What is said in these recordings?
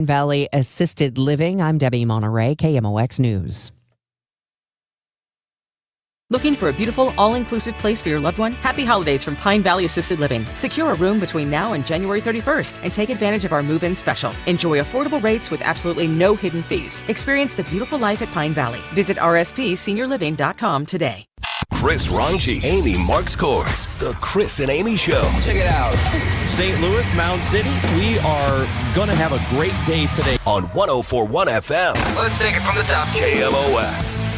Valley Assisted Living. I'm Debbie Monterey, KMOX News. Looking for a beautiful, all-inclusive place for your loved one? Happy holidays from Pine Valley Assisted Living. Secure a room between now and January 31st and take advantage of our move-in special. Enjoy affordable rates with absolutely no hidden fees. Experience the beautiful life at Pine Valley. Visit rspseniorliving.com today. Chris Ranji, Amy Marks Kors, The Chris and Amy Show. Check it out. St. Louis, Mound City, we are going to have a great day today. On 104.1 FM. Let's take it from the top. KMOX.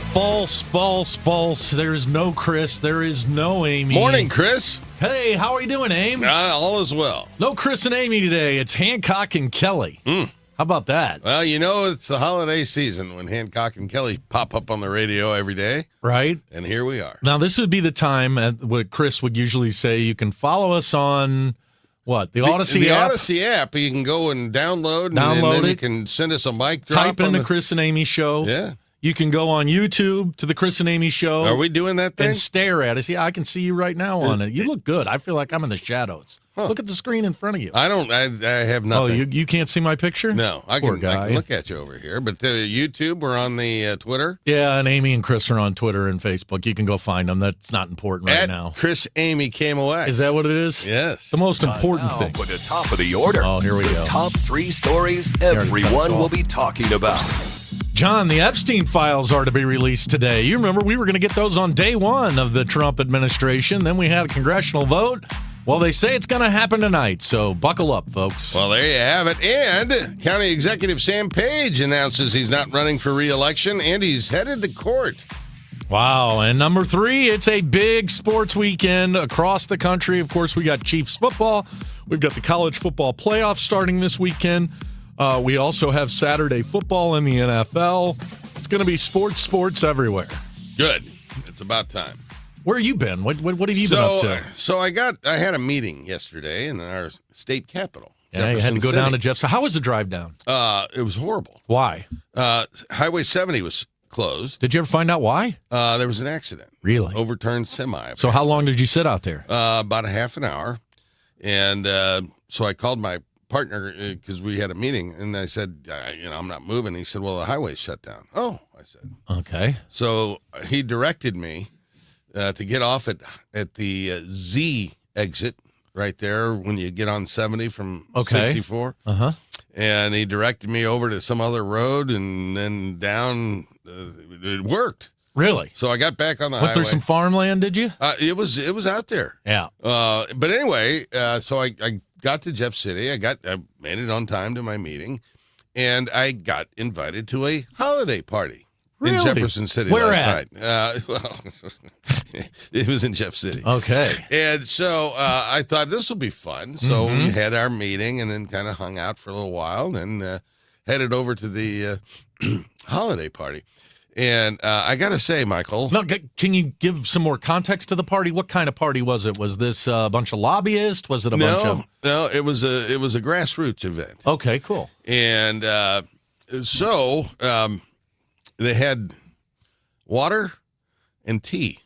False. There is no Chris. There is no Amy. Morning, Chris. Hey, how are you doing, Amy? All is well. No Chris and Amy today. It's Hancock and Kelley. How about that? Well, you know, it's the holiday season when Hancock and Kelley pop up on the radio every day. Right. And here we are. Now, this would be the time, what Chris would usually say, you can follow us on, what, the Odyssey app? The Odyssey app. You can go and download then it. You can send us a mic drop. Type in the Chris and Amy Show. Yeah. You can go on YouTube to the Chris and Amy Show. Are we doing that thing? And stare at us. Yeah, I can see you right now on it. You look good. I feel like I'm in the shadows. Huh. Look at the screen in front of you. I have nothing. Oh, you can't see my picture? No, I Poor can guy. look at you over here. But YouTube, we're on the Twitter. Yeah, and Amy and Chris are on Twitter and Facebook. You can go find them. That's not important right now. Chris, Amy, KMOX. Is that what it is? Yes. The most important thing. For the top of the order. Oh, here we go. Top 3 stories everyone will be talking about. John, the Epstein files are to be released today. You remember we were going to get those on day one of the Trump administration. Then we had a congressional vote. Well, they say it's going to happen tonight, so buckle up, folks. Well, there you have it. And County Executive Sam Page announces he's not running for re-election, and he's headed to court. Wow. And number 3, it's a big sports weekend across the country. Of course, we got Chiefs football. We've got the college football playoffs starting this weekend. We also have Saturday football in the NFL. It's going to be sports everywhere. Good. It's about time. Where have you been? What have you been up to? So I had a meeting yesterday in our state capital. Yeah, you had to go down to Jeff's. How was the drive down? It was horrible. Why? Highway 70 was closed. Did you ever find out why? There was an accident. Really? Overturned semi. So how long did you sit out there? About a half an hour. And so I called my partner because we had a meeting, and I said, I'm not moving. He said, well, the highway's shut down. Oh, I said. Okay. So he directed me to get off at the Z exit right there when you get on 70 from 64. Uh-huh. And he directed me over to some other road and then down. It worked. Really? So I got back on the highway. Went through some farmland, did you? It was out there. Yeah. But anyway, so I got to Jeff City. I made it on time to my meeting, and I got invited to a holiday party in Jefferson City last night. Well, it was in Jeff City. Okay. And so I thought this will be fun. So we had our meeting and then kind of hung out for a little while and headed over to the holiday party. And I got to say, Michael. No, can you give some more context to the party? What kind of party was it? Was this a bunch of lobbyists? Was it a bunch of? No, it was a grassroots event. Okay, cool. And so they had water and tea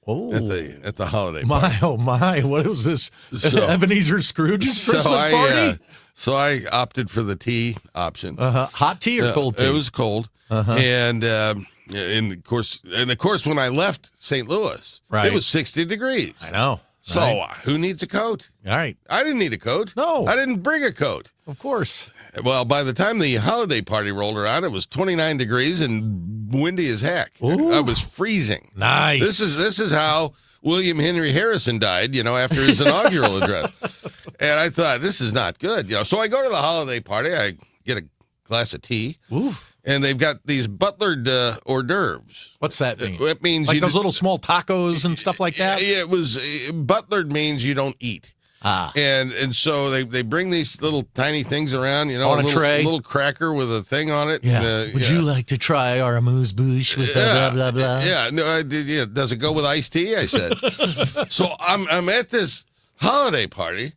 at the holiday party. My, oh my, what was this? Ebenezer Scrooge's Christmas party? So I opted for the tea option. Hot tea or cold tea? It was cold. And of course, when I left St. Louis, it was 60 degrees. I know. So who needs a coat? All right. I didn't need a coat. No. I didn't bring a coat. Of course. Well, by the time the holiday party rolled around, it was 29 degrees and windy as heck. Ooh. I was freezing. Nice. This is how William Henry Harrison died, after his inaugural address. And I thought, this is not good. So I go to the holiday party. I get a glass of tea. Ooh. And they've got these butlered hors d'oeuvres. What's that mean? It means like those little small tacos and stuff like that? It was butlered means you don't eat. And so they bring these little tiny things around, on a tray, little cracker with a thing on it. Yeah. Would you like to try our amuse-bouche with blah blah blah? Yeah. No, I did. Yeah. Does it go with iced tea? I said. So I'm at this holiday party,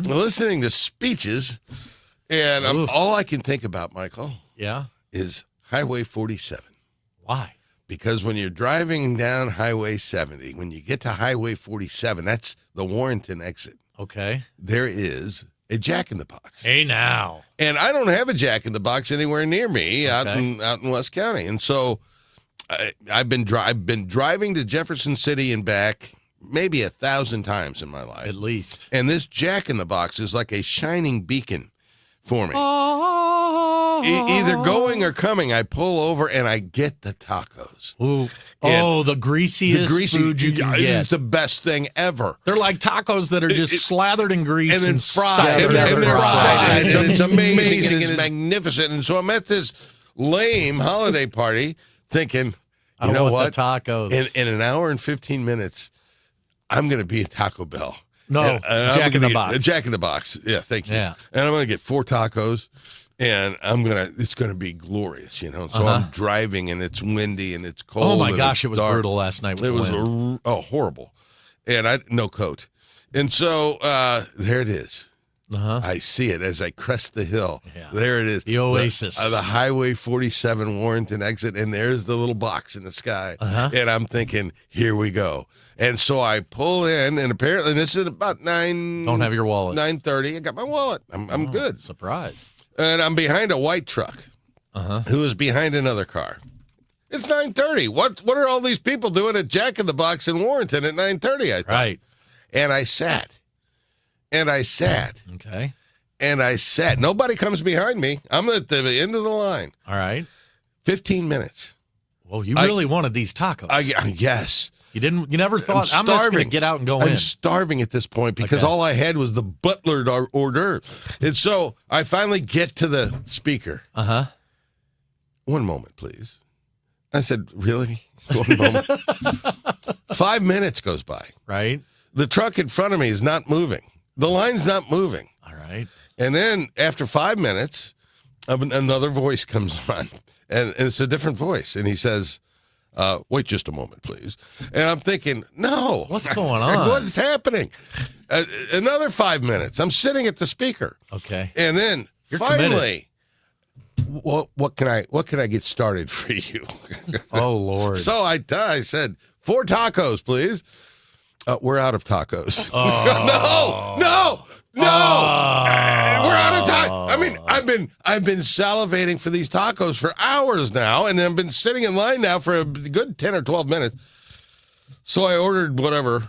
listening to speeches, and all I can think about, Michael. Yeah. Is Highway 47. Why? Because when you're driving down Highway 70, when you get to Highway 47, that's the Warrenton exit. Okay. There is a Jack in the Box. Hey, now. And I don't have a Jack in the Box anywhere near me out in West County. And so I've been driving to Jefferson City and back maybe 1,000 times in my life. At least. And this Jack in the Box is like a shining beacon for me. Either going or coming, I pull over and I get the tacos. Ooh. Oh, the greasiest food you can get. It's the best thing ever. They're like tacos that are just slathered in grease and then fried. And it's amazing and it's magnificent. And so I'm at this lame holiday party thinking, you know what? The tacos. In an hour and 15 minutes, I'm going to be at Taco Bell. No, Jack in the Box. Jack in the Box. Yeah, thank you. Yeah. And I'm going to get 4 tacos. And it's going to be glorious, you know. So I'm driving, and it's windy, and it's cold. Oh my gosh, it was brutal last night. It was horrible, and no coat. And so there it is. I see it as I crest the hill. Yeah. There it is, the Oasis, the Highway 47 Warrenton exit, and there's the little box in the sky. And I'm thinking, here we go. And so I pull in, and apparently this is about 9. Don't have your wallet. 9:30. I got my wallet. I'm good. Surprise. And I'm behind a white truck who is behind another car. It's 9:30. What are all these people doing at Jack in the Box in Warrenton at 9:30, I thought. Right. And I sat. Okay. And I sat. Nobody comes behind me. I'm at the end of the line. All right. 15 minutes. Well, you really wanted these tacos. Yes. You never thought, I'm just going to get out and go in. I'm starving at this point because all I had was the butler hors d'oeuvre. And so I finally get to the speaker. 1 moment, please. I said, really? 1 moment? 5 minutes goes by. Right. The truck in front of me is not moving. The line's not moving. All right. And then after 5 minutes, another voice comes on. And it's a different voice. And he says, wait just a moment, please. And I'm thinking, no. What's going on? What's happening? Another 5 minutes. I'm sitting at the speaker. Okay. And then You're finally, what can I get started for you? Oh, Lord. So I said, 4 tacos, please. We're out of tacos. Oh. No. We're out of time. I mean, I've been salivating for these tacos for hours now, and I've been sitting in line now for a good 10 or 12 minutes. So I ordered whatever,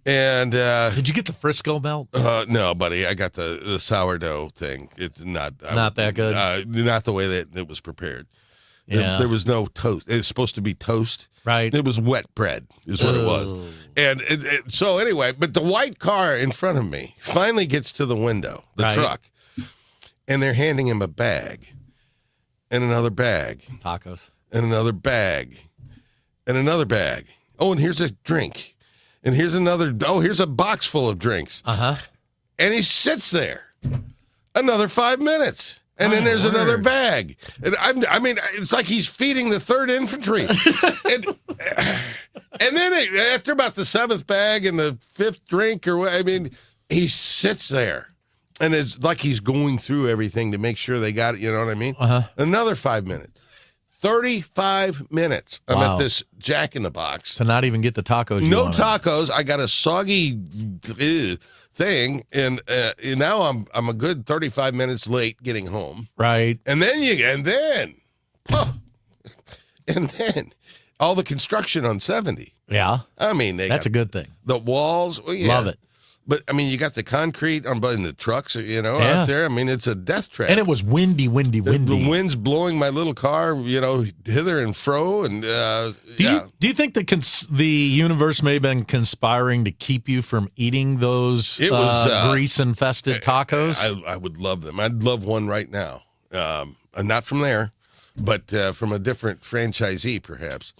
and did you get the Frisco belt? No, buddy, I got the sourdough thing. It's not that good. Not the way that it was prepared. Yeah. There was no toast. It was supposed to be toast. Right. It was wet bread is what it was. And so anyway, but the white car in front of me finally gets to the window, the truck, and they're handing him a bag and another bag. Tacos. And another bag and another bag. Oh, and here's a drink. And here's another. Oh, here's a box full of drinks. And he sits there another 5 minutes. And then there's another bag. And I mean, it's like he's feeding the 3rd Infantry. and then after about the 7th bag and the 5th drink, he sits there. And it's like he's going through everything to make sure they got it. You know what I mean? Another 5 minutes. 35 minutes. I'm at this Jack in the Box. To not even get the tacos you No wanted. tacos. I got a soggy thing, and now I'm a good 35 minutes late getting home. Right. And then all the construction on 70. Yeah. I mean, that's a good thing. The walls. Well, yeah. Love it. But I mean, you got the concrete in the trucks, out there. I mean, it's a death trap. And it was windy. The wind's blowing my little car, hither and fro. And do you think the universe may have been conspiring to keep you from eating those grease-infested tacos? I would love them. I'd love one right now. Not from there, but from a different franchisee, perhaps.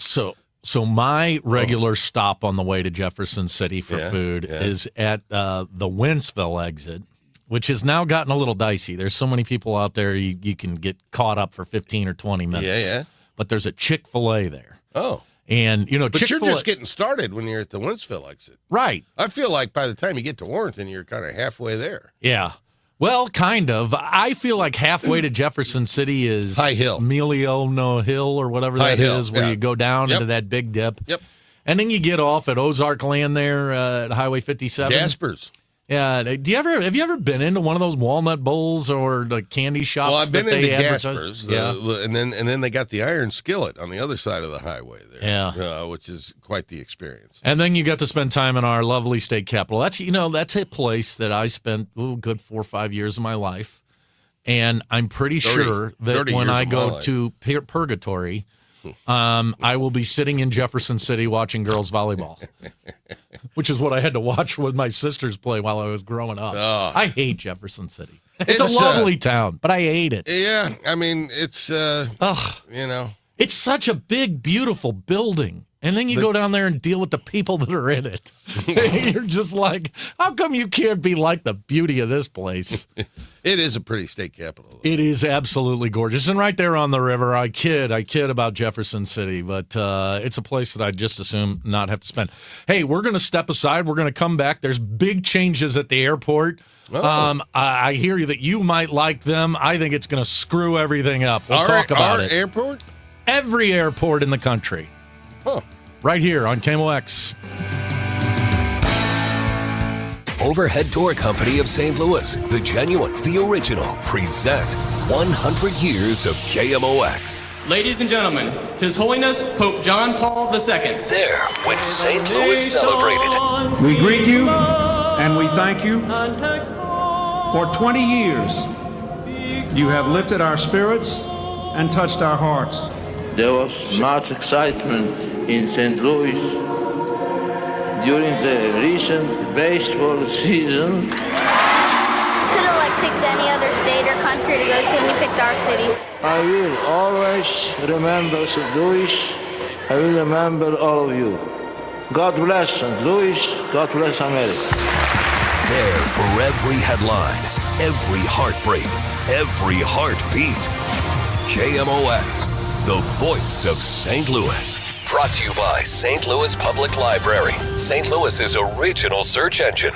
So my regular stop on the way to Jefferson City for food is at the Wentzville exit, which has now gotten a little dicey. There's so many people out there, you can get caught up for 15 or 20 minutes. Yeah. But there's a Chick-fil-A there. Oh. And, but Chick-fil-A, you're just getting started when you're at the Wentzville exit. Right. I feel like by the time you get to Warrenton, you're kind of halfway there. Yeah. Well, kind of. I feel like halfway to Jefferson City is High Hill. Miliono Hill or whatever High that Hill, is, where you go down into that big dip. Yep. And then you get off at Ozark Land there at Highway 57. Gaspers. Yeah. Have you ever been into one of those walnut bowls or the candy shops? Well, I've been into advertise? Gasper's, Yeah. and then they got the iron skillet on the other side of the highway there, which is quite the experience. And then you got to spend time in our lovely state capital. That's a place that I spent a good 4 or 5 years of my life, and I'm pretty sure that when I go to purgatory, I will be sitting in Jefferson City watching girls volleyball, which is what I had to watch with my sisters play while I was growing up. I hate Jefferson City. It's a lovely town, but I hate it. Yeah, I mean, it's, It's such a big, beautiful building. And then you go down there and deal with the people that are in it. You're just like, how come you can't be like the beauty of this place? It is a pretty state capital, though. It is absolutely gorgeous. And right there on the river, I kid about Jefferson City, but it's a place that I'd just assume not have to spend. Hey, we're going to step aside. We're going to come back. There's big changes at the airport. I hear you that you might like them. I think it's going to screw everything up. We'll talk about it. Our airport? Every airport in the country. Huh. Right here on KMOX. Overhead Door Company of St. Louis, the genuine, the original, present 100 years of KMOX. Ladies and gentlemen, His Holiness Pope John Paul II. There, when St. Louis celebrated. We greet you and we thank you. For 20 years, you have lifted our spirits and touched our hearts. There was much excitement in St. Louis during the recent baseball season. Could have picked any other state or country to go to, and we picked our city. I will always remember St. Louis. I will remember all of you. God bless St. Louis. God bless America. There for every headline, every heartbreak, every heartbeat. KMOX. The voice of St. Louis. Brought to you by St. Louis Public Library, St. Louis's original search engine.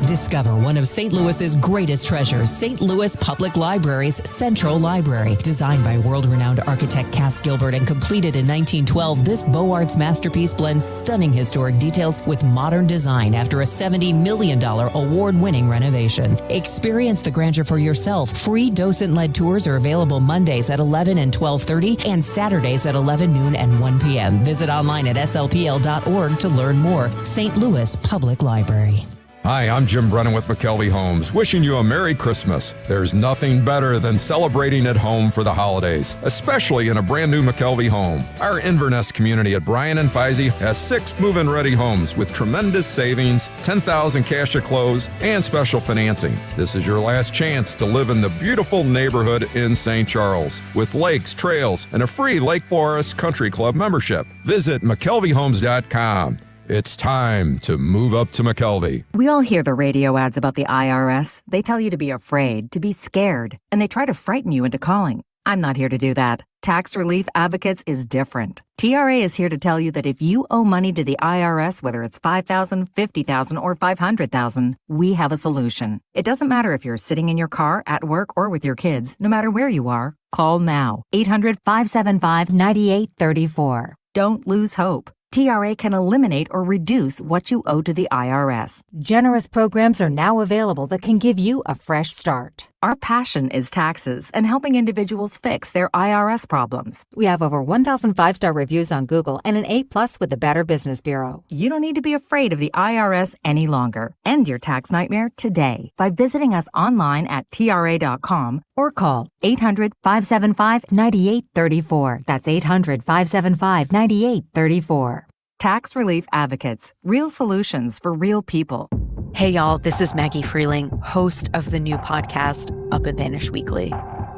Discover one of St. Louis's greatest treasures, St. Louis Public Library's Central Library. Designed by world-renowned architect Cass Gilbert and completed in 1912, this Beaux Arts masterpiece blends stunning historic details with modern design after a $70 million award-winning renovation. Experience the grandeur for yourself. Free docent-led tours are available Mondays at 11 and 12:30 and Saturdays at 11 noon and 1 p.m. Visit online at slpl.org to learn more. St. Louis Public Library. Hi, I'm Jim Brennan with McKelvey Homes, wishing you a Merry Christmas. There's nothing better than celebrating at home for the holidays, especially in a brand new McKelvey home. Our Inverness community at Bryan and Feisey has 6 move-in ready homes with tremendous savings, $10,000 cash to close, and special financing. This is your last chance to live in the beautiful neighborhood in St. Charles, with lakes, trails, and a free Lake Forest Country Club membership. Visit McKelveyhomes.com. It's time to move up to McKelvey. We all hear the radio ads about the IRS. They tell you to be afraid, to be scared, and they try to frighten you into calling. I'm not here to do that. Tax Relief Advocates is different. TRA is here to tell you that if you owe money to the IRS, whether it's $5,000, $50,000, or $500,000, we have a solution. It doesn't matter if you're sitting in your car, at work, or with your kids. No matter where you are, call now. 800-575-9834. Don't lose hope. TRA can eliminate or reduce what you owe to the IRS. Generous programs are now available that can give you a fresh start. Our passion is taxes and helping individuals fix their IRS problems. We have over 1,000 5-star reviews on Google and an A+ with the Better Business Bureau. You don't need to be afraid of the IRS any longer. End your tax nightmare today by visiting us online at TRA.com or call 800-575-9834. That's 800-575-9834. Tax Relief Advocates. Real solutions for real people. Hey, y'all, this is Maggie Freeling, host of the new podcast, Up and Vanish Weekly.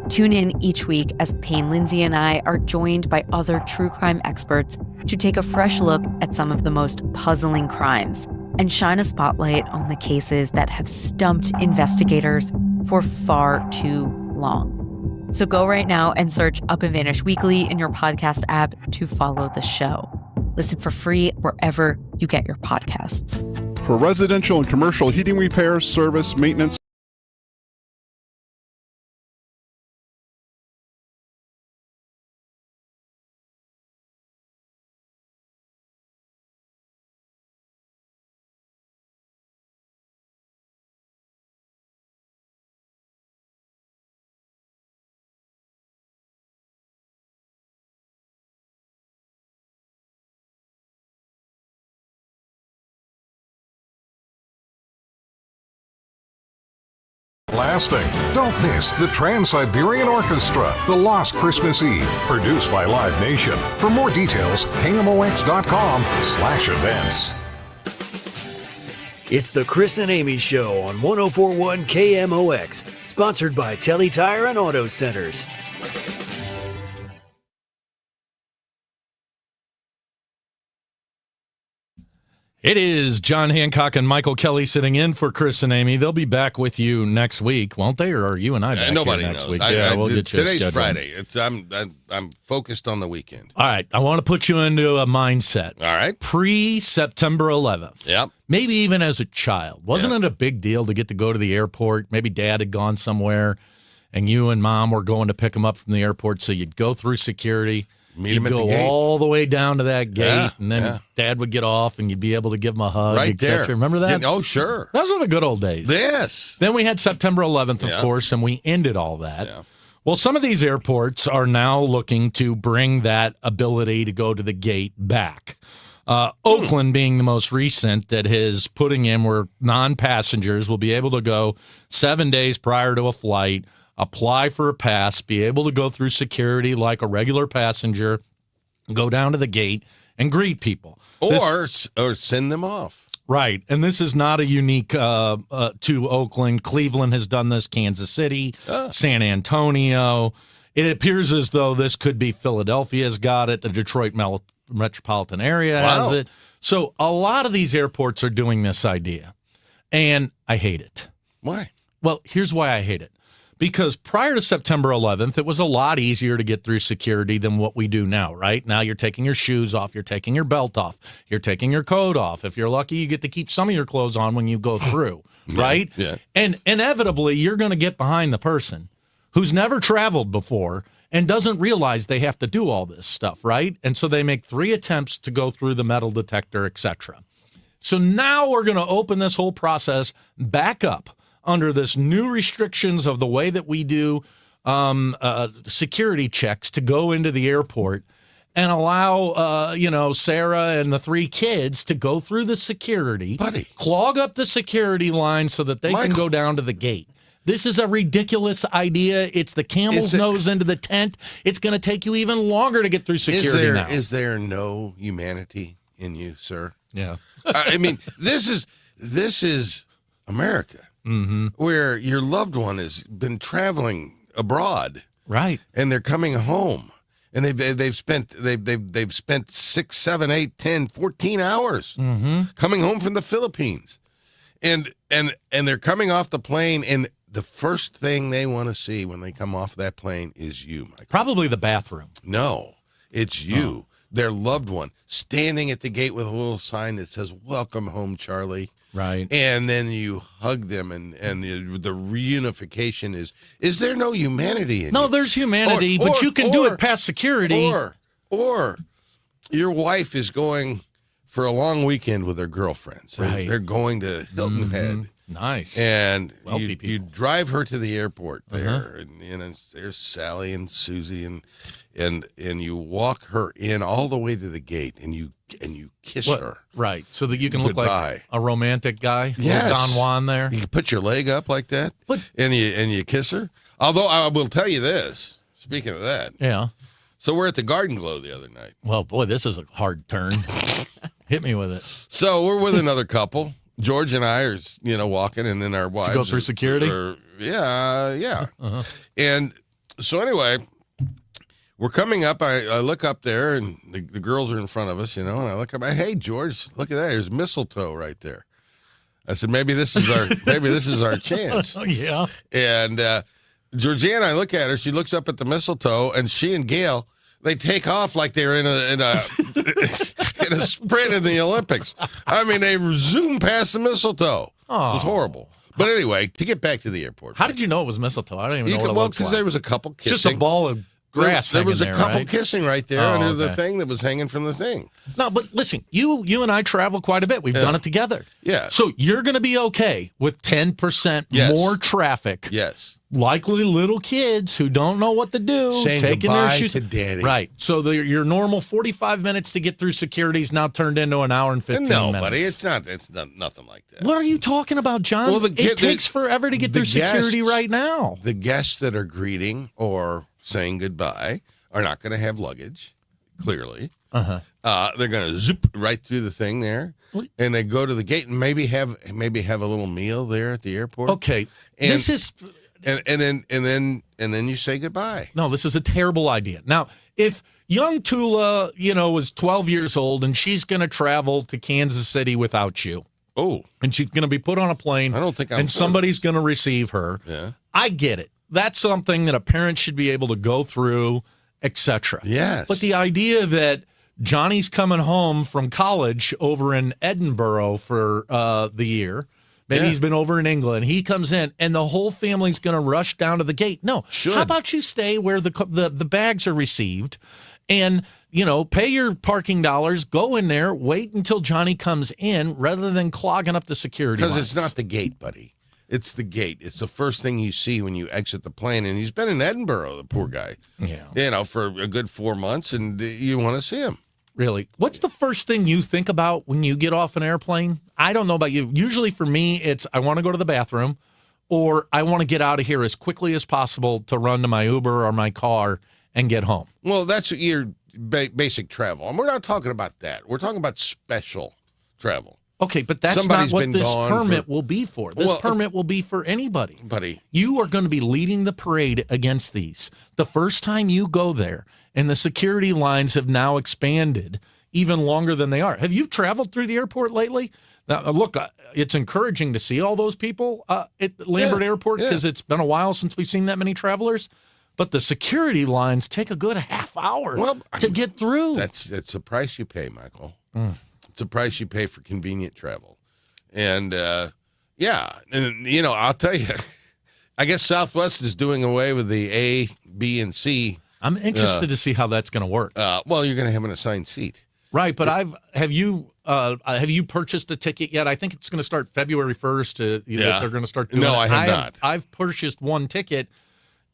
Tune in each week as Payne Lindsay and I are joined by other true crime experts to take a fresh look at some of the most puzzling crimes and shine a spotlight on the cases that have stumped investigators for far too long. So go right now and search Up and Vanish Weekly in your podcast app to follow the show. Listen for free wherever you get your podcasts. For residential and commercial heating repairs, service, maintenance, everlasting. Don't miss the Trans-Siberian Orchestra, The Lost Christmas Eve, produced by Live Nation. For more details, KMOX.com/events. It's the Chris and Amy Show on 104.1 KMOX, sponsored by Telly Tire and Auto Centers. It is John Hancock and Michael Kelley sitting in for Chris and Amy. They'll be back with you next week, won't they? Or are you and I back nobody here next knows. week? We'll get you today's scheduled. Friday. I'm focused on the weekend. All right. I want to put you into a mindset. All right. Pre-September 11th. Yep. Maybe even as a child. Wasn't it a big deal to get to go to the airport? Maybe dad had gone somewhere and you and mom were going to pick him up from the airport. So you'd go through security. Meet you'd him at go the gate. all the way down to that gate, Yeah, and then dad would get off and you'd be able to give him a hug, Right etc. there. Remember that? Oh, sure. Those were the good old days. Yes. Then we had September 11th, of course, and we ended all that. Yeah. Well, some of these airports are now looking to bring that ability to go to the gate back. Oakland being the most recent that is putting in where non-passengers will be able to go 7 days prior to a flight, apply for a pass, be able to go through security like a regular passenger, go down to the gate and greet people. Or send them off. Right. And this is not a unique to Oakland. Cleveland has done this, Kansas City, San Antonio. It appears as though this could be Philadelphia's got it. The Detroit metropolitan area has it. So a lot of these airports are doing this idea. And I hate it. Why? Well, here's why I hate it. Because prior to September 11th, it was a lot easier to get through security than what we do now, right? Now you're taking your shoes off, you're taking your belt off, you're taking your coat off. If you're lucky, you get to keep some of your clothes on when you go through, right? Yeah. And inevitably, you're going to get behind the person who's never traveled before and doesn't realize they have to do all this stuff, right? And so they make 3 attempts to go through the metal detector, etc. So now we're going to open this whole process back up under this new restrictions of the way that we do security checks to go into the airport and allow, Sarah and the 3 kids to go through the security, clog up the security line so that they can go down to the gate. This is a ridiculous idea. It's the camel's nose into the tent. It's going to take you even longer to get through security now. Is there no humanity in you, sir? Yeah. I mean, this is America. Mm-hmm. Where your loved one has been traveling abroad, right? And they're coming home, and they've spent 6, 7, 8, 10, 14 hours coming home from the Philippines, and they're coming off the plane, and the first thing they want to see when they come off that plane is you, Michael. Probably the bathroom. No, it's you, their loved one, standing at the gate with a little sign that says "Welcome home, Charlie." Right. And then you hug them, and the reunification is there no humanity in No, you? there's humanity, but you can do it past security. Or your wife is going for a long weekend with her girlfriends. Right. They're going to Hilton Head. Nice. And Wealthy you drive her to the airport there, and there's Sally and Susie, and you walk her in all the way to the gate, and you kiss her. Right, so that you can look Goodbye. like a romantic guy. Yes. Don Juan there. You can put your leg up like that, and you kiss her. Although I will tell you this, speaking of that. Yeah. So we're at the Garden Glow the other night. Well, boy, this is a hard turn. Hit me with it. So we're with another couple. George and I are, walking, and then our wives. To go through security? Yeah. And so anyway, we're coming up. I look up there, and the girls are in front of us, and I look up. Hey, George, look at that. There's mistletoe right there. I said, maybe this is our chance. Yeah. And Georgiana, I look at her. She looks up at the mistletoe, and she and Gail, they take off like they're in a in a sprint in the Olympics. I mean, they zoom past the mistletoe. Oh. It was horrible. But anyway, to get back to the airport. How did you know it was mistletoe? I don't even know what it Well, looks because like. there was a couple kissing. Just a ball of grass. There was a couple right? kissing right there under the thing that was hanging from the thing. No, but listen, you and I travel quite a bit. We've done it together. Yeah. So you're going to be okay with 10% more traffic. Yes. Likely little kids who don't know what to do, Saying taking goodbye their shoes. to daddy. Right. So your normal 45 minutes to get through security is now turned into an hour and 15 minutes. No, buddy, it's not nothing like that. What are you talking about, John? Well, it takes forever to get through security right now. The guests that are greeting or saying goodbye are not going to have luggage, clearly. They're going to zip right through the thing there, and they go to the gate and maybe have a little meal there at the airport. Okay, and, this is, and then you say goodbye. No, this is a terrible idea. Now, if young Tula, is 12 years old and she's going to travel to Kansas City without you. Oh, and she's going to be put on a plane. I don't think and somebody's going to receive her. Yeah, I get it. That's something that a parent should be able to go through, etc. Yes. But the idea that Johnny's coming home from college over in Edinburgh for the year, maybe he's been over in England, he comes in, and the whole family's going to rush down to the gate. No. How about you stay where the bags are received and, pay your parking dollars, go in there, wait until Johnny comes in rather than clogging up the security lines. Because it's not the gate, buddy. It's the gate. It's the first thing you see when you exit the plane. And he's been in Edinburgh, the poor guy. Yeah. For a good 4 months, and you want to see him. Really? What's the first thing you think about when you get off an airplane? I don't know about you. Usually for me, it's I want to go to the bathroom or I want to get out of here as quickly as possible to run to my Uber or my car and get home. Well, that's your basic travel. And we're not talking about that. We're talking about special travel. Okay, but that's not what this permit will be for. This permit will be for anybody. Buddy. You are going to be leading the parade against these. The first time you go there, and the security lines have now expanded even longer than they are. Have you traveled through the airport lately? Now, look, it's encouraging to see all those people at Lambert Airport because it's been a while since we've seen that many travelers. But the security lines take a good half hour to get through. That's the price you pay, Michael. It's the price you pay for convenient travel. And, I'll tell you, I guess Southwest is doing away with the A, B, and C. I'm interested to see how that's going to work. Well, you're going to have an assigned seat. Right, but have you purchased a ticket yet? I think it's going to start February 1st. They're going to start doing it. No, I have not. I've purchased one ticket,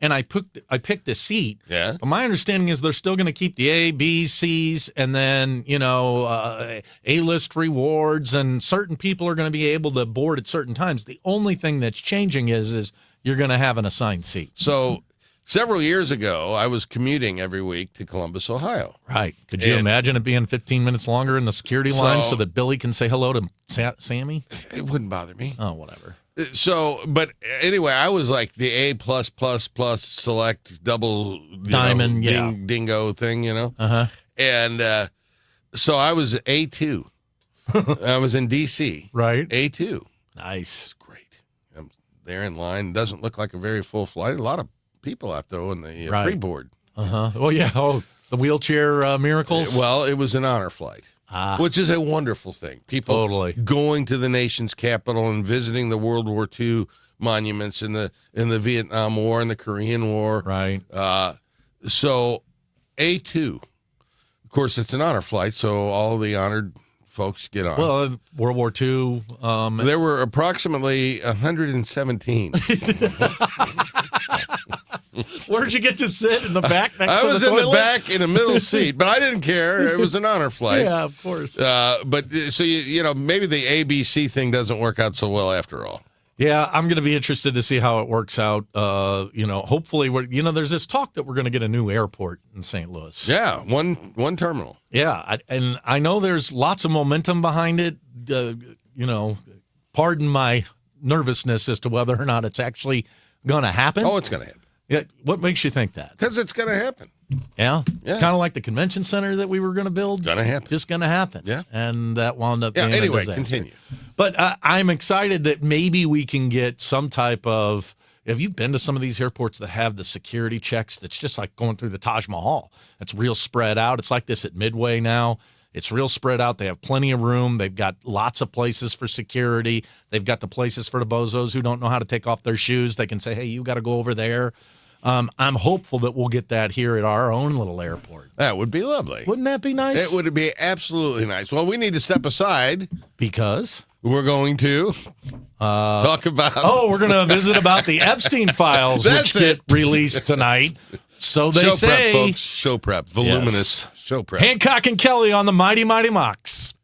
and I picked a seat. Yeah. But my understanding is they're still going to keep the A, B, C's, and then A-list rewards, and certain people are going to be able to board at certain times. The only thing that's changing is you're going to have an assigned seat. So several years ago, I was commuting every week to Columbus, Ohio. Right. Could you imagine it being 15 minutes longer in the security line so that Billy can say hello to Sammy? It wouldn't bother me. Oh, whatever. So, but anyway, I was like the A+++ select double diamond dingo thing, And so I was A2. I was in D.C. Right. A2. Nice. It's great. I'm there in line. Doesn't look like a very full flight. A lot of people out there in the pre-board. Oh, yeah. Oh, the wheelchair miracles? Well, it was an honor flight. Which is a wonderful thing. People going to the nation's capital and visiting the World War II monuments in the Vietnam War and the Korean War. Right. So A2, of course, it's an honor flight, so all the honored folks get on. Well, World War II. There were approximately 117. Where'd you get to sit? In the back next to the toilet? I was in the back in a middle seat, but I didn't care. It was an honor flight. Yeah, of course. But so, maybe the ABC thing doesn't work out so well after all. Yeah, I'm going to be interested to see how it works out. Hopefully, there's this talk that we're going to get a new airport in St. Louis. Yeah, one terminal. Yeah, and I know there's lots of momentum behind it. Pardon my nervousness as to whether or not it's actually going to happen. Oh, it's going to happen. Yeah, what makes you think that? Because it's going to happen. Yeah? Kind of like the convention center that we were going to build. Going to happen. Just going to happen. Yeah. And that wound up being a anyway, disaster. Continue. But I'm excited that maybe we can get some type of, have you been to some of these airports that have the security checks that's just like going through the Taj Mahal? It's real spread out. It's like this at Midway now. It's real spread out. They have plenty of room. They've got lots of places for security. They've got the places for the bozos who don't know how to take off their shoes. They can say, hey, you got to go over there. I'm hopeful that we'll get that here at our own little airport. That would be lovely. Wouldn't that be nice? It would be absolutely nice. Well, we need to step aside because we're going to talk about. Oh, we're going to visit about the Epstein files, which get released tonight. So they show say, prep, folks. Show prep, voluminous show prep. Hancock and Kelley on the Mighty Mighty Mocs.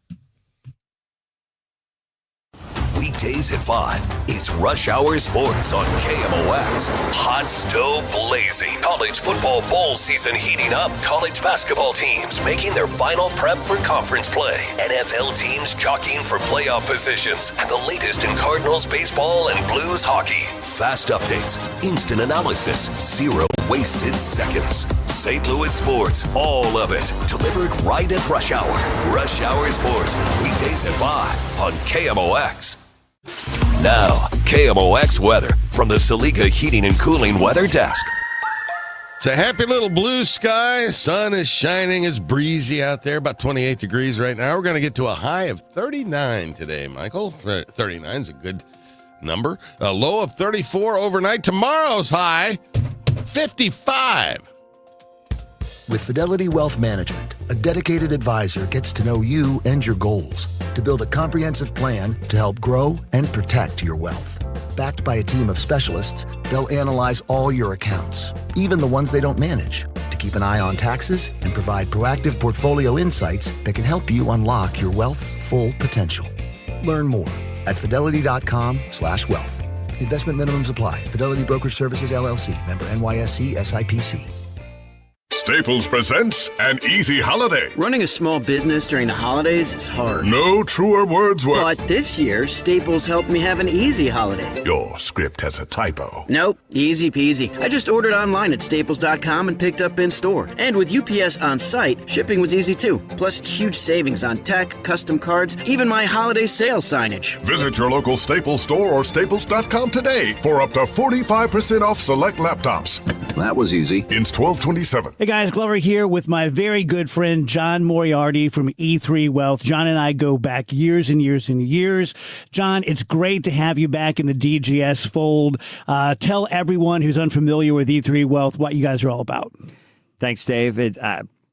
Weekdays at 5, it's Rush Hour Sports on KMOX. Hot stove blazing. College football bowl season heating up. College basketball teams making their final prep for conference play. NFL teams jockeying for playoff positions. And the latest in Cardinals baseball and Blues hockey. Fast updates, instant analysis, zero wasted seconds. St. Louis sports, all of it, delivered right at Rush Hour. Rush Hour Sports, weekdays at 5 on KMOX. Now, KMOX weather from the Saliga Heating and Cooling Weather Desk. It's a happy little blue sky. Sun is shining. It's breezy out there, about 28 degrees right now. We're going to get to a high of 39 today, Michael. 39 is a good number. A low of 34 overnight. Tomorrow's high, 55. With Fidelity Wealth Management, a dedicated advisor gets to know you and your goals to build a comprehensive plan to help grow and protect your wealth. Backed by a team of specialists, they'll analyze all your accounts, even the ones they don't manage, to keep an eye on taxes and provide proactive portfolio insights that can help you unlock your wealth's full potential. Learn more at fidelity.com/wealth. Investment minimums apply. Fidelity Brokerage Services, LLC. Member NYSE SIPC. Staples presents An Easy Holiday. Running a small business during the holidays is hard. No truer words were... But this year, Staples helped me have an easy holiday. Your script has a typo. Nope, easy peasy. I just ordered online at staples.com and picked up in store. And with UPS on site, shipping was easy too. Plus, huge savings on tech, custom cards, even my holiday sale signage. Visit your local Staples store or staples.com today for up to 45% off select laptops. That was easy. Ins 12/27. Hey guys, Glover here with my very good friend John Moriarty from E3 Wealth. John and I go back years and years and years. John, it's great to have you back in the DGS fold. Tell everyone who's unfamiliar with E3 Wealth what you guys are all about. Thanks, Dave.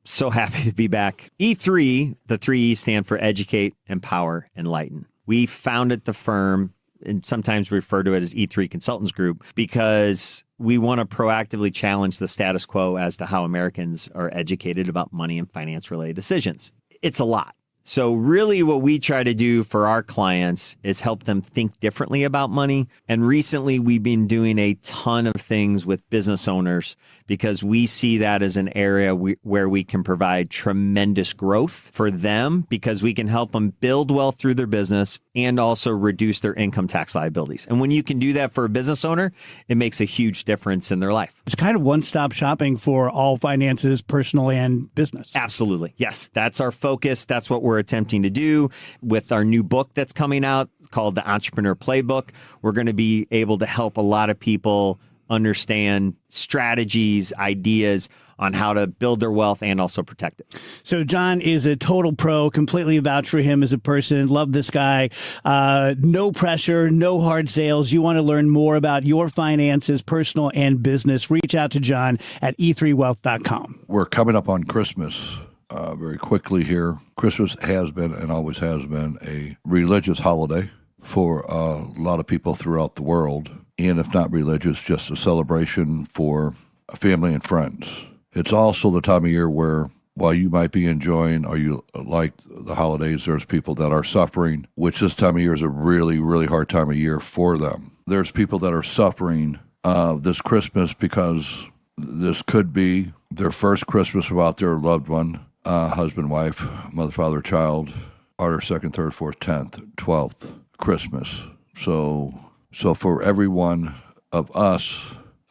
So happy to be back. E3, the 3 E's stand for Educate, Empower, Enlighten. We founded the firm, and sometimes we refer to it as E3 Consultants Group, because we want to proactively challenge the status quo as to how Americans are educated about money and finance-related decisions. It's a lot. So really what we try to do for our clients is help them think differently about money. And recently we've been doing a ton of things with business owners because we see that as an area where we can provide tremendous growth for them because we can help them build wealth through their business and also reduce their income tax liabilities. And when you can do that for a business owner, it makes a huge difference in their life. It's kind of one-stop shopping for all finances, personal and business. Absolutely. Yes, that's our focus. That's what we're attempting to do with our new book that's coming out called The Entrepreneur Playbook. We're going to be able to help a lot of people understand strategies, ideas on how to build their wealth and also protect it. So John is a total pro, completely vouch for him as a person. Love this guy. No pressure, no hard sales. You want to learn more about your finances, personal and business. Reach out to John at e3wealth.com. We're coming up on Christmas very quickly here. Christmas has been and always has been a religious holiday for a lot of people throughout the world. And if not religious, just a celebration for family and friends. It's also the time of year where, while you might be enjoying or you like the holidays, there's people that are suffering, which this time of year is a really, really hard time of year for them. There's people that are suffering this Christmas because this could be their first Christmas without their loved one, husband, wife, mother, father, child, or their second, third, fourth, 10th, 12th Christmas. So for every one of us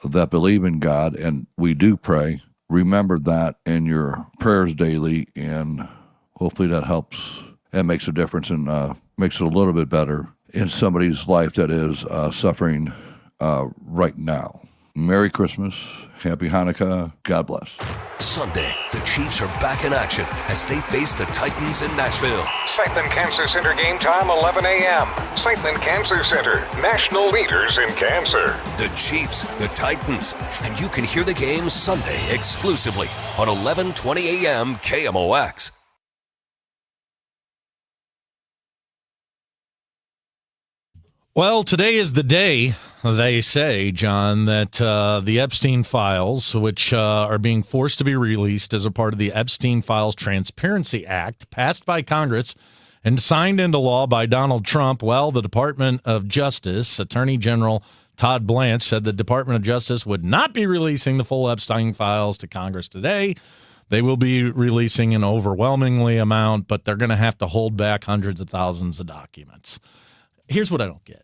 that believe in God, and we do pray, remember that in your prayers daily, and hopefully that helps and makes a difference and makes it a little bit better in somebody's life that is suffering right now. Merry Christmas. Happy Hanukkah. God bless. Sunday, the Chiefs are back in action as they face the Titans in Nashville. Sightland Cancer Center game time, 11 a.m. Sightland Cancer Center, national leaders in cancer. The Chiefs, the Titans, and you can hear the game Sunday exclusively on 11:20 a.m. KMOX. Well, today is the day, they say, John, that the Epstein files, which are being forced to be released as a part of the Epstein Files Transparency Act, passed by Congress and signed into law by Donald Trump, well, the Department of Justice, Attorney General Todd Blanche, said the Department of Justice would not be releasing the full Epstein files to Congress today. They will be releasing an overwhelmingly amount, but they're going to have to hold back hundreds of thousands of documents. Here's what I don't get.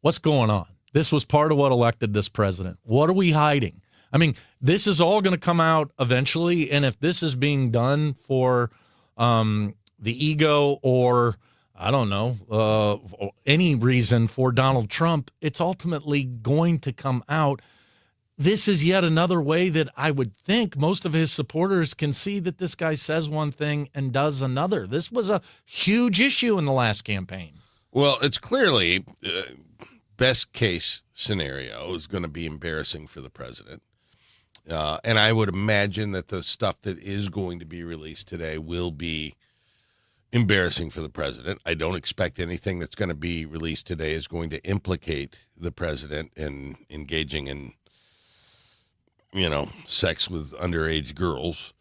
What's going on? This was part of what elected this president. What are we hiding? I mean, this is all going to come out eventually, and if this is being done for the ego or, I don't know, any reason for Donald Trump, it's ultimately going to come out. This is yet another way that I would think most of his supporters can see that this guy says one thing and does another. This was a huge issue in the last campaign. Well, it's clearly best case scenario is going to be embarrassing for the president. And I would imagine that the stuff that is going to be released today will be embarrassing for the president. I don't expect anything that's going to be released today is going to implicate the president in engaging in, sex with underage girls.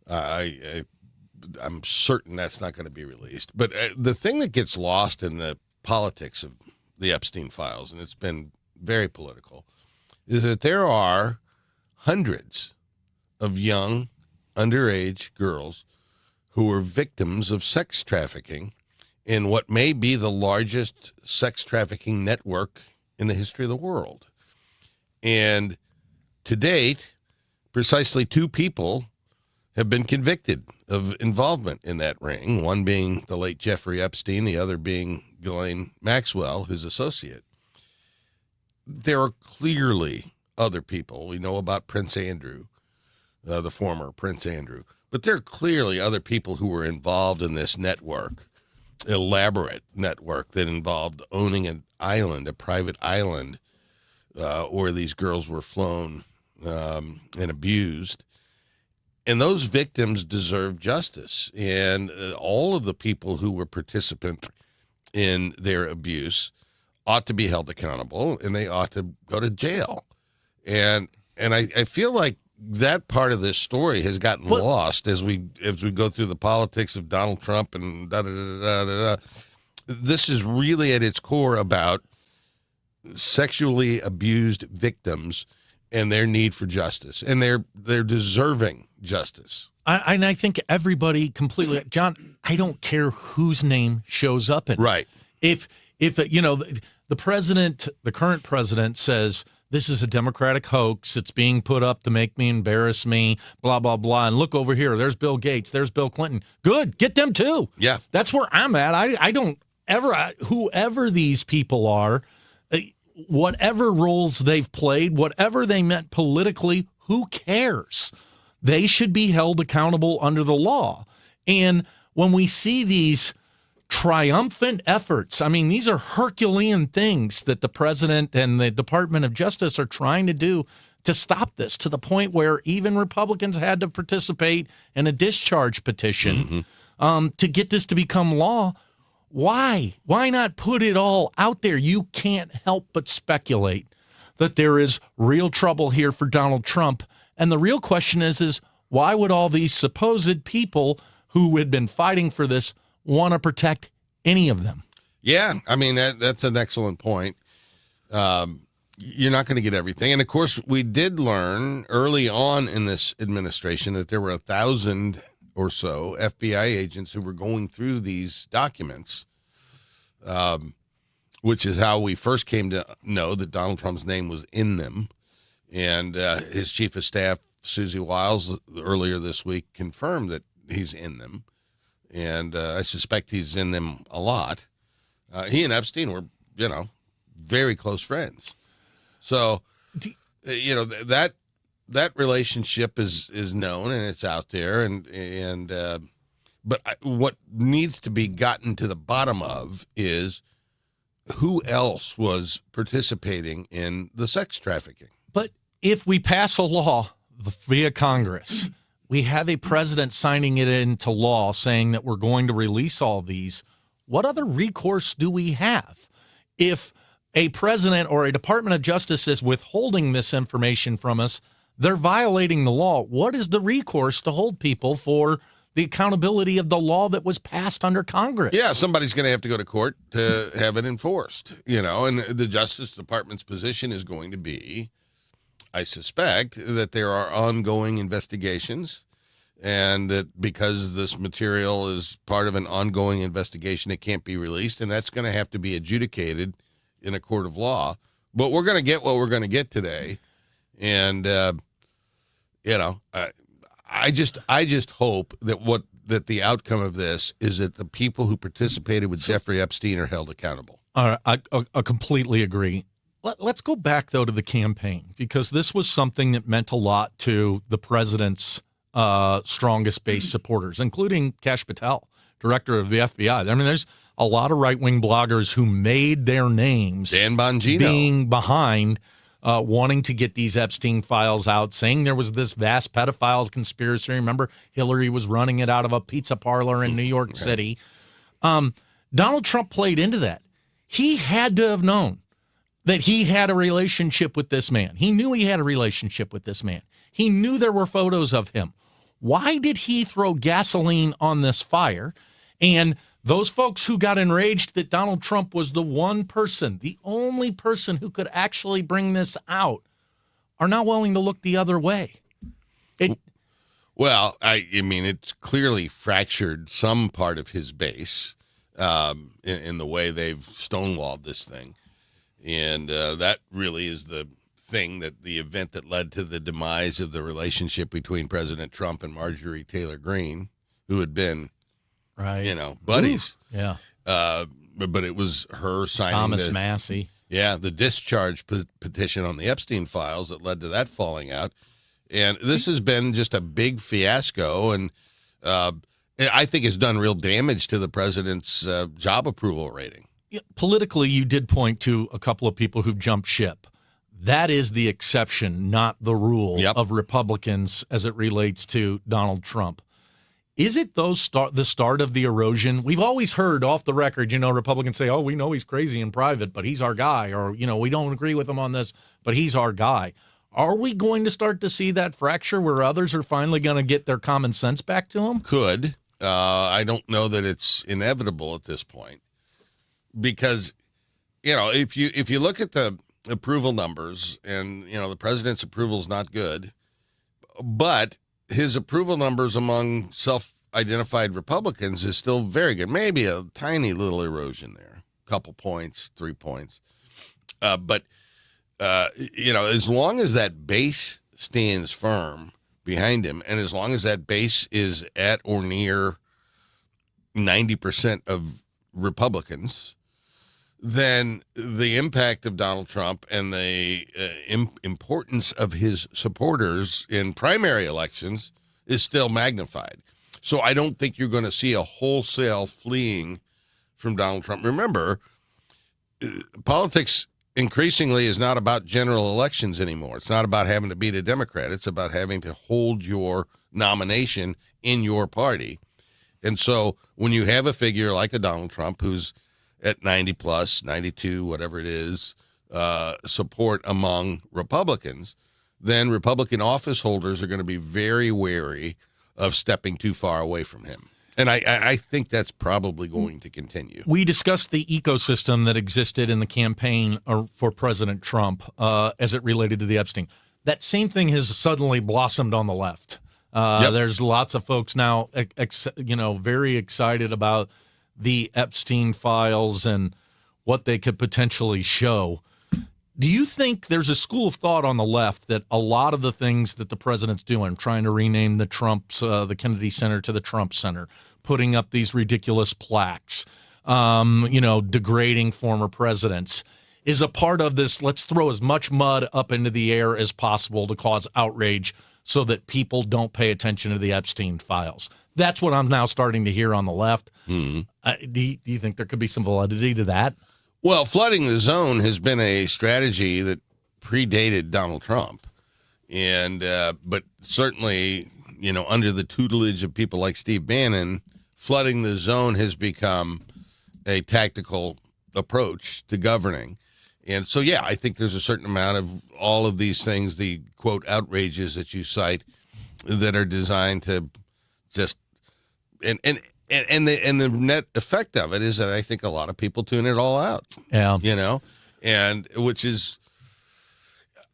I'm certain that's not going to be released. But the thing that gets lost in the politics of the Epstein files, and it's been very political, is that there are hundreds of young underage girls who were victims of sex trafficking in what may be the largest sex trafficking network in the history of the world. And to date, precisely 2 people have been convicted of involvement in that ring, one being the late Jeffrey Epstein, the other being Ghislaine Maxwell, his associate. There are clearly other people. We know about Prince Andrew, the former Prince Andrew, but there are clearly other people who were involved in this network, elaborate network that involved owning an island, a private island, where these girls were flown and abused. And those victims deserve justice. And all of the people who were participants in their abuse ought to be held accountable, and they ought to go to jail. And I feel like that part of this story has gotten lost as we go through the politics of Donald Trump and da-da-da-da-da-da. This is really at its core about sexually abused victims and their need for justice, and they're deserving justice. I think everybody completely, John, I don't care whose name shows up in it. Right. If the president, the current president says, this is a Democratic hoax, it's being put up to make me embarrass me, blah, blah, blah, and look over here, there's Bill Gates, there's Bill Clinton. Good, get them too. Yeah. That's where I'm at. I don't ever, whoever these people are, whatever roles they've played, whatever they meant politically, who cares? They should be held accountable under the law. And when we see these triumphant efforts, I mean, these are Herculean things that the president and the Department of Justice are trying to do to stop this, to the point where even Republicans had to participate in a discharge petition to get this to become law. Why? Why not put it all out there? You can't help but speculate that there is real trouble here for Donald Trump. And the real question is why would all these supposed people who had been fighting for this want to protect any of them? Yeah, I mean, that's an excellent point. You're not going to get everything. And, of course, we did learn early on in this administration that there were 1,000 or so FBI agents who were going through these documents, which is how we first came to know that Donald Trump's name was in them. And his chief of staff, Susie Wiles, earlier this week confirmed that he's in them. And I suspect he's in them a lot. He and Epstein were, very close friends. So that relationship is known and it's out there, but what needs to be gotten to the bottom of is who else was participating in the sex trafficking. But if we pass a law via Congress, we have a president signing it into law saying that we're going to release all these, what other recourse do we have? If a president or a Department of Justice is withholding this information from us, they're violating the law. What is the recourse to hold people for the accountability of the law that was passed under Congress? Yeah, somebody's going to have to go to court to have it enforced, and the Justice Department's position is going to be, I suspect, that there are ongoing investigations and that because this material is part of an ongoing investigation, it can't be released, and that's going to have to be adjudicated in a court of law. But we're going to get what we're going to get today. And, I just hope that the outcome of this is that the people who participated with Jeffrey Epstein are held accountable. All right, I completely agree. Let's go back, though, to the campaign, because this was something that meant a lot to the president's strongest base supporters, including Kash Patel, director of the FBI. I mean, there's a lot of right-wing bloggers who made their names Dan Bongino being behind wanting to get these Epstein files out, saying there was this vast pedophile conspiracy. Remember, Hillary was running it out of a pizza parlor in New York City. Donald Trump played into that. He had to have known that he had a relationship with this man. He knew he had a relationship with this man. He knew there were photos of him. Why did he throw gasoline on this fire? And those folks who got enraged that Donald Trump was the one person, the only person who could actually bring this out, are now willing to look the other way. Well, I mean, it's clearly fractured some part of his base in the way they've stonewalled this thing. And that really is the event that led to the demise of the relationship between President Trump and Marjorie Taylor Greene, who had been, buddies. Ooh, yeah. But it was her signing Thomas Massey. Yeah, the discharge petition on the Epstein files that led to that falling out. And this has been just a big fiasco, and I think it's done real damage to the president's job approval rating. Politically, you did point to a couple of people who've jumped ship. That is the exception, not the rule of Republicans as it relates to Donald Trump. Is it the start of the erosion? We've always heard off the record, Republicans say, oh, we know he's crazy in private, but he's our guy. Or, we don't agree with him on this, but he's our guy. Are we going to start to see that fracture where others are finally going to get their common sense back to him? Could. I don't know that it's inevitable at this point. Because, if you look at the approval numbers and, the president's approval is not good, but his approval numbers among self-identified Republicans is still very good. Maybe a tiny little erosion there, a couple points, 3 points. But as long as that base stands firm behind him, and as long as that base is at or near 90% of Republicans, then the impact of Donald Trump and the importance of his supporters in primary elections is still magnified. So I don't think you're going to see a wholesale fleeing from Donald Trump. Remember, politics increasingly is not about general elections anymore. It's not about having to beat a Democrat. It's about having to hold your nomination in your party. And so when you have a figure like a Donald Trump who's at 90 plus, 92, whatever it is, support among Republicans, then Republican office holders are going to be very wary of stepping too far away from him. And I think that's probably going to continue. We discussed the ecosystem that existed in the campaign for President Trump as it related to the Epstein. That same thing has suddenly blossomed on the left. There's lots of folks now, very excited about the Epstein files and what they could potentially show. Do you think there's a school of thought on the left that a lot of the things that the president's doing, trying to rename the Kennedy Center to the Trump Center, putting up these ridiculous plaques, degrading former presidents, is a part of this. Let's throw as much mud up into the air as possible to cause outrage so that people don't pay attention to the Epstein files. That's what I'm now starting to hear on the left. Do you think there could be some validity to that? Well, flooding the zone has been a strategy that predated Donald Trump. And but certainly, under the tutelage of people like Steve Bannon, flooding the zone has become a tactical approach to governing. And so, yeah, I think there's a certain amount of all of these things, the, quote, outrages that you cite, that are designed to just and the net effect of it is that I think a lot of people tune it all out. Yeah. And which is,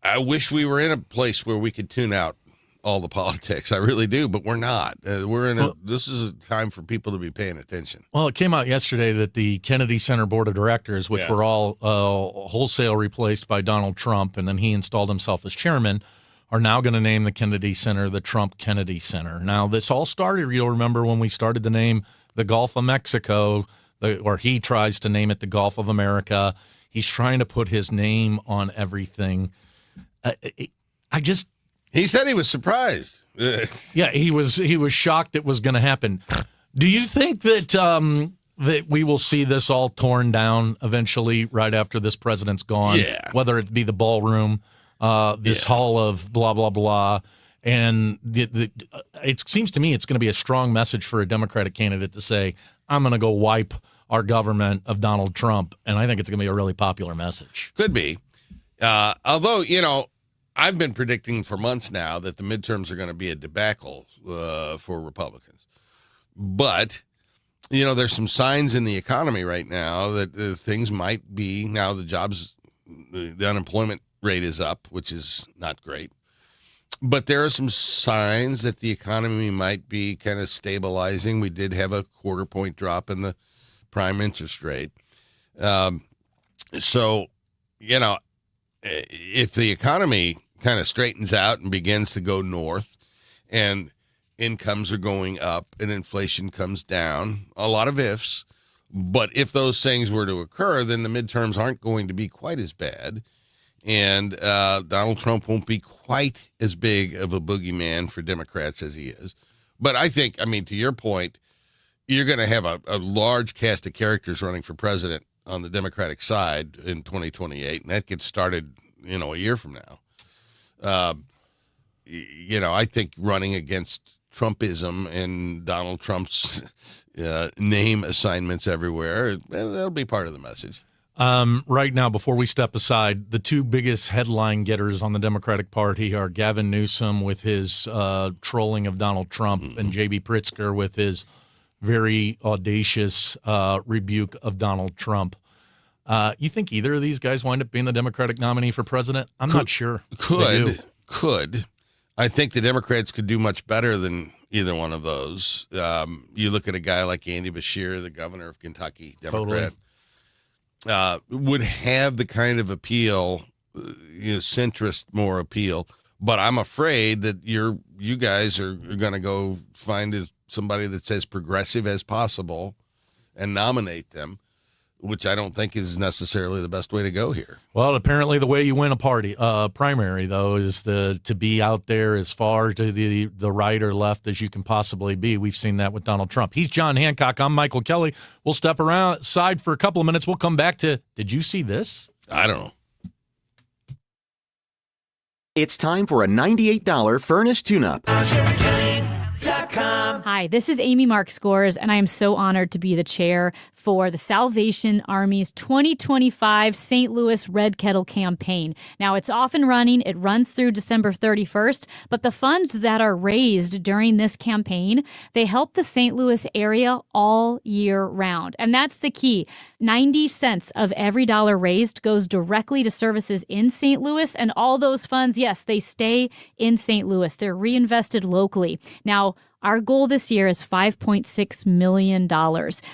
I wish we were in a place where we could tune out all the politics. I really do, but we're not. This is a time for people to be paying attention. Well, it came out yesterday that the Kennedy Center Board of Directors, which were all wholesale replaced by Donald Trump, and then he installed himself as chairman, are now going to name the Kennedy Center the Trump Kennedy Center. Now, this all started, you'll remember when we started to name the Gulf of Mexico, or he tries to name it the Gulf of America. He's trying to put his name on everything. He said he was surprised. Yeah, he was shocked it was going to happen. Do you think that that we will see this all torn down eventually, right after this president's gone? Yeah. Whether it be the ballroom, this hall of blah blah blah, and it seems to me it's going to be a strong message for a Democratic candidate to say, "I'm going to go wipe our government of Donald Trump," and I think it's going to be a really popular message. Could be, although I've been predicting for months now that the midterms are going to be a debacle for Republicans. But, there's some signs in the economy right now that things might be, now the unemployment rate is up, which is not great. But there are some signs that the economy might be kind of stabilizing. We did have a 1/4 point drop in the prime interest rate. So, if the economy kind of straightens out and begins to go north and incomes are going up and inflation comes down, a lot of ifs, but if those things were to occur, then the midterms aren't going to be quite as bad. And Donald Trump won't be quite as big of a boogeyman for Democrats as he is. But I think, to your point, you're going to have a large cast of characters running for president on the Democratic side in 2028, and that gets started, a year from now. I think running against Trumpism and Donald Trump's name assignments everywhere, that'll be part of the message. Right now, before we step aside, the two biggest headline getters on the Democratic Party are Gavin Newsom with his trolling of Donald Trump and J.B. Pritzker with his very audacious rebuke of Donald Trump. You think either of these guys wind up being the Democratic nominee for president? I'm not sure. Could. I think the Democrats could do much better than either one of those. You look at a guy like Andy Beshear, the governor of Kentucky, Democrat, would have the kind of appeal, centrist more appeal. But I'm afraid that you guys are going to go find somebody that's as progressive as possible and nominate them, which I don't think is necessarily the best way to go here. Well, apparently the way you win a primary, though, is to be out there as far to the right or left as you can possibly be. We've seen that with Donald Trump. He's John Hancock. I'm Michael Kelley. We'll step aside for a couple of minutes. We'll come back to, did you see this? I don't know. It's time for a $98 furnace tune-up. Hi, this is Amy Mark Scores, and I am so honored to be the chair for the Salvation Army's 2025 St. Louis Red Kettle campaign. Now, it's off and running. It runs through December 31st, but the funds that are raised during this campaign, they help the St. Louis area all year round. And that's the key. 90 cents of every dollar raised goes directly to services in St. Louis, and all those funds, yes, they stay in St. Louis. They're reinvested locally. Now, our goal this year is $5.6 million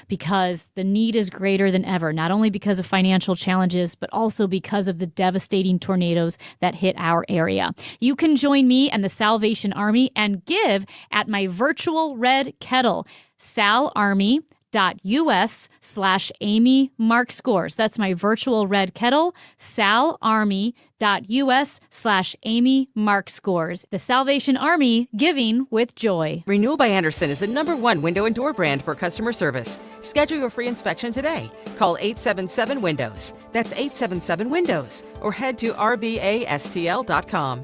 because the need is greater than ever, not only because of financial challenges, but also because of the devastating tornadoes that hit our area. You can join me and the Salvation Army and give at my virtual Red Kettle, salarmy.com. salarmy.us/Amy Mark Scores. That's my virtual red kettle, salarmy.us/Amy Mark Scores. The Salvation Army, giving with joy. Renewal by Andersen is the #1 window and door brand for customer service. Schedule your free inspection today. Call 877-WINDOWS. That's 877-WINDOWS. Or head to rbastl.com.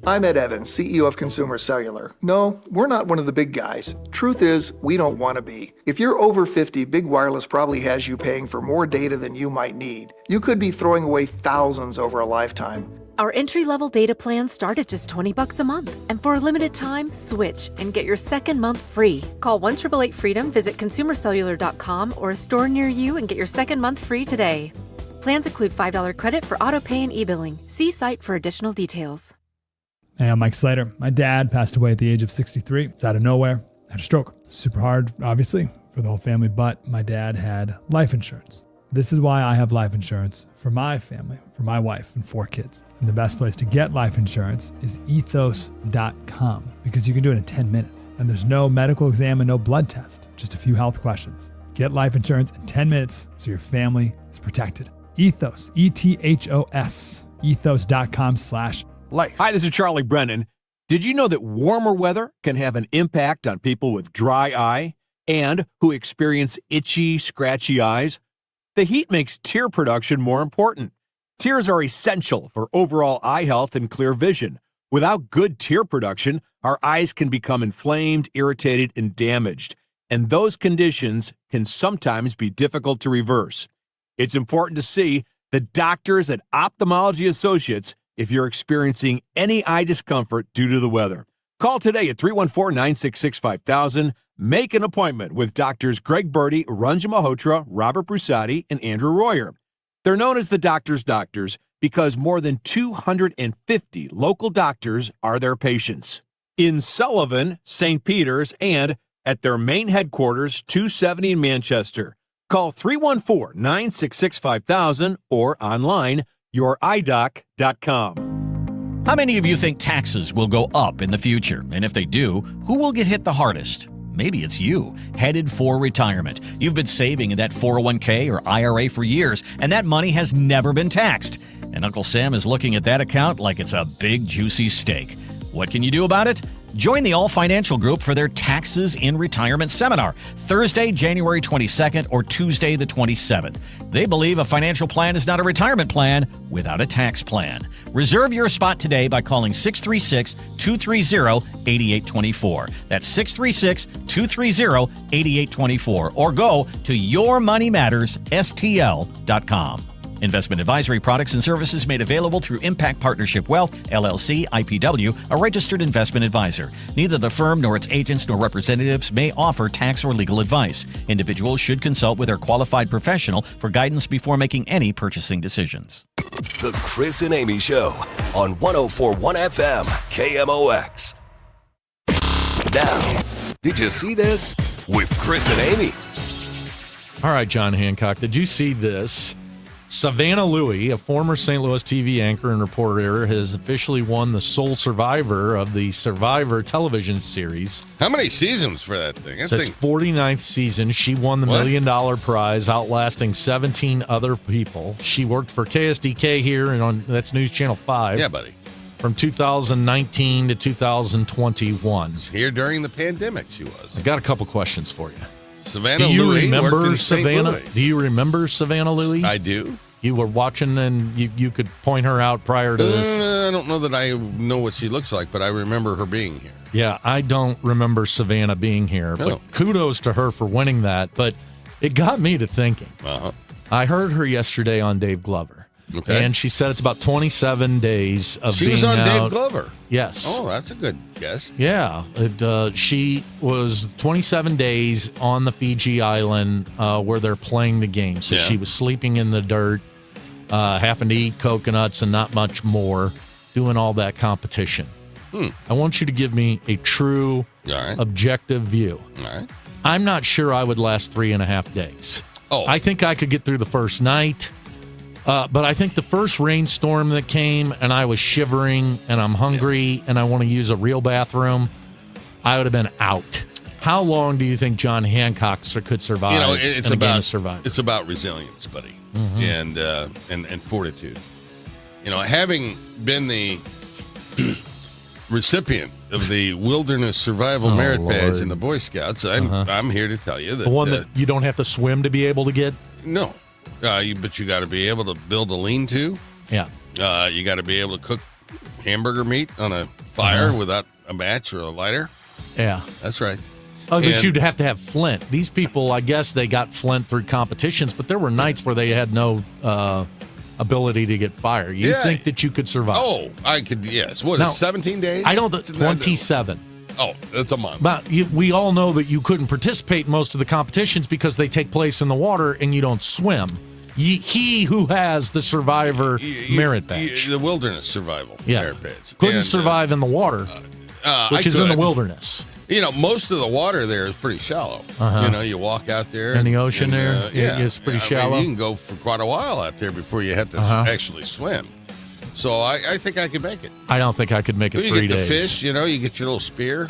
I'm Ed Evans, CEO of Consumer Cellular. No, we're not one of the big guys. Truth is, we don't want to be. If you're over 50, Big Wireless probably has you paying for more data than you might need. You could be throwing away thousands over a lifetime. Our entry-level data plans start at just $20 a month. And for a limited time, switch and get your second month free. Call 1-888-FREEDOM, visit consumercellular.com or a store near you and get your second month free today. Plans include $5 credit for auto pay and e-billing. See site for additional details. Hey, I'm Mike Slater. My dad passed away at the age of 63. It's out of nowhere. Had a stroke. Super hard, obviously, for the whole family, but my dad had life insurance. This is why I have life insurance for my family, for my wife and 4 kids. And the best place to get life insurance is ethos.com because you can do it in 10 minutes. And there's no medical exam and no blood test, just a few health questions. Get life insurance in 10 minutes so your family is protected. Ethos, ETHOS, ethos.com/life. Hi, this is Charlie Brennan. Did you know that warmer weather can have an impact on people with dry eye and who experience itchy, scratchy eyes? The heat makes tear production more important. Tears are essential for overall eye health and clear vision. Without good tear production, our eyes can become inflamed, irritated, and damaged. And those conditions can sometimes be difficult to reverse. It's important to see the doctors at Ophthalmology Associates if you're experiencing any eye discomfort due to the weather. Call today at 314-966-5000. Make an appointment with Doctors Greg Birdie, Ranjan Malhotra, Robert Brusati, and Andrew Royer. They're known as the doctor's doctors because more than 250 local doctors are their patients. In Sullivan, St. Peter's, and at their main headquarters, 270 in Manchester. Call 314-966-5000 or online, youridoc.com. How many of you think taxes will go up in the future? And if they do, who will get hit the hardest? Maybe it's you, headed for retirement. You've been saving in that 401k or IRA for years, and that money has never been taxed. And Uncle Sam is looking at that account like it's a big, juicy steak. What can you do about it? Join the All Financial Group for their Taxes in Retirement Seminar, Thursday, January 22nd or Tuesday the 27th. They believe a financial plan is not a retirement plan without a tax plan. Reserve your spot today by calling 636-230-8824. That's 636-230-8824. Or go to yourmoneymattersstl.com. Investment advisory products and services made available through Impact Partnership Wealth, LLC, IPW, a registered investment advisor. Neither the firm nor its agents nor representatives may offer tax or legal advice. Individuals should consult with their qualified professional for guidance before making any purchasing decisions. The Chris and Amy Show on 104.1 FM, KMOX. Now, did you see this? With Chris and Amy. All right, John Hancock, did you see this? Savannah Louie, a former St. Louis TV anchor and reporter, has officially won the sole survivor of the Survivor television series. How many seasons for that thing? It's its 49th season. She won the $1 million prize, outlasting 17 other people. She worked for KSDK here, and that's News Channel 5. Yeah, buddy. From 2019 to 2021. Here during the pandemic, she was. I got a couple questions for you. Savannah Louie worked in Savannah? St. Louis. Do you remember Savannah Louie? I do. You were watching and you could point her out prior to this? I don't know that I know what she looks like, but I remember her being here. Yeah, I don't remember Savannah being here, but kudos to her for winning that. But it got me to thinking. I heard her yesterday on Dave Glover. Okay. And she said it's about 27 days of being out. She was on Dave Glover? Yes. Oh, that's a good guess. Yeah. She was 27 days on the Fiji island where they're playing the game. So she was sleeping in the dirt, having to eat coconuts and not much more, doing all that competition. I want you to give me a true, objective view. All right. I'm not sure I would last 3.5 days. Oh. I think I could get through the first night. But I think the first rainstorm that came and I was shivering and I'm hungry and I want to use a real bathroom, I would have been out. How long do you think John Hancock could survive? It's about resilience, buddy, and fortitude. Having been the recipient of the Wilderness Survival Merit Badge in the Boy Scouts, I'm here to tell you that the one that you don't have to swim to be able to get. No, but you got to be able to build a lean-to. Yeah, you got to be able to cook hamburger meat on a fire without a match or a lighter. Yeah, that's right. Oh, but you'd have to have flint. These people, I guess, they got flint through competitions, but there were nights where they had no ability to get fire. You think that you could survive? Oh, I could. Yes. What? Now, 17 days? I don't. 27. Oh, that's a month. But we all know that you couldn't participate in most of the competitions because they take place in the water and you don't swim. He who has the survivor merit badge, the wilderness survival merit badge, couldn't survive in the water, which is in the wilderness. Most of the water there is pretty shallow. You walk out there in the ocean it's pretty shallow. You can go for quite a while out there before you have to actually swim. So I think I could make it. I don't think I could make it 3 days. You get the fish, you get your little spear.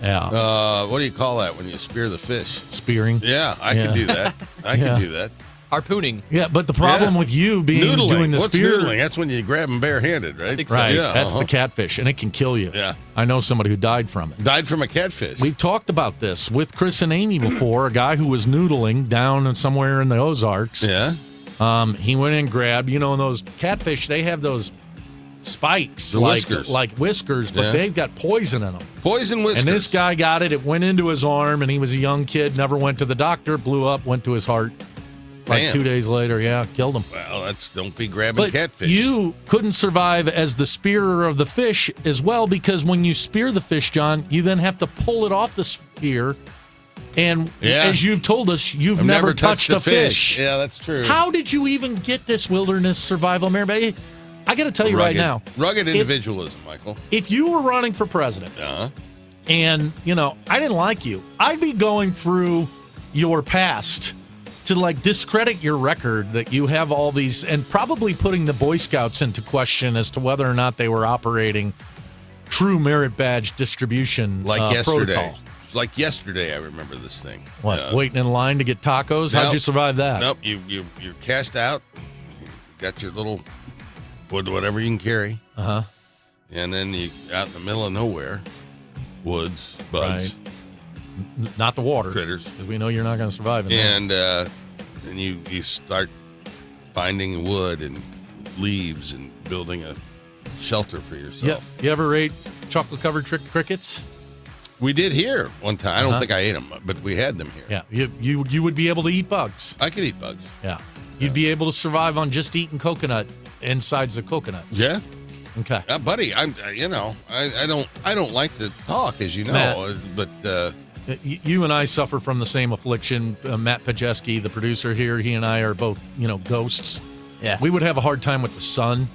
Yeah. What do you call that when you spear the fish? Spearing. Yeah, I could do that. I could do that. Harpooning. Yeah, but the problem with you doing the spear. Noodling? That's when you grab them barehanded, right? Right. Yeah, that's the catfish, and it can kill you. Yeah. I know somebody who died from it. Died from a catfish. We've talked about this with Chris and Amy before, a guy who was noodling down somewhere in the Ozarks. Yeah. He went and grabbed, those catfish, they have those spikes, whiskers. like whiskers, but they've got poison in them. Poison whiskers. And this guy got it. It went into his arm, and he was a young kid, never went to the doctor, blew up, went to his heart. Like Damn. 2 days later, killed him. Well, don't be grabbing catfish. You couldn't survive as the spearer of the fish as well, because when you spear the fish, John, you then have to pull it off the spear. And as you've told us, you've never touched a fish. Yeah, that's true. How did you even get this wilderness survival merit? I got to tell you right now. Rugged individualism, Michael. If you were running for president and, I didn't like you, I'd be going through your past to discredit your record that you have all these, and probably putting the Boy Scouts into question as to whether or not they were operating true merit badge distribution yesterday. protocol. Like yesterday, I remember this thing. What, waiting in line to get tacos? How'd you survive that? Nope, you're cast out, got your little wood, whatever you can carry. And then you out in the middle of nowhere, woods, bugs. Right. Not the water. Critters. Because we know you're not going to survive in there. And you start finding wood and leaves and building a shelter for yourself. You ever ate chocolate-covered crickets? We did here one time. I don't think I ate them, but we had them here. Yeah, you would be able to eat bugs. I could eat bugs. Yeah. You'd be able to survive on just eating coconut insides of coconuts. Yeah. Okay. Buddy, I don't like to talk, as you know, Matt, but you and I suffer from the same affliction. Matt Pajeski, the producer here, he and I are both, ghosts. Yeah. We would have a hard time with the sun.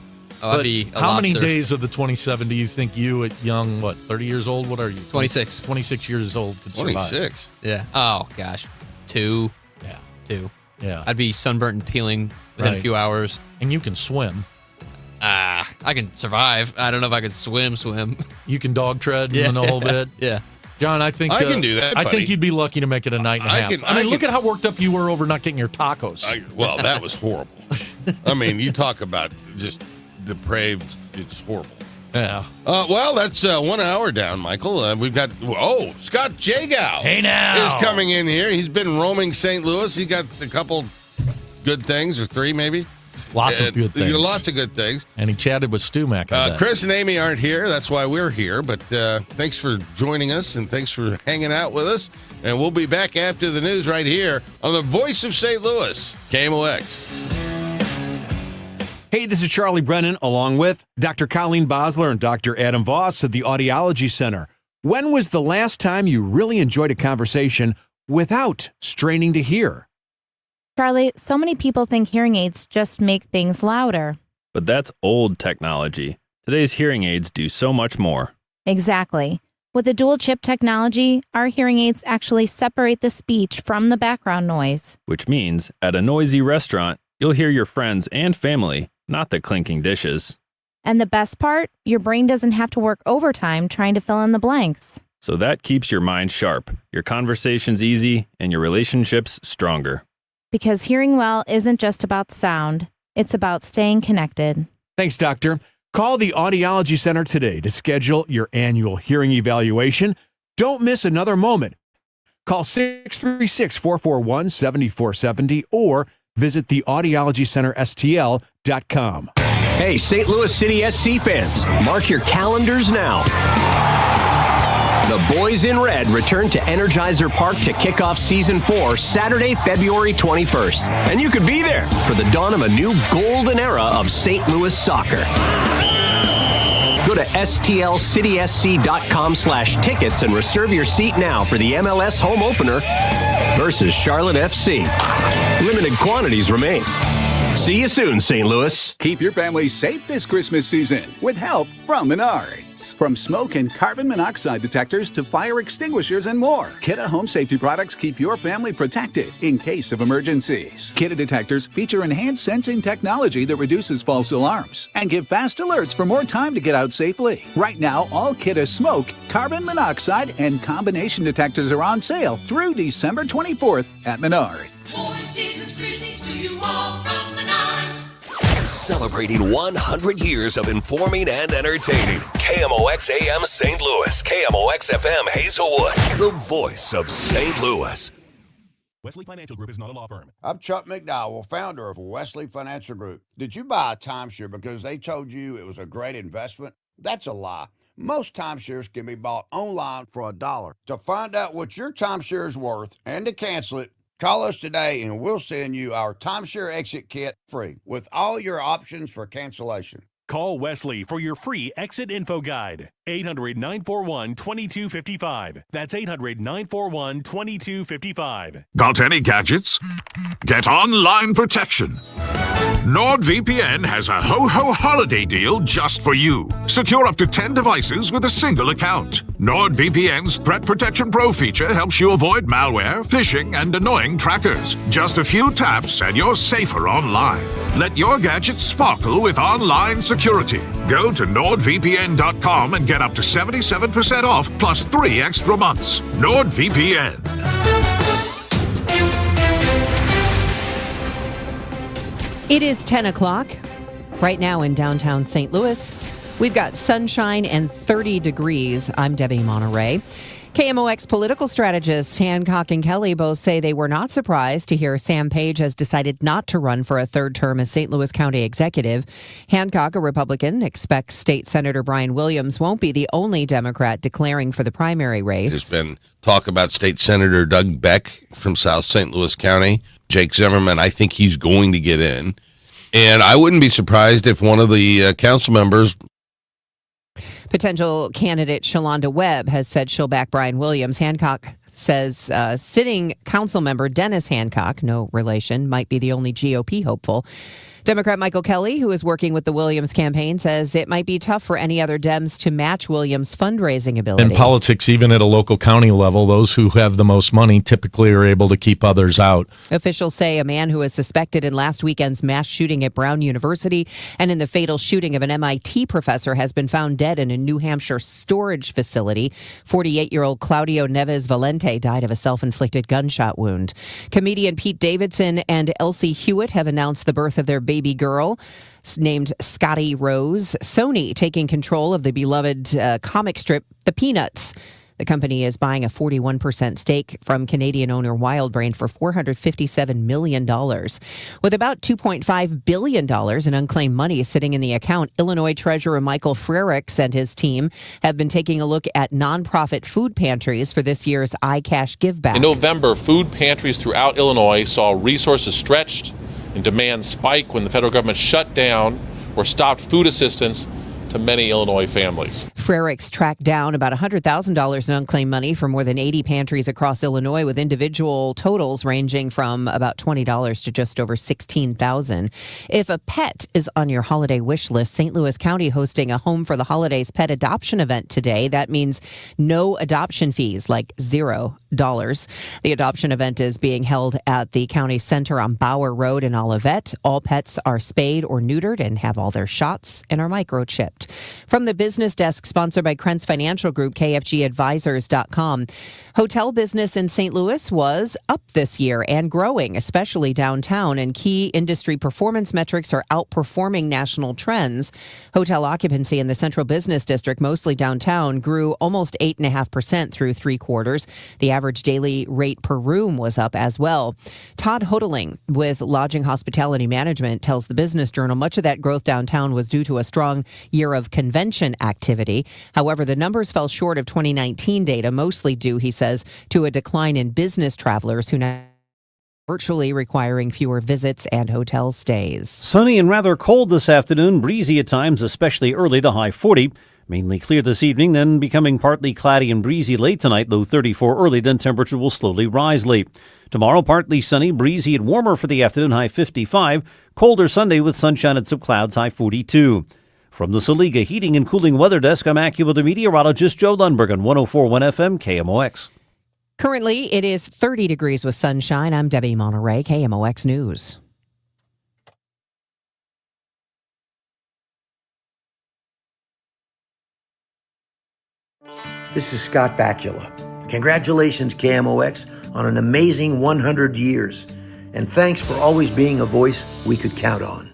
I'd be a how many lobster. days of the 27 do you think you at young, 30 years old? What are you? 26. 26 years old could survive? 26? Yeah. Oh, gosh. 2. Yeah. 2. Yeah. I'd be sunburnt and peeling within a few hours. And you can swim. I can survive. I don't know if I could swim. You can dog tread and the whole bit. Yeah. John, I think I can do that, I buddy. think you'd be lucky to make it a night and a half. Look at how worked up you were over not getting your tacos. Well, that was horrible. I mean, you talk about just depraved. It's horrible. Yeah. Well, that's 1 hour down, Michael. We've got Scott Jagow. Hey now is coming in here. He's been roaming St. Louis. He got a couple good things, or 3 maybe. Lots of good things. Lots of good things. And he chatted with Stu Mac. Chris and Amy aren't here. That's why we're here. But thanks for joining us, and thanks for hanging out with us. And we'll be back after the news right here on the Voice of St. Louis, KMOX. Hey, this is Charlie Brennan, along with Dr. Colleen Bosler and Dr. Adam Voss at the Audiology Center. When was the last time you really enjoyed a conversation without straining to hear? Charlie, so many people think hearing aids just make things louder. But that's old technology. Today's hearing aids do so much more. Exactly. With the dual chip technology, our hearing aids actually separate the speech from the background noise. Which means at a noisy restaurant, you'll hear your friends and family, not the clinking dishes. And the best part, your brain doesn't have to work overtime trying to fill in the blanks. So that keeps your mind sharp, your conversations easy, and your relationships stronger. Because hearing well isn't just about sound, it's about staying connected. Thanks, Doctor. Call the Audiology Center today to schedule your annual hearing evaluation. Don't miss another moment. Call 636-441-7470 or visit theaudiologycenterstl.com. Hey, St. Louis City SC fans, mark your calendars now. The Boys in Red return to Energizer Park to kick off Season 4 Saturday, February 21st. And you could be there for the dawn of a new golden era of St. Louis soccer. Go to stlcitysc.com/tickets and reserve your seat now for the MLS home opener versus Charlotte FC. Limited quantities remain. See you soon, St. Louis. Keep your family safe this Christmas season with help from Menards. From smoke and carbon monoxide detectors to fire extinguishers and more, Kidde home safety products keep your family protected in case of emergencies. Kidde detectors feature enhanced sensing technology that reduces false alarms and give fast alerts for more time to get out safely. Right now, all Kidde smoke, carbon monoxide, and combination detectors are on sale through December 24th at Menards. Celebrating 100 years of informing and entertaining. KMOX AM St. Louis, KMOX FM Hazelwood, the voice of St. Louis. Wesley Financial Group is not a law firm. I'm Chuck McDowell, founder of Wesley Financial Group. Did you buy a timeshare because they told you it was a great investment? That's a lie. Most timeshares can be bought online for $1. To find out what your timeshare is worth and to cancel it, call us today and we'll send you our timeshare exit kit free with all your options for cancellation. Call Wesley for your free exit info guide. 800-941-2255. That's 800-941-2255. Got any gadgets? Get online protection. NordVPN has a ho-ho holiday deal just for you. Secure up to 10 devices with a single account. NordVPN's Threat Protection Pro feature helps you avoid malware, phishing, and annoying trackers. Just a few taps and you're safer online. Let your gadgets sparkle with online security. Go to NordVPN.com and get up to 77% off plus 3 extra months. NordVPN. It is 10 o'clock right now in downtown St. Louis. We've got sunshine and 30 degrees. I'm Debbie Monterey. KMOX political strategists Hancock and Kelley both say they were not surprised to hear Sam Page has decided not to run for a third term as St. Louis County executive. Hancock, a Republican, expects State Senator Brian Williams won't be the only Democrat declaring for the primary race. There's been talk about State Senator Doug Beck from South St. Louis County. Jake Zimmerman, I think he's going to get in. And I wouldn't be surprised if one of the council members. Potential candidate Shalonda Webb has said she'll back Brian Williams. Hancock says sitting council member Dennis Hancock, no relation, might be the only GOP hopeful. Democrat Michael Kelley, who is working with the Williams campaign, says it might be tough for any other Dems to match Williams' fundraising ability. In politics, even at a local county level, those who have the most money typically are able to keep others out. Officials say a man who was suspected in last weekend's mass shooting at Brown University and in the fatal shooting of an MIT professor has been found dead in a New Hampshire storage facility. 48-year-old Claudio Neves Valente died of a self-inflicted gunshot wound. Comedian Pete Davidson and Elsie Hewitt have announced the birth of their baby girl named Scotty Rose. Sony taking control of the beloved comic strip The Peanuts. The company is buying a 41% stake from Canadian owner Wildbrain for $457 million. With about $2.5 billion in unclaimed money sitting in the account, Illinois Treasurer Michael Frericks and his team have been taking a look at nonprofit food pantries for this year's iCash Give Back. In November, food pantries throughout Illinois saw resources stretched and demand spike when the federal government shut down or stopped food assistance to many Illinois families. Frericks tracked down about $100,000 in unclaimed money for more than 80 pantries across Illinois, with individual totals ranging from about $20 to just over $16,000. If a pet is on your holiday wish list, St. Louis County hosting a Home for the Holidays pet adoption event today. That means no adoption fees, like $0. The adoption event is being held at the county center on Bauer Road in Olivet. All pets are spayed or neutered and have all their shots and are microchipped. dropped. From the business desk sponsored by Krentz Financial Group, KFGadvisors.com. Hotel business in St. Louis was up this year and growing, especially downtown, and key industry performance metrics are outperforming national trends. Hotel occupancy in the Central Business District, mostly downtown, grew almost 8.5% through 3 quarters. The average daily rate per room was up as well. Todd Hodeling with Lodging Hospitality Management tells the Business Journal much of that growth downtown was due to a strong year of convention activity. However, the numbers fell short of 2019 data, mostly due, he says, to a decline in business travelers who now virtually requiring fewer visits and hotel stays. Sunny and rather cold this afternoon, breezy at times, especially early, the high 40. Mainly clear this evening, then becoming partly cloudy and breezy late tonight, low 34 early, then temperature will slowly rise late. Tomorrow, partly sunny, breezy and warmer for the afternoon, high 55. Colder Sunday with sunshine and some clouds, high 42. From the Saliga Heating and Cooling Weather Desk, I'm AccuWeather meteorologist Joe Lundberg on 104.1 FM KMOX. Currently, it is 30 degrees with sunshine. I'm Debbie Monterey, KMOX News. This is Scott Bakula. Congratulations, KMOX, on an amazing 100 years. And thanks for always being a voice we could count on.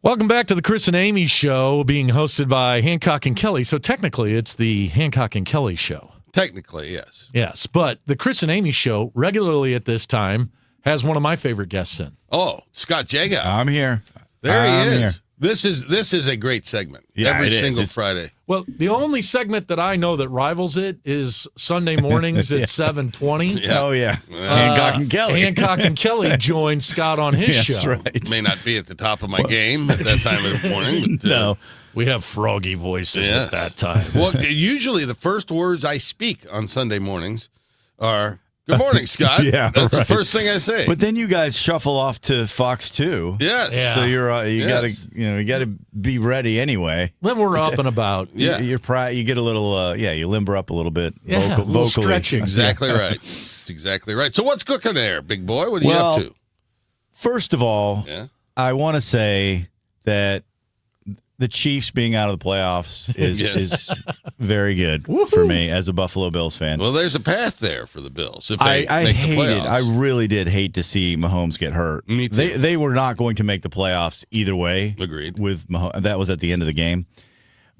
Welcome back to the Chris and Amy Show, being hosted by Hancock and Kelley. So technically, it's the Hancock and Kelley Show. Technically, yes. Yes, but the Chris and Amy Show, regularly at this time, has one of my favorite guests in. Oh, Scott Jagow. I'm here. There he is. Here. This is a great segment. Yeah, every it is. single It's- Friday. Well, the only segment that I know that rivals it is Sunday mornings at 7:20. Yeah. Oh, yeah. Hancock and Kelley. Hancock and Kelley joined Scott on his That's show. right. May not be at the top of my game at that time of the morning. But, No. We have froggy voices yes. at that time. Well, usually the first words I speak on Sunday mornings are, "Good morning, Scott." Yeah, That's right. the first thing I say. But then you guys shuffle off to Fox 2. Yes. Yeah. So you Yes. gotta be ready anyway. Then we're up and about. Yeah. You get a little you limber up a little bit Yeah, a little vocally. stretching. Exactly right. That's exactly right. So what's cooking there, big boy? What are you Well, up to? First of all, Yeah. I want to say that the Chiefs being out of the playoffs is Yes. is very good for me as a Buffalo Bills fan. Well, there's a path there for the Bills. If I they make the hated. playoffs. I really did hate to see Mahomes get hurt. Me too. They were not going to make the playoffs either way. Agreed. With Mahomes, that was at the end of the game.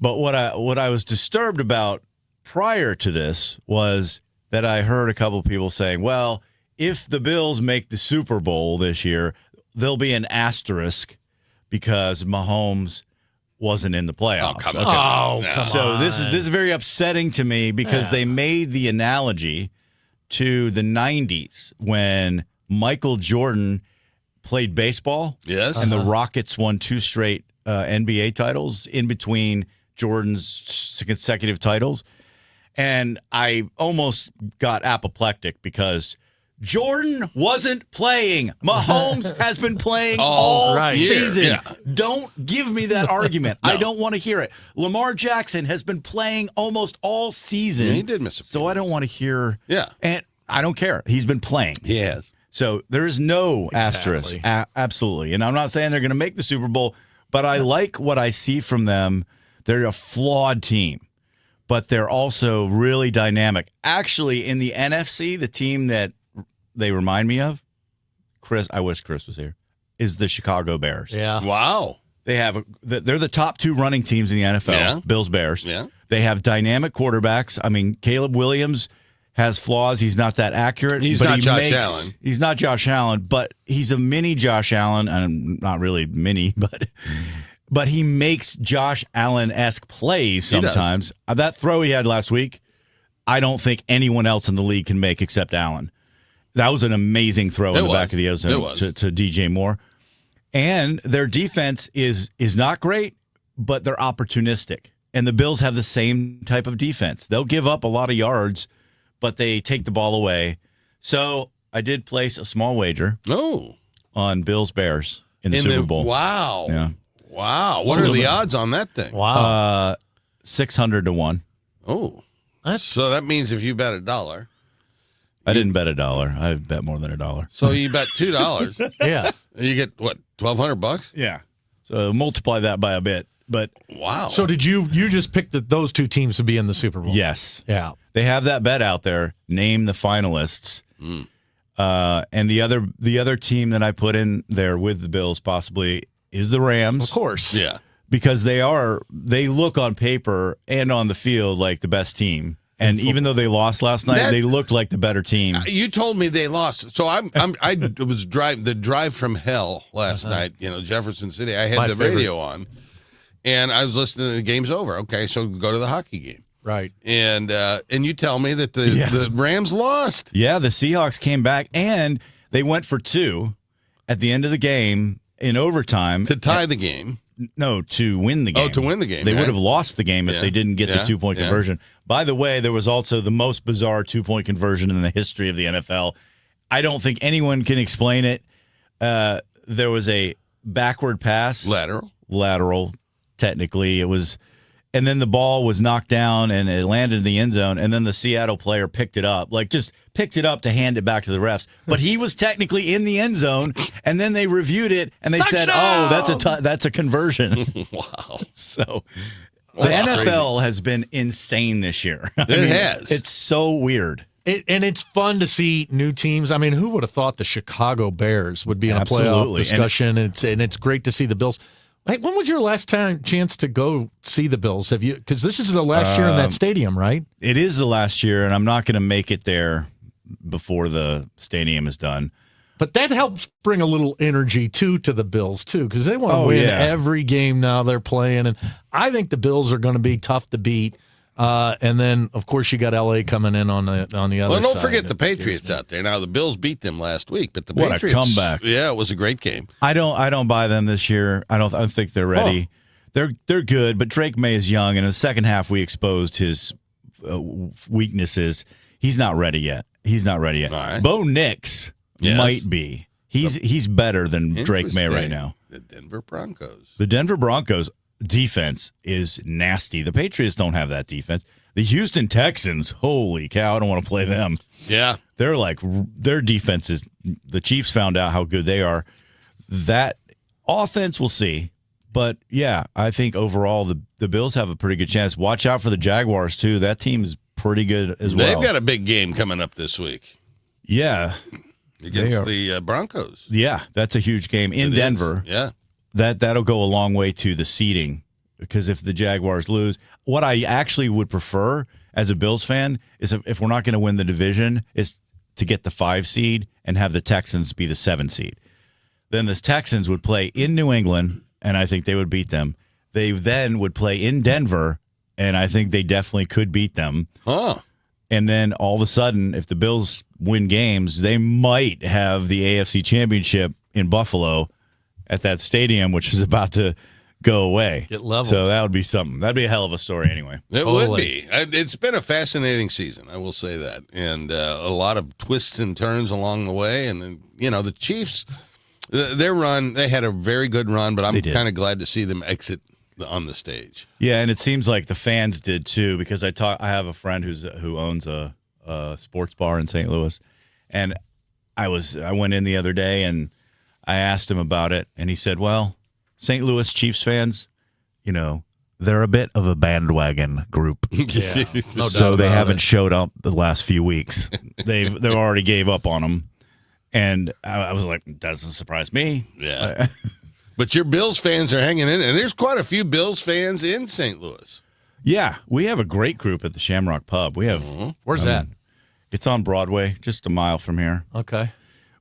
But what I was disturbed about prior to this was that I heard a couple of people saying, "Well, if the Bills make the Super Bowl this year, there'll be an asterisk because Mahomes wasn't in the playoffs." come on. Okay. So this is very upsetting to me because they made the analogy to the 90s when Michael Jordan played baseball. Yes. And the Rockets won 2 straight NBA titles in between Jordan's consecutive titles. And I almost got apoplectic because Jordan wasn't playing. Mahomes has been playing all season. Yeah. Don't give me that argument. I don't want to hear it. Lamar Jackson has been playing almost all season. Yeah, he did miss a few. So I don't want to hear. Yeah. And I don't care. He's been playing. He has. So there is no asterisk. Absolutely. And I'm not saying they're going to make the Super Bowl, but I like what I see from them. They're a flawed team, but they're also really dynamic. Actually, in the NFC, the team that they remind me of, Chris, I wish Chris was here, is the Chicago Bears. Yeah. Wow. They're the top 2 running teams in the NFL, Yeah. Bills, Bears. Yeah. They have dynamic quarterbacks. I mean, Caleb Williams has flaws. He's not that accurate. He's but not he Josh makes, Allen. He's not Josh Allen, but he's a mini Josh Allen, and not really mini, but he makes Josh Allen-esque plays He does. sometimes. That throw he had last week, I don't think anyone else in the league can make except Allen. That was an amazing throw in the back of the end zone to DJ Moore. And their defense is not great, but they're opportunistic. And the Bills have the same type of defense. They'll give up a lot of yards, but they take the ball away. So I did place a small wager on Bills-Bears in the Super Bowl. Wow. Yeah. Wow. What are the odds on that thing? Wow. 600 to 1. Oh. So that means if you bet $1. I didn't bet $1. I bet more than $1. So you bet $2. Yeah. You get what, $1,200? Yeah. So multiply that by a bit. But wow. So did you just pick those two teams to be in the Super Bowl? Yes. Yeah. They have that bet out there. Name the finalists. And the other team that I put in there with the Bills possibly is the Rams. Of course. Yeah. Because they look on paper and on the field like the best team. And even though they lost last night, they looked like the better team. You told me they lost. So I was the drive from hell last night, Jefferson City. I had the radio on and I was listening to the game's over. Okay, so go to the hockey game. Right. And you tell me that the Rams lost. Yeah, the Seahawks came back and they went for 2 at the end of the game in overtime. To tie the game. No, to win the game. Oh, to win the game. They would have lost the game if they didn't get the 2-point conversion. By the way, there was also the most bizarre 2-point conversion in the history of the NFL. I don't think anyone can explain it. There was a backward pass. Lateral, technically. It was, and then the ball was knocked down and it landed in the end zone, and then the Seattle player picked it up. Just picked it up to hand it back to the refs. But he was technically in the end zone, and then they reviewed it, and they said, oh, that's a conversion. Wow. So the NFL has been insane this year. It has. It's so weird. And it's fun to see new teams. I mean, who would have thought the Chicago Bears would be in a playoff discussion? And it's great to see the Bills. Hey, when was your last chance to go see the Bills? Have you? Because this is the last year in that stadium, right? It is the last year, and I'm not going to make it there before the stadium is done. But that helps bring a little energy to the Bills too, because they want to win every game now they're playing, and I think the Bills are going to be tough to beat. And then, of course, you got LA coming in on the other side. Well, don't forget the Patriots out there. Now the Bills beat them last week, but the What Patriots, a comeback! Yeah, it was a great game. I don't buy them this year. I don't think they're ready. They're good, but Drake May is young, and in the second half we exposed his weaknesses. He's not ready yet. All right. Bo Nix might be. He's better than Drake May right now. The Denver Broncos. The Denver Broncos defense is nasty. The Patriots don't have that defense. The Houston Texans, holy cow, I don't want to play them. Yeah. Their defense is, the Chiefs found out how good they are. That offense, we'll see. But, yeah, I think overall the Bills have a pretty good chance. Watch out for the Jaguars, too. That team is pretty good as well. They've got a big game coming up this week. Yeah. Against the Broncos. Yeah, that's a huge game in Denver. Yeah. That'll go a long way to the seeding, because if the Jaguars lose, what I actually would prefer as a Bills fan is if we're not going to win the division, is to get the 5 seed and have the Texans be the 7 seed. Then the Texans would play in New England, and I think they would beat them. They then would play in Denver, and I think they definitely could beat them. Huh. And then all of a sudden, if the Bills win games, they might have the AFC Championship in Buffalo at that stadium, which is about to go away. Get leveled. So that would be something. That'd be a hell of a story anyway. It would be. It's been a fascinating season, I will say that. And a lot of twists and turns along the way. And then, the Chiefs, their run, they had a very good run, but I'm kind of glad to see them exit on the stage. Yeah, and it seems like the fans did too, because I have a friend who owns a sports bar in St. Louis, and I went in the other day and I asked him about it, and he said, well, St. Louis Chiefs fans, they're a bit of a bandwagon group. Yeah, no so they haven't showed up the last few weeks. They already gave up on them. And I was like, doesn't surprise me. Yeah. But your Bills fans are hanging in, and there's quite a few Bills fans in St. Louis. Yeah, we have a great group at the Shamrock Pub. We have. Where's that? It's on Broadway, just a mile from here. Okay.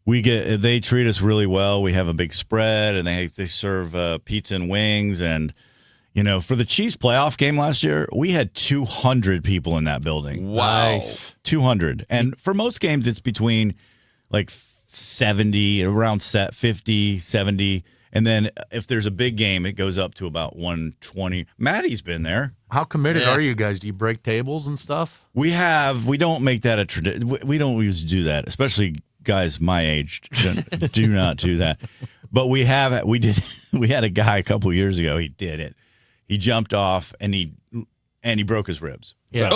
They treat us really well. We have a big spread, and they serve pizza and wings. And for the Chiefs playoff game last year, we had 200 people in that building. Wow, 200. And for most games, it's between like 70, around 50, 70. And then if there's a big game, it goes up to about 120. Maddie's been there. How committed are you guys? Do you break tables and stuff? We don't make that a tradition. We don't usually do that, especially guys my age do not do that. But we had a guy a couple of years ago. He did it. He jumped off and he and he broke his ribs. Yeah.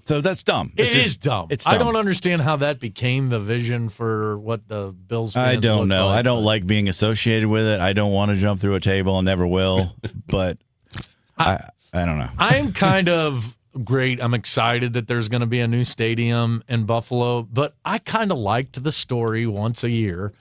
So that's dumb. It is dumb. It's dumb. I don't understand how that became the vision for what the Bills fans I don't know. Like, I don't like being associated with it. I don't want to jump through a table and never will. But I don't know. I'm kind of great. I'm excited that there's going to be a new stadium in Buffalo, but I kind of liked the story once a year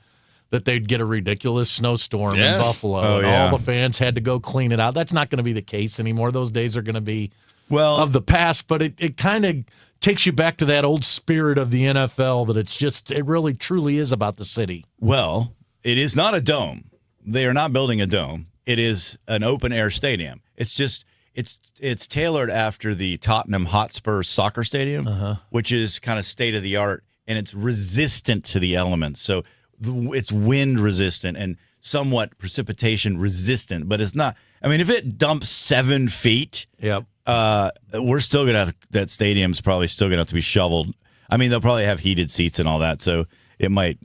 that they'd get a ridiculous snowstorm in Buffalo and all the fans had to go clean it out. That's not going to be the case anymore. Those days are going to be of the past, but it kind of takes you back to that old spirit of the NFL that it really truly is about the city. Well, it is not a dome. They are not building a dome. It is an open air stadium. It's just it's tailored after the Tottenham Hotspur soccer stadium, which is kind of state of the art, and it's resistant to the elements. So it's wind resistant and somewhat precipitation resistant, but it's not. I mean, if it dumps 7 feet, we're still gonna have that stadium's probably still gonna have to be shoveled. I mean, they'll probably have heated seats and all that, so it might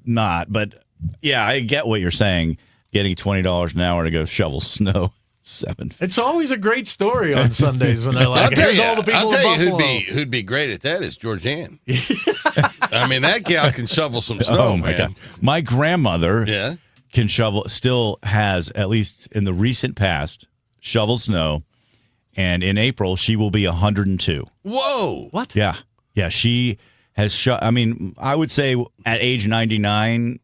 not. But yeah, I get what you're saying. Getting $20 an hour to go shovel snow. 7 feet. It's always a great story on Sundays when they're like, "Here's all the people in Buffalo." Who'd be great at that is Georgianne. I mean, that gal can shovel some snow. Oh my man. God. My grandmother can shovel. Still has, at least in the recent past, shovel snow. And in April, she will be 102. Whoa! What? Yeah. She has. I mean, I would say at age 99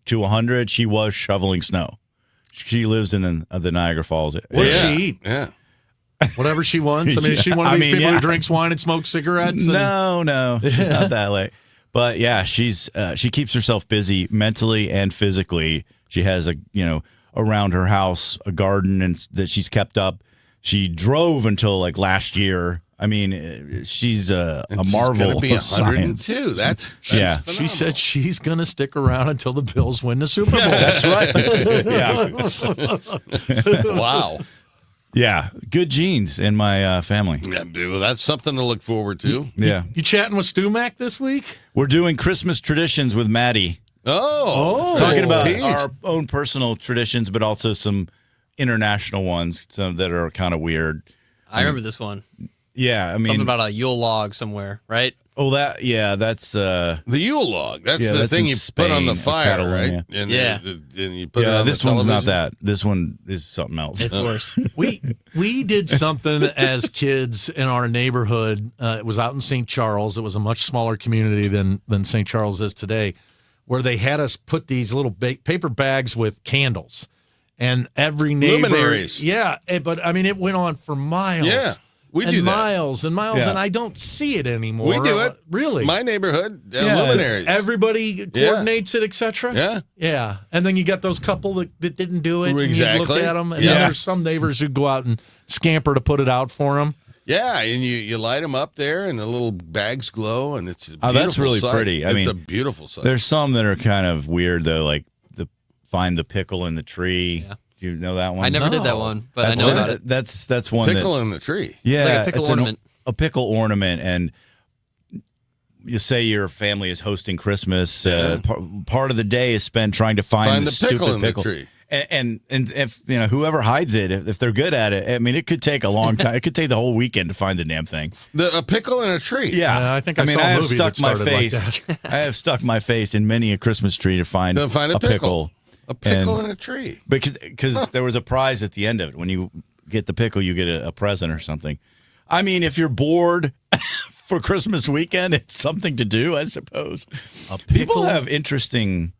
to 100, she was shoveling snow. She lives in the Niagara Falls. What does she eat? Yeah. Whatever she wants. I mean, is she one of these people who drinks wine and smokes cigarettes? No, she's not that late. But yeah, she keeps herself busy mentally and physically. She has around her house a garden and that she's kept up. She drove until like last year. I mean, she's a marvel be of science. That's yeah. phenomenal. She said she's going to stick around until the Bills win the Super Bowl. That's right. Wow. Yeah, good genes in my family. Yeah, well, that's something to look forward to. Yeah. You chatting with Stu Mac this week? We're doing Christmas traditions with Maddie. Talking about our own personal traditions, but also some international ones, some that are kind of weird. I remember this one. Yeah, I mean something about a Yule log somewhere, right? Oh, that's the Yule log. That's the thing you put on the fire, right? And and you put it on this the one's not television. that. This one is something else. It's worse. We did something as kids in our neighborhood. It was out in St. Charles. It was a much smaller community than St. Charles is today, where they had us put these little paper bags with candles, and every neighbor, luminaries. Yeah, but I mean, it went on for miles. Yeah. We do that. Miles and miles, and I don't see it anymore. We do it. Really? My neighborhood, luminaries. Everybody coordinates it, etc. Yeah. Yeah. And then you got those couple that didn't do it. Exactly. And you look at them, and then there's some neighbors who go out and scamper to put it out for them. Yeah, and you light them up there, and the little bags glow, and it's a beautiful that's really sight. pretty. It's a beautiful sight. There's some that are kind of weird though, like find the pickle in the tree. Yeah. Do you know that one? I never did that one, but I know about it. That's one pickle in the tree. Yeah, it's like a pickle ornament. A pickle ornament, and you say your family is hosting Christmas. Part of the day is spent trying to find the stupid pickle in pickle. the tree. And if whoever hides it, if they're good at it, I mean, it could take a long time. It could take the whole weekend to find the damn thing. A pickle in a tree. Yeah, I think I saw a movie that started like that. I have stuck my face in many a Christmas tree to find a pickle. A pickle And- in a tree. Because there was a prize at the end of it. When you get the pickle, you get a present or something. I mean, if you're bored for Christmas weekend, it's something to do, I suppose. People have interesting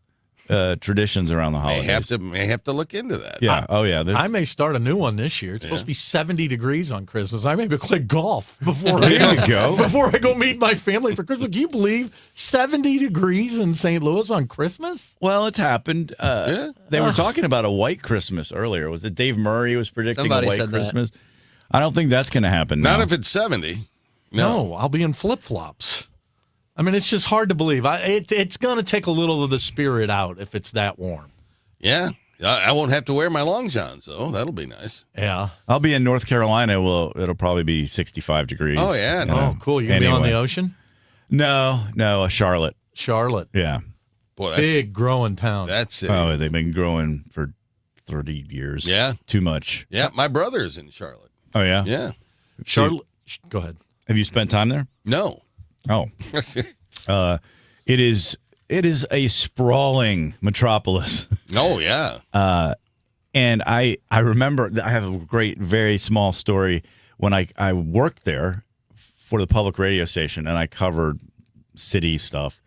traditions around the holidays. May have to look into that. Yeah. I may start a new one this year. It's supposed to be 70 degrees on Christmas. I may go play golf before I go meet my family for Christmas. Can you believe 70 degrees in St. Louis on Christmas? Well, it's happened. They were talking about a white Christmas earlier. Was it Dave Murray was predicting Somebody a white said that. Christmas? I don't think that's going to happen Not now. if it's 70. No, I'll be in flip-flops. I mean, it's just hard to believe. It's going to take a little of the spirit out if it's that warm. Yeah. I won't have to wear my long johns, though. That'll be nice. Yeah. I'll be in North Carolina. Well, it'll probably be 65 degrees. Oh, yeah. Oh, cool. You going to be on the ocean? No, Charlotte. Charlotte. Yeah. Boy, Big growing town. That's it. Oh, they've been growing for 30 years. Yeah. Too much. Yeah, my brother's in Charlotte. Oh, yeah? Yeah. Charlotte, go ahead. Have you spent time there? No. Oh. It is a sprawling metropolis. Oh, yeah. And I remember, I have a great, very small story when I worked there for the public radio station, and I covered city stuff.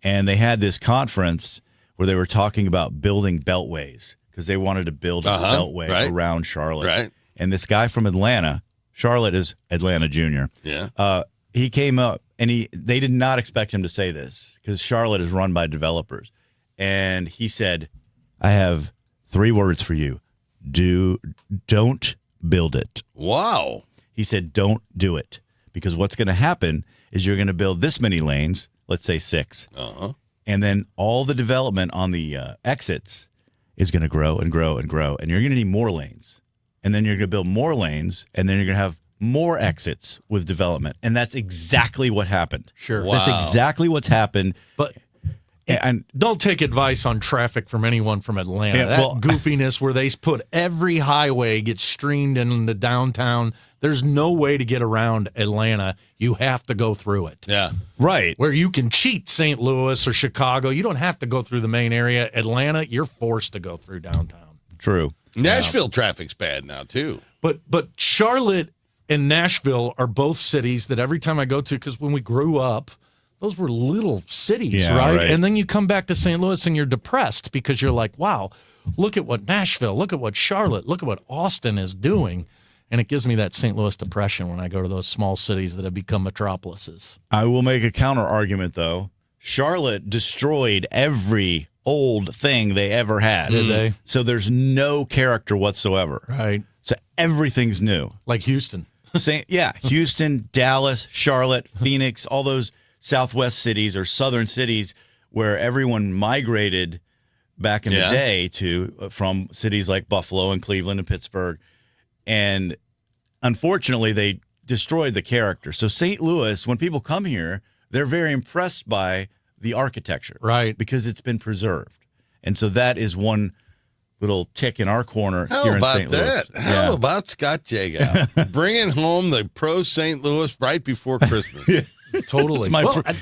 And they had this conference where they were talking about building beltways because they wanted to build a beltway around Charlotte. Right. And this guy from Atlanta, Charlotte is Atlanta Junior. Yeah. He came up, and they did not expect him to say this because Charlotte is run by developers. And he said, I have 3 words for you. Don't build it. Wow. He said, don't do it. Because what's going to happen is you're going to build this many lanes, let's say 6. Uh-huh. And then all the development on the exits is going to grow and grow and grow. And you're going to need more lanes. And then you're going to build more lanes. And then you're going to have more exits with development. And that's exactly what happened. Sure. Wow. That's exactly what's happened. But and don't take advice on traffic from anyone from Atlanta. Yeah, that well, goofiness where they put every highway gets streamed into downtown. There's no way to get around Atlanta. You have to go through it. Yeah. Right. Where you can cheat St. Louis or Chicago. You don't have to go through the main area. Atlanta, you're forced to go through downtown. True. Nashville traffic's bad now, too. But Charlotte and Nashville are both cities that every time I go to, because when we grew up, those were little cities, right? And then you come back to St. Louis and you're depressed because you're like, wow, look at what Nashville, look at what Charlotte, look at what Austin is doing. And it gives me that St. Louis depression when I go to those small cities that have become metropolises. I will make a counter argument, though. Charlotte destroyed every old thing they ever had. Did they? So there's no character whatsoever. Right. So everything's new. Like Houston. Houston, Dallas, Charlotte, Phoenix, all those Southwest cities or Southern cities where everyone migrated back in the day from cities like Buffalo and Cleveland and Pittsburgh. And unfortunately, they destroyed the character. So St. Louis, when people come here, they're very impressed by the architecture. Right. Because it's been preserved. And so that is one little tick in our corner here in St. Louis. How about Scott Jagow bringing home the pro St. Louis right before Christmas? Totally.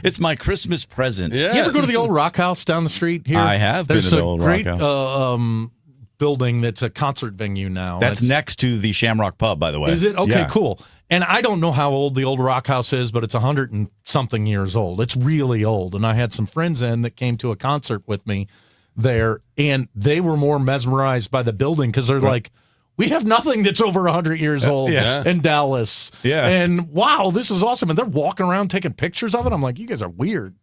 It's my Christmas present. Yeah. Do you ever go to the old Rock House down the street here? I have been to the old Rock House. There's a great building that's a concert venue now. That's next to the Shamrock Pub, by the way. Is it? Okay, Yeah. cool. And I don't know how old the old Rock House is, but it's 100 and something years old. It's really old. And I had some friends that came to a concert with me there, and they were more mesmerized by the building because they're like, we have nothing that's over 100 years old in Dallas. Yeah. And wow, this is awesome. And they're walking around taking pictures of it. I'm like, you guys are weird.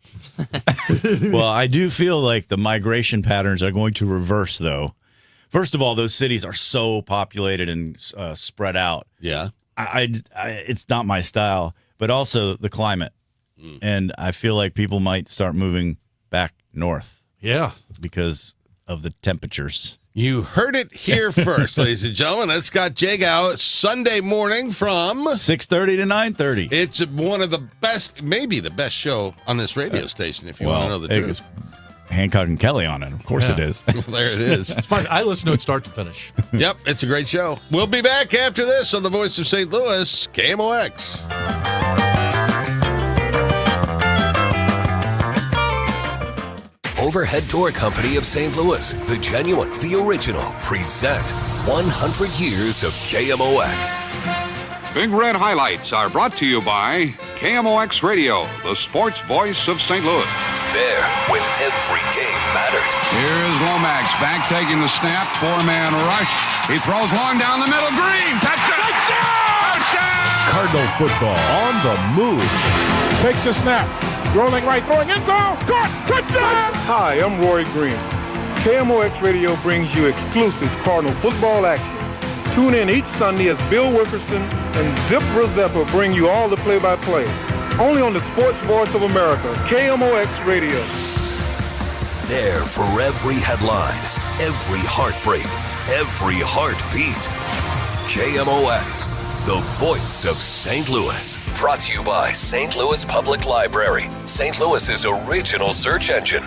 Well, I do feel like the migration patterns are going to reverse, though. First of all, those cities are so populated and spread out. Yeah. It's not my style, but also the climate. And I feel like people might start moving back north. Yeah. Because of the temperatures. You heard it here first, ladies and gentlemen. That's Scott Jagow Sunday morning from 6:30 to 9:30. It's one of the best, maybe the best show on this radio station, if you want to know the truth. It's Hancock and Kelley on it. Of course it is. Well, there it is. I listen to it start to finish. Yep, it's a great show. We'll be back after this on the Voice of St. Louis, KMOX. Overhead Door Company of St. Louis, the genuine, the original, present 100 years of KMOX. Big Red Highlights are brought to you by KMOX Radio, the sports voice of St. Louis. There, when every game mattered. Here's Lomax back taking the snap, 4-man rush. He throws long down the middle, Green, touchdown! Touchdown! Cardinal football on the move. Takes the snap. Rolling right, throwing in goal. Caught! Touchdown! Hi, I'm Roy Green. KMOX Radio brings you exclusive Cardinal football action. Tune in each Sunday as Bill Wilkerson and Zip Rozeppa bring you all the play-by-play. Only on the sports voice of America, KMOX Radio. There for every headline, every heartbreak, every heartbeat. KMOX. The voice of St. Louis. Brought to you by St. Louis Public Library, St. Louis's original search engine.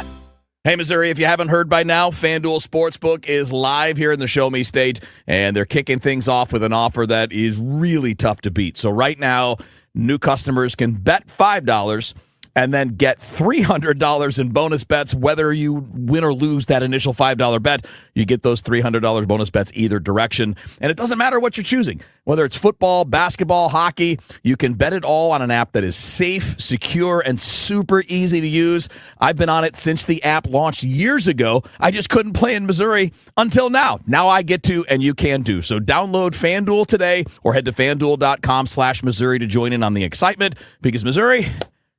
Hey, Missouri, if you haven't heard by now, FanDuel Sportsbook is live here in the Show Me State, and they're kicking things off with an offer that is really tough to beat. So right now, new customers can bet $5 and then get $300 in bonus bets. Whether you win or lose that initial $5 bet, you get those $300 bonus bets either direction. And it doesn't matter what you're choosing. Whether it's football, basketball, hockey, you can bet it all on an app that is safe, secure, and super easy to use. I've been on it since the app launched years ago. I just couldn't play in Missouri until now. Now I get to, and you can too. So download FanDuel today or head to FanDuel.com/Missouri to join in on the excitement, because Missouri,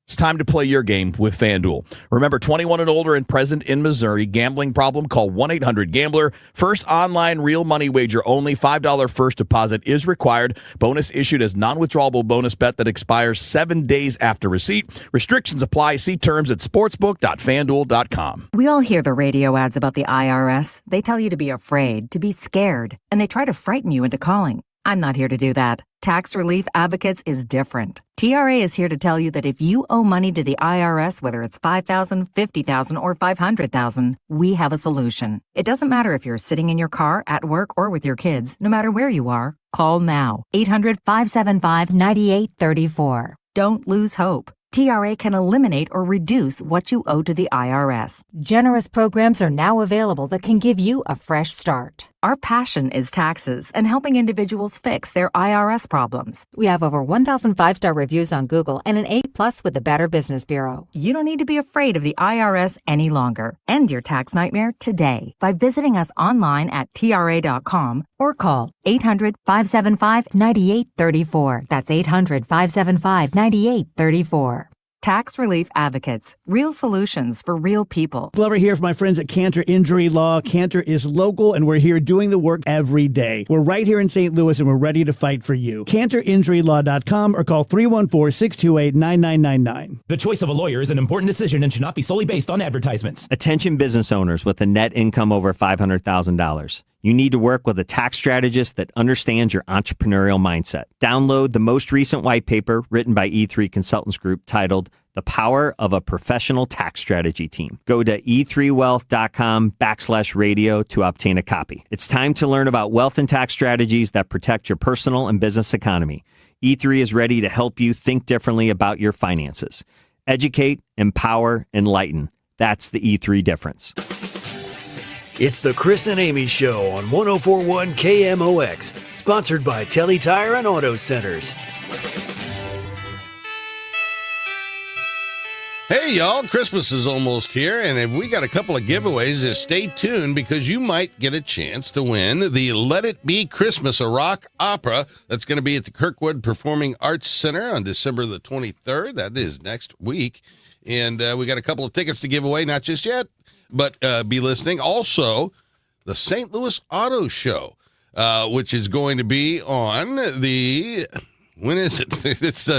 it's time to play your game with FanDuel. Remember, 21 and older and present in Missouri. Gambling problem? Call 1-800-GAMBLER. First online real money wager only. $5 first deposit is required. Bonus issued as non-withdrawable bonus bet that expires 7 days after receipt. Restrictions apply. See terms at sportsbook.fanduel.com. We all hear the radio ads about the IRS. They tell you to be afraid, to be scared, and they try to frighten you into calling. I'm not here to do that. Tax Relief Advocates is different. TRA is here to tell you that if you owe money to the IRS, whether it's $5,000, $50,000, or $500,000, we have a solution. It doesn't matter if you're sitting in your car, at work, or with your kids. No matter where you are, call now. 800-575-9834. Don't lose hope. TRA can eliminate or reduce what you owe to the IRS. Generous programs are now available that can give you a fresh start. Our passion is taxes and helping individuals fix their IRS problems. We have over 1,000 five-star reviews on Google and an A+ with the Better Business Bureau. You don't need to be afraid of the IRS any longer. End your tax nightmare today by visiting us online at TRA.com or call 800-575-9834. That's 800-575-9834. Tax Relief Advocates. Real solutions for real people. Glover here for my friends at Cantor Injury Law. Cantor is local, and we're here doing the work every day. We're right here in St. Louis, and we're ready to fight for you. CantorInjuryLaw.com or call 314-628-9999. The choice of a lawyer is an important decision and should not be solely based on advertisements. Attention business owners with a net income over $500,000. You need to work with a tax strategist that understands your entrepreneurial mindset. Download the most recent white paper written by E3 Consultants Group titled The Power of a Professional Tax Strategy Team. Go to e3wealth.com/radio to obtain a copy. It's time to learn about wealth and tax strategies that protect your personal and business economy. E3 is ready to help you think differently about your finances. Educate, empower, enlighten. That's the E3 difference. It's the Chris and Amy Show on 104.1 KMOX, sponsored by Telly Tire and Auto Centers. Hey, y'all, Christmas is almost here, and we got a couple of giveaways. Just stay tuned, because you might get a chance to win the Let It Be Christmas, a rock opera that's going to be at the Kirkwood Performing Arts Center on December the 23rd. That is next week. And we got a couple of tickets to give away, not just yet, but be listening. Also, the St. Louis Auto Show, which is going to be on the, when is it? It's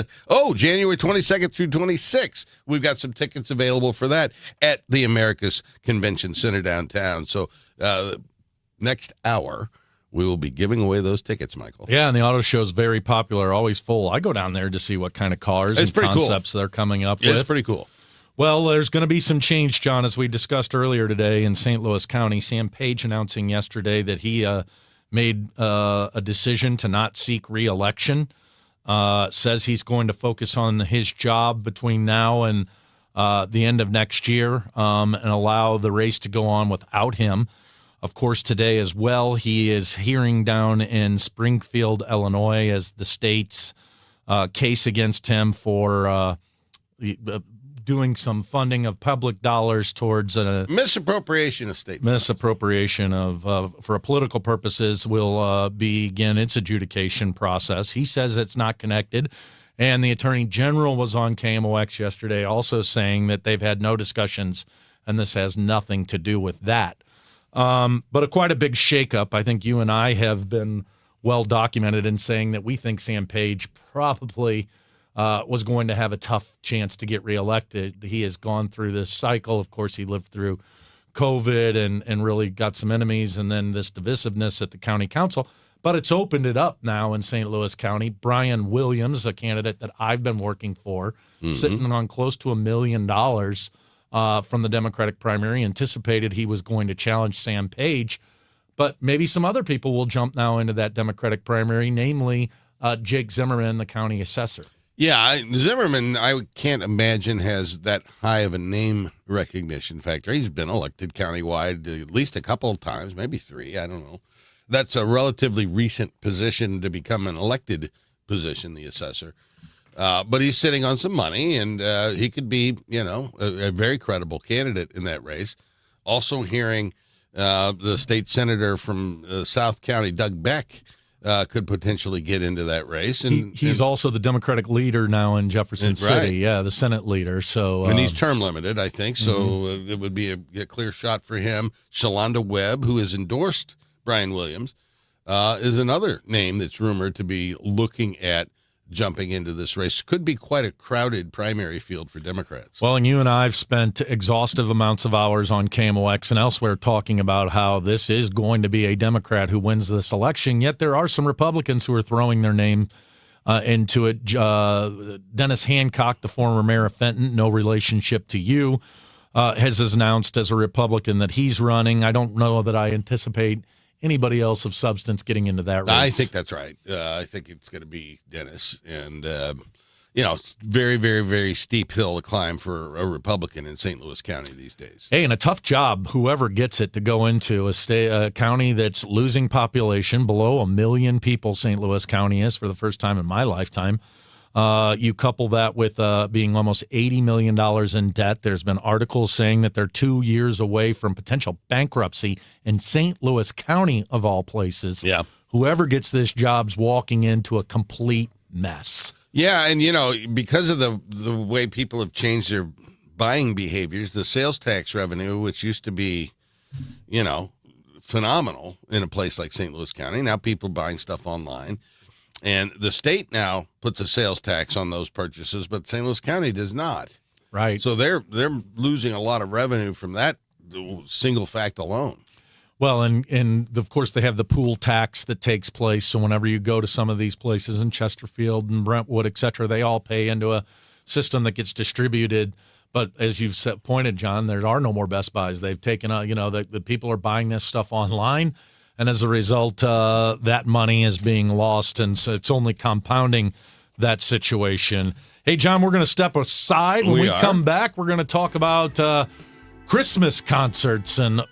January 22nd through 26th. We've got some tickets available for that at the America's Convention Center downtown. So next hour, we will be giving away those tickets, Michael. Yeah, and the auto show is very popular, always full. I go down there to see what kind of cars and concepts they're coming up with. It's pretty cool. Well, there's going to be some change, John, as we discussed earlier today in St. Louis County. Sam Page announcing yesterday that he made a decision to not seek re-election. Says he's going to focus on his job between now and the end of next year and allow the race to go on without him. Of course, today as well, he is hearing down in Springfield, Illinois, as the state's case against him for doing some funding of public dollars towards a misappropriation of state funds. Misappropriation of for political purposes will begin its adjudication process. He says it's not connected, and the Attorney General was on KMOX yesterday also saying that they've had no discussions and this has nothing to do with that. But quite a big shakeup. I think you and I have been well documented in saying that we think Sam Page probably was going to have a tough chance to get reelected. He has gone through this cycle. Of course, he lived through COVID and really got some enemies, and then this divisiveness at the county council. But it's opened it up now in St. Louis County. Brian Williams, a candidate that I've been working for, sitting on close to $1 million from the Democratic primary, anticipated he was going to challenge Sam Page. But maybe some other people will jump now into that Democratic primary, namely Jake Zimmerman, the county assessor. Yeah, Zimmerman, I can't imagine, has that high of a name recognition factor. He's been elected countywide at least a couple of times, maybe 3, I don't know. That's a relatively recent position to become an elected position, the assessor. But he's sitting on some money, and he could be, a very credible candidate in that race. Also hearing the state senator from South County, Doug Beck, could potentially get into that race. And he's also the Democratic leader now in Jefferson City. Yeah, the Senate leader. So and he's term limited, I think. So it would be a clear shot for him. Shalonda Webb, who has endorsed Brian Williams, is another name that's rumored to be looking at jumping into this race. Could be quite a crowded primary field for Democrats. Well, and you and I have spent exhaustive amounts of hours on KMOX and elsewhere talking about how this is going to be a Democrat who wins this election, yet there are some Republicans who are throwing their name into it. Dennis Hancock, the former mayor of Fenton, no relationship to you, has announced as a Republican that he's running. I don't know that I anticipate anybody else of substance getting into that race. I think that's right. I think it's going to be Dennis. And, it's very, very, very steep hill to climb for a Republican in St. Louis County these days. Hey, and a tough job, whoever gets it, to go into a county that's losing population, below 1 million people, St. Louis County is, for the first time in my lifetime. You couple that with being almost $80 million in debt. There's been articles saying that they're 2 years away from potential bankruptcy in St. Louis County, of all places. Yeah. Whoever gets this job's walking into a complete mess. Yeah, and, because of the way people have changed their buying behaviors, the sales tax revenue, which used to be, phenomenal in a place like St. Louis County, now people buying stuff online. And the state now puts a sales tax on those purchases, but St. Louis County does not. Right. So they're losing a lot of revenue from that single fact alone. Well, and of course they have the pool tax that takes place. So whenever you go to some of these places in Chesterfield and Brentwood, et cetera, they all pay into a system that gets distributed. But as you've pointed, John, there are no more Best Buys. They've taken out, the people are buying this stuff online. And as a result, that money is being lost, and so it's only compounding that situation. Hey, John, we're going to step aside. When we come back, we're going to talk about Christmas concerts, and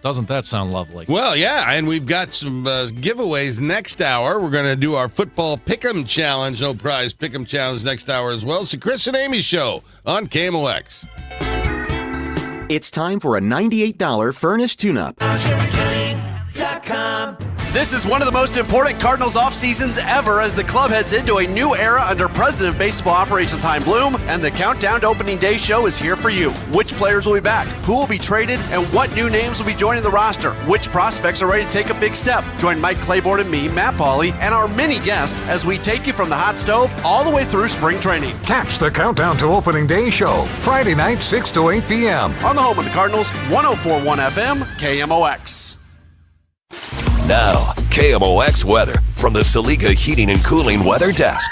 doesn't that sound lovely? Well, yeah, and we've got some giveaways next hour. We're going to do our football pick'em challenge, no prize pick'em challenge next hour as well. It's the Chris and Amy Show on KMOX. It's time for a $98 furnace tune-up. This is one of the most important Cardinals off seasons ever as the club heads into a new era under President of Baseball Operations Chaim Bloom, and the Countdown to Opening Day show is here for you. Which players will be back? Who will be traded? And what new names will be joining the roster? Which prospects are ready to take a big step? Join Mike Claiborne and me, Matt Pauley, and our mini guest as we take you from the hot stove all the way through spring training. Catch the Countdown to Opening Day show Friday night, 6 to 8 p.m. on the home of the Cardinals, 104.1 FM, KMOX. Now, KMOX weather from the Saliga Heating and Cooling Weather Desk.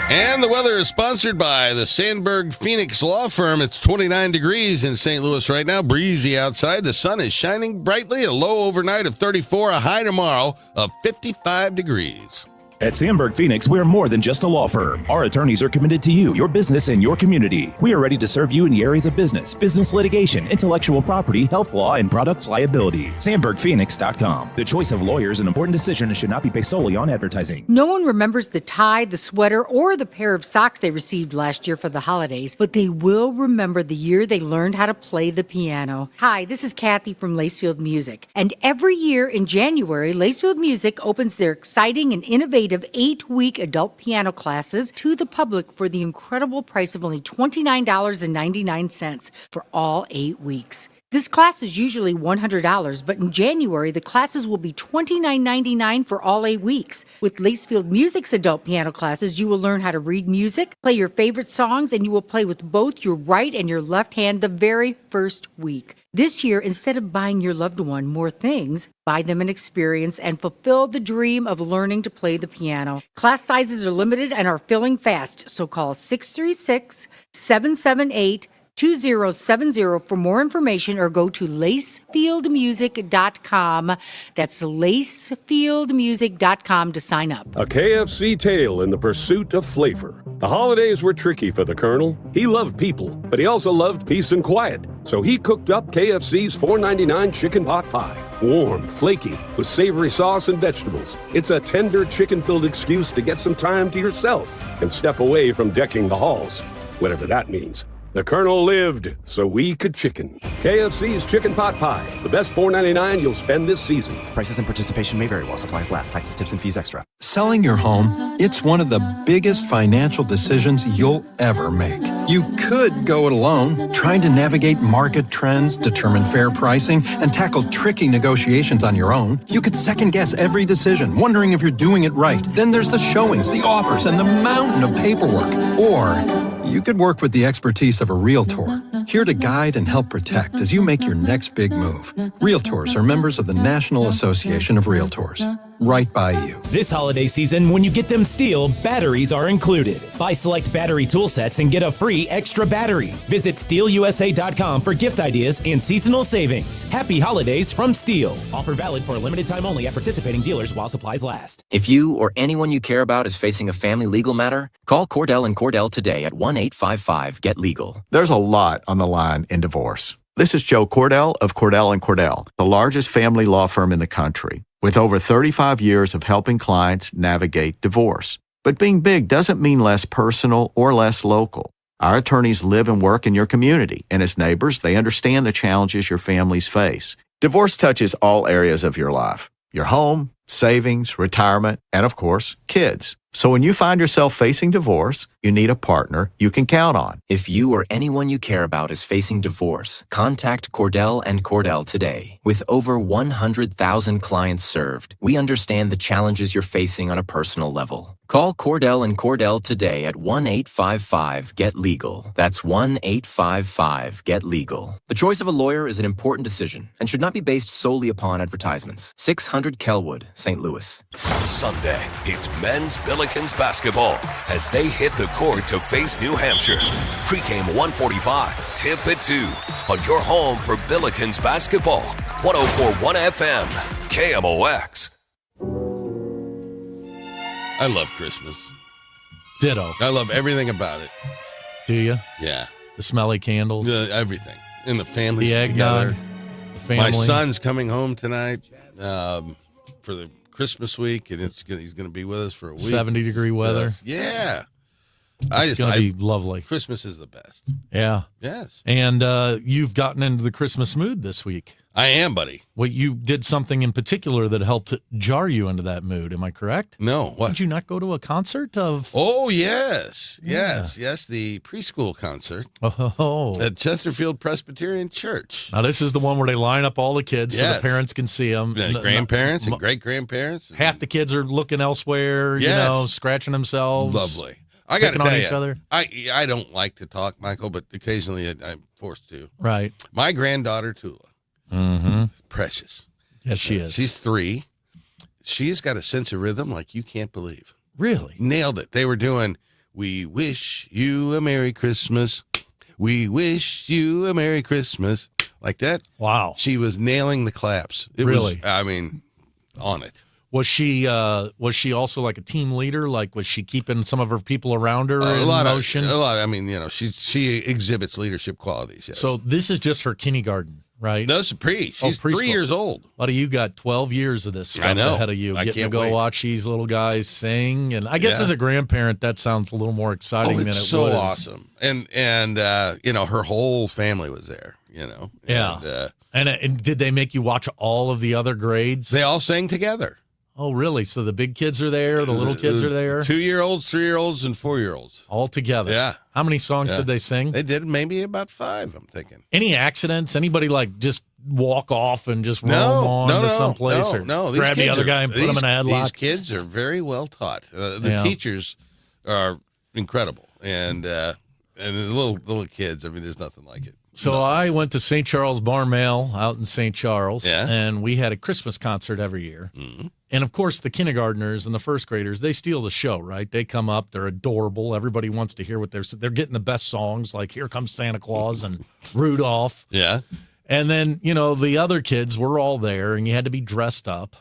And the weather is sponsored by the Sandberg Phoenix Law Firm. It's 29 degrees in St. Louis right now. Breezy outside. The sun is shining brightly. A low overnight of 34. A high tomorrow of 55 degrees. At Sandberg Phoenix, we're more than just a law firm. Our attorneys are committed to you, your business, and your community. We are ready to serve you in the areas of business litigation, intellectual property, health law, and products liability. SandbergPhoenix.com. The choice of lawyers is an important decision and should not be based solely on advertising. No one remembers the tie, the sweater, or the pair of socks they received last year for the holidays, but they will remember the year they learned how to play the piano. Hi, this is Kathy from Lacefield Music. And every year in January, Lacefield Music opens their exciting and innovative 8-week adult piano classes to the public for the incredible price of only $29.99 for all 8 weeks. This class is usually $100, but in January, the classes will be $29.99 for all 8 weeks. With Lacefield Music's adult piano classes, you will learn how to read music, play your favorite songs, and you will play with both your right and your left hand the very first week. This year, instead of buying your loved one more things, buy them an experience and fulfill the dream of learning to play the piano. Class sizes are limited and are filling fast, so call 636-778 2070 for more information, or go to lacefieldmusic.com. That's lacefieldmusic.com to sign up. A KFC tale in the pursuit of flavor. The holidays were tricky for the Colonel. He loved people, but he also loved peace and quiet. So he cooked up KFC's $4.99 chicken pot pie. Warm, flaky, with savory sauce and vegetables. It's a tender chicken-filled excuse to get some time to yourself and step away from decking the halls, whatever that means. The Colonel lived so we could chicken. KFC's Chicken Pot Pie. The best $4.99 you'll spend this season. Prices and participation may vary while supplies last. Taxes, tips, and fees extra. Selling your home, it's one of the biggest financial decisions you'll ever make. You could go it alone, trying to navigate market trends, determine fair pricing, and tackle tricky negotiations on your own. You could second-guess every decision, wondering if you're doing it right. Then there's the showings, the offers, and the mountain of paperwork. Or you could work with the expertise of a Realtor, here to guide and help protect as you make your next big move. Realtors are members of the National Association of Realtors. Right by you. This holiday season, when you get them STIHL, batteries are included. Buy select battery tool sets and get a free extra battery. Visit STIHLUSA.com for gift ideas and seasonal savings. Happy holidays from STIHL. Offer valid for a limited time only at participating dealers while supplies last. If you or anyone you care about is facing a family legal matter, call Cordell & Cordell today at 1-855-GET-LEGAL. There's a lot on the line in divorce. This is Joe Cordell of Cordell & Cordell, the largest family law firm in the country, with over 35 years of helping clients navigate divorce. But being big doesn't mean less personal or less local. Our attorneys live and work in your community, and as neighbors, they understand the challenges your families face. Divorce touches all areas of your life: your home, savings, retirement, and of course, kids. So when you find yourself facing divorce, you need a partner you can count on. If you or anyone you care about is facing divorce, contact Cordell & Cordell today. With over 100,000 clients served, we understand the challenges you're facing on a personal level. Call Cordell & Cordell today at 1-855-GET-LEGAL. That's 1-855-GET-LEGAL. The choice of a lawyer is an important decision and should not be based solely upon advertisements. 600 Kellwood, St. Louis. Sunday, it's men's Billikens basketball as they hit the court to face New Hampshire. Pregame 1:45, tip at 2 on your home for Billikens basketball. 104.1 FM, KMOX. I love Christmas. Ditto. I love everything about it. Do you? Yeah. The smelly candles. Everything. And the families the eggnog, together. the family. My son's coming home tonight for the Christmas week, and he's going to be with us for a week. 70-degree weather. Yeah. It's going to be lovely. Christmas is the best. Yeah. Yes. And you've gotten into the Christmas mood this week. I am, buddy. Well, you did something in particular that helped jar you into that mood. Am I correct? No. What? Did you not go to a concert of? Oh, yes. Yes, the preschool concert at Chesterfield Presbyterian Church. Now, this is the one where they line up all the kids so the parents can see them. And grandparents and great-grandparents. Half the kids are looking elsewhere, scratching themselves. Lovely. I got to tell each other. I don't like to talk, Michael, but occasionally I'm forced to. Right. My granddaughter, Tula. Mm-hmm. Precious. Yes, she is. She's 3. She's got a sense of rhythm like you can't believe. Really? Nailed it. They were doing, "We wish you a Merry Christmas. We wish you a Merry Christmas." Like that. Wow. She was nailing the claps. It really? On it. Was she also like a team leader? Like, was she keeping some of her people around her in motion? She exhibits leadership qualities. Yes. So this is just her kindergarten, right? No, it's She's 3 years old. Buddy, you got 12 years of this stuff I know. ahead of you. I Getting can't to go wait. watch these little guys sing. And I guess as a grandparent, that sounds a little more exciting than it so was. awesome. And her whole family was there, Yeah. And did they make you watch all of the other grades? They all sang together. Oh, really? So the big kids are there, the little kids are there? 2-year-olds, 3-year-olds, and 4-year-olds. All together. Yeah. How many songs did they sing? They did maybe about 5, I'm thinking. Any accidents? Anybody just walk off and just roam on to someplace? No. Grab the other guy and put him in a headlock? These kids are very well taught. The teachers are incredible. And the little kids, there's nothing like it. So I went to St. Charles Bar Mail out in St. Charles, Yeah. and we had a Christmas concert every year. Mm-hmm. And, of course, the kindergartners and the first graders, they steal the show, right? They come up. They're adorable. Everybody wants to hear what they're getting the best songs, like Here Comes Santa Claus and Rudolph. Yeah. And then, the other kids were all there, and you had to be dressed up.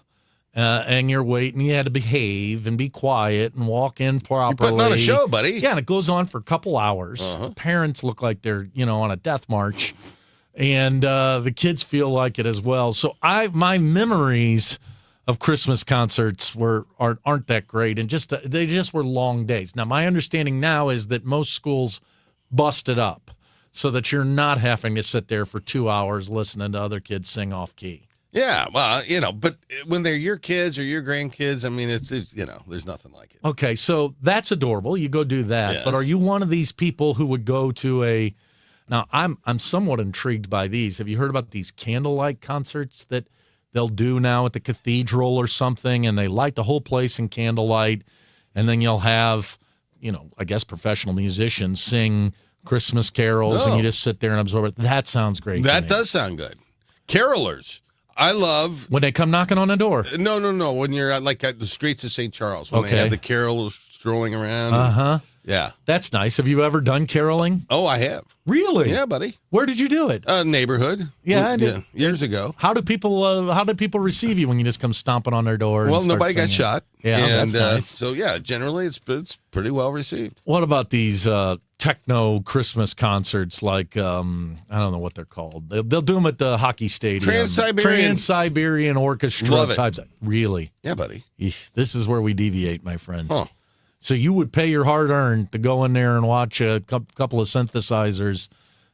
And you're waiting. You had to behave and be quiet and walk in properly. You're putting on a show, buddy. Yeah, and it goes on for a couple hours. Parents look like they're, on a death march. And the kids feel like it as well. So my memories of Christmas concerts aren't that great, and they just were long days. Now, my understanding now is that most schools bust it up so that you're not having to sit there for 2 hours listening to other kids sing off key. Yeah, well, but when they're your kids or your grandkids, I mean, it's there's nothing like it. Okay, so that's adorable. You go do that. Yes. But are you one of these people who would go to now I'm somewhat intrigued by these. Have you heard about these candlelight concerts that they'll do now at the cathedral or something, and they light the whole place in candlelight, and then you'll have, I guess professional musicians sing Christmas carols, and you just sit there and absorb it. That sounds great. That does sound good. Carolers. I love when they come knocking on the door. No. When you're at the streets of St. Charles, when they have the carols strolling around. Yeah, that's nice. Have you ever done caroling? Oh, I have. Really? Yeah, buddy. Where did you do it? Neighborhood. Yeah, years ago. How do people receive you when you just come stomping on their door? Well, and start nobody singing? got shot. Yeah, and that's nice. So yeah, generally it's pretty well received. What about these techno Christmas concerts? Like I don't know what they're called. They'll do them at the hockey stadium. Trans-Siberian Orchestra. Love it. Types. Really? Yeah, buddy. This is where we deviate, my friend. Huh. So you would pay your hard-earned to go in there and watch a couple of synthesizers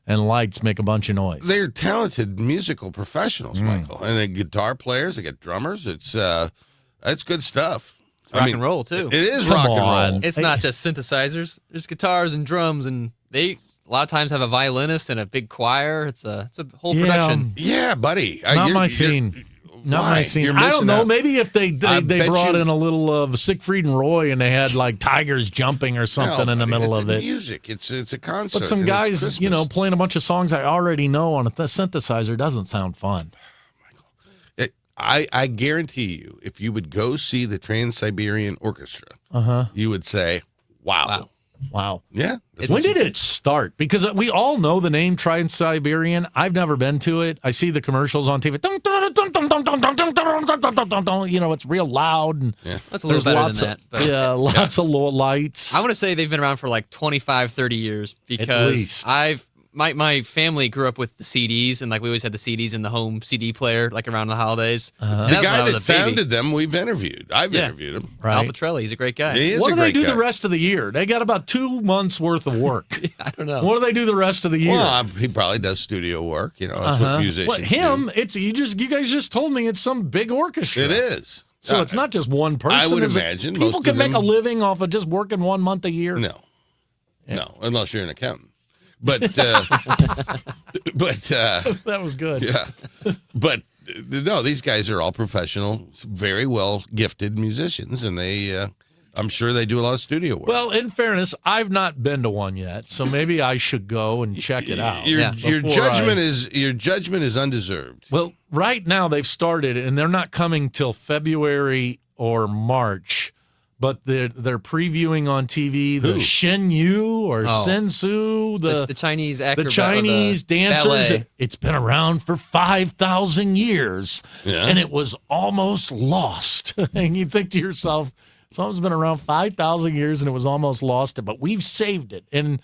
and lights make a bunch of noise. They're talented musical professionals, Michael, and they guitar players. They get drummers. It's good stuff. Rock and roll too. It is rock and roll. It's not just synthesizers. There's guitars and drums, and they a lot of times have a violinist and a big choir. It's a whole production. Yeah, buddy. Not my scene. Not my scene. I don't know. Maybe if they brought in a little of Siegfried and Roy and they had like tigers jumping or something in the middle of it. Music. It's a concert. But some guys, playing a bunch of songs I already know on a synthesizer doesn't sound fun. I guarantee you, if you would go see the Trans-Siberian Orchestra, you would say, wow. Yeah. When did it start? Because we all know the name Trans-Siberian. I've never been to it. I see the commercials on TV. It's real loud. And that's a little better than that. But lots of low lights. I want to say they've been around for like 25, 30 years because my family grew up with the CDs, and we always had the CDs in the home CD player, around the holidays. The guy that founded them, we've interviewed. I've interviewed him. Al Petrelli, he's a great guy. He is what a do they great do guy. the rest of the year? They got about 2 months worth of work. I don't know. What do they do the rest of the year? Well, he probably does studio work. That's what musicians do. It's you guys just told me it's some big orchestra. It is. So it's not just one person. I would imagine people can make a living off of just working 1 month a year. No, unless you're an accountant. But that was good. Yeah, but no, these guys are all professional, very well gifted musicians, and I'm sure they do a lot of studio work. Well, in fairness, I've not been to one yet, so maybe I should go and check it out. Your judgment is undeserved. Well, right now they've started, and they're not coming till February or March. But they're previewing on TV the Shen Yu or Sensu, the Chinese acrobat, the Chinese dancers. ballet. It's been around for 5,000 years, and it was almost lost. And you think to yourself, something's been around 5,000 years and it was almost lost, but we've saved it. And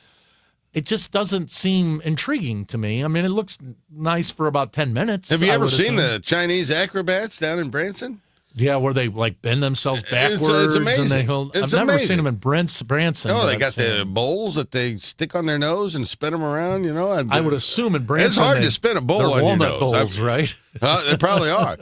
it just doesn't seem intriguing to me. I mean, it looks nice for about 10 minutes. Have you ever seen the Chinese acrobats down in Branson? Yeah, where they bend themselves backwards. It's amazing. I've never seen them in Branson. Oh, they got the bowls that they stick on their nose and spin them around. I would assume in Branson it's hard to spin a bowl on your nose. Bowls, right? They probably are.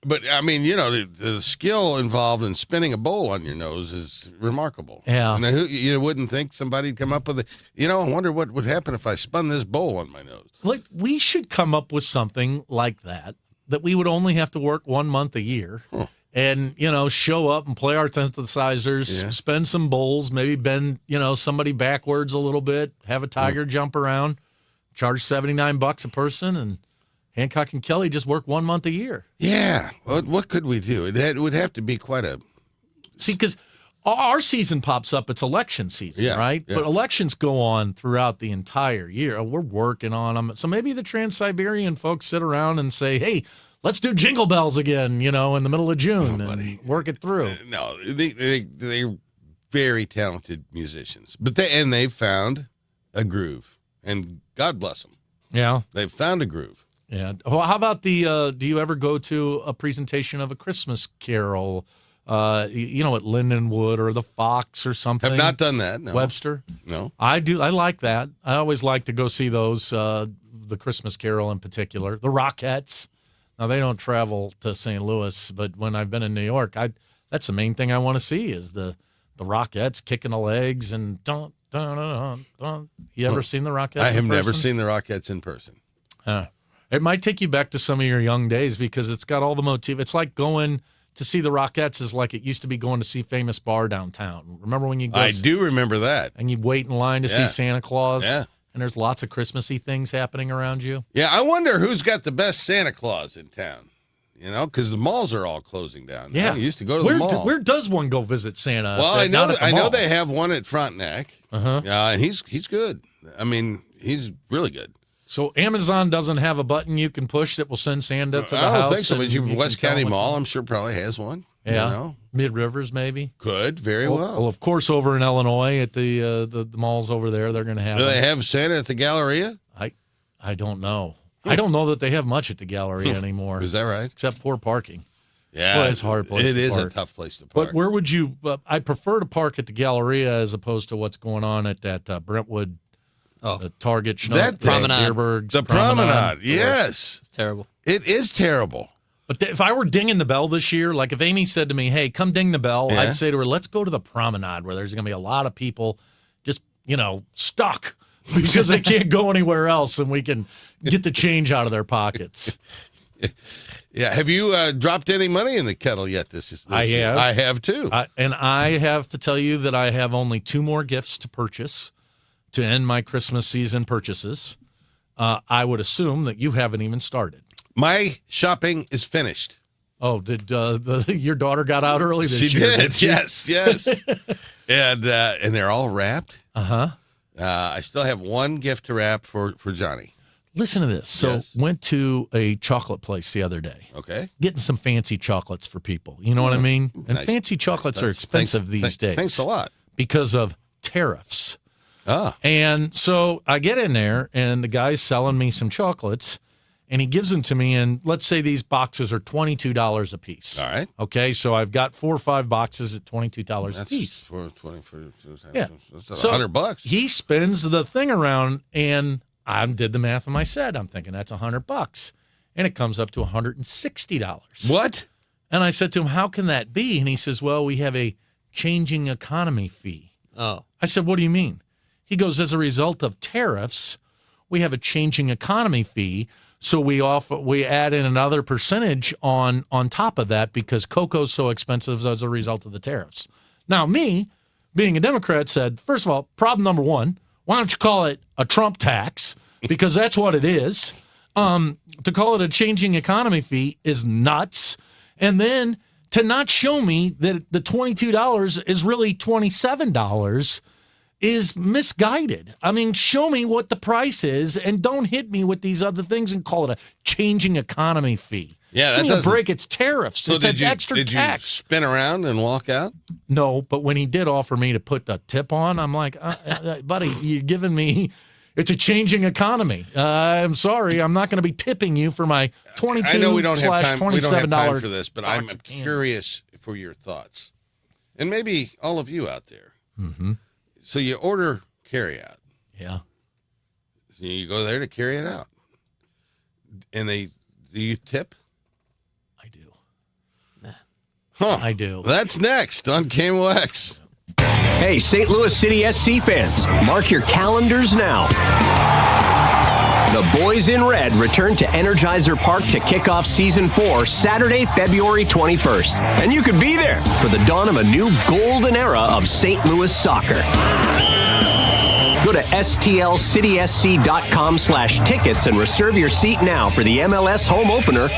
But I mean, the skill involved in spinning a bowl on your nose is remarkable. Yeah, and you wouldn't think somebody'd come up with it. I wonder what would happen if I spun this bowl on my nose. Like, we should come up with something like that we would only have to work 1 month a year. And, show up and play our synthesizers, spin some bowls, maybe bend, somebody backwards a little bit, have a tiger jump around, charge $79 a person, and Hancock and Kelley just work 1 month a year. Yeah. What could we do? It would have to be quite a... See, because our season pops up, it's election season, right? Yeah. But elections go on throughout the entire year. We're working on them. So maybe the Trans-Siberian folks sit around and say, hey, let's do Jingle Bells again, in the middle of June and work it through. No, they're very talented musicians. But they've found a groove. And God bless them. Yeah. They've found a groove. Yeah. Well, how about do you ever go to a presentation of a Christmas carol, at Lindenwood or the Fox or something? Have not done that, no. Webster? No. I do. I like that. I always like to go see those, the Christmas carol in particular. The Rockettes. Now, they don't travel to St. Louis, but when I've been in New York, that's the main thing I want to see is the Rockettes kicking the legs and dun, dun, dun, dun. You ever seen the Rockettes I have never seen the Rockettes in person. It might take you back to some of your young days because it's got all the motif. It's like going to see the Rockettes is like it used to be going to see Famous Bar downtown. Remember when you go? I do remember that. And you'd wait in line to see Santa Claus. Yeah. And there's lots of Christmassy things happening around you. Yeah, I wonder who's got the best Santa Claus in town. Because the malls are all closing down. Yeah, you used to go to the mall. Where does one go visit Santa? Well, I know they have one at Frontenac. And he's good. I mean, he's really good. So Amazon doesn't have a button you can push that will send Santa to the house? I don't think so, but West County Mall, I'm sure, probably has one. Yeah, Mid-Rivers maybe? Could, very well. Well, of course, over in Illinois at the malls over there, they're going to have Do they have Santa at the Galleria? I don't know. I don't know that they have much at the Galleria anymore. Is that right? Except poor parking. Yeah. Well, it's a hard place to park. It is a tough place to park. But where would you I prefer to park at the Galleria as opposed to what's going on at that Brentwood the Target, Promenade. The Promenade, yes. It's terrible. It is terrible. But if I were dinging the bell this year, like if Amy said to me, hey, come ding the bell, I'd say to her, let's go to the Promenade where there's going to be a lot of people just, stuck because they can't go anywhere else and we can get the change out of their pockets. Yeah. Have you dropped any money in the kettle yet this I year? have. I have too. And I have to tell you that I have only 2 more gifts to purchase to end my Christmas season purchases. I would assume that you haven't even started. My shopping is finished. Oh, did your daughter got out early this year? Did she? Yes. And they're all wrapped. I still have one gift to wrap for Johnny. Listen to this. So went to a chocolate place the other day. Okay. Getting some fancy chocolates for people. You know what I mean? And fancy chocolates are expensive these days. Thanks a lot. Because of tariffs. And so I get in there, and the guy's selling me some chocolates, and he gives them to me, and let's say these boxes are $22 a piece. All right. Okay, so I've got 4 or 5 boxes at $22 a piece. That's $100. He spins the thing around, and I did the math in my head. I'm thinking that's $100, and it comes up to $160. What? And I said to him, how can that be? And he says, well, we have a changing economy fee. Oh. I said, what do you mean? He goes, as a result of tariffs, we have a changing economy fee, so we add in another percentage on top of that because cocoa's so expensive as a result of the tariffs. Now, me, being a Democrat, said, first of all, problem number 1, why don't you call it a Trump tax? Because that's what it is. To call it a changing economy fee is nuts. And then to not show me that the $22 is really $27 is misguided. I mean, show me what the price is and don't hit me with these other things and call it a changing economy fee. Yeah, that doesn't break its tariffs. So it's an extra did tax. You spin around and walk out? No, but when he did offer me to put the tip on, I'm like, buddy, you're giving me. It's a changing economy. I'm sorry, I'm not going to be tipping you for my $22/$27. I know we don't have time. We don't have time for this, but I'm curious for your thoughts, and maybe all of you out there. Mm-hmm. So you order carryout. Yeah. So you go there to carry it out. And do you tip? I do. Huh. I do. That's next on KMOX. Hey, St. Louis City SC fans, mark your calendars now. The Boys in Red return to Energizer Park to kick off Season 4 Saturday, February 21st. And you could be there for the dawn of a new golden era of St. Louis soccer. Go to stlcitysc.com/tickets and reserve your seat now for the MLS home opener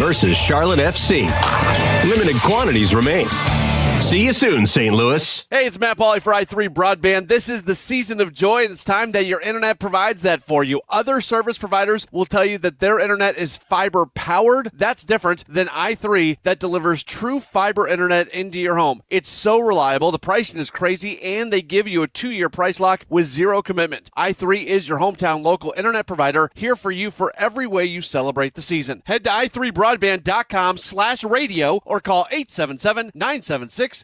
versus Charlotte FC. Limited quantities remain. See you soon, St. Louis. Hey, it's Matt Pauley for i3 Broadband. This is the season of joy, and it's time that your internet provides that for you. Other service providers will tell you that their internet is fiber-powered. That's different than i3 that delivers true fiber internet into your home. It's so reliable, the pricing is crazy, and they give you a 2-year price lock with zero commitment. i3 is your hometown local internet provider, here for you for every way you celebrate the season. Head to i3broadband.com/radio or call 877-976-0711.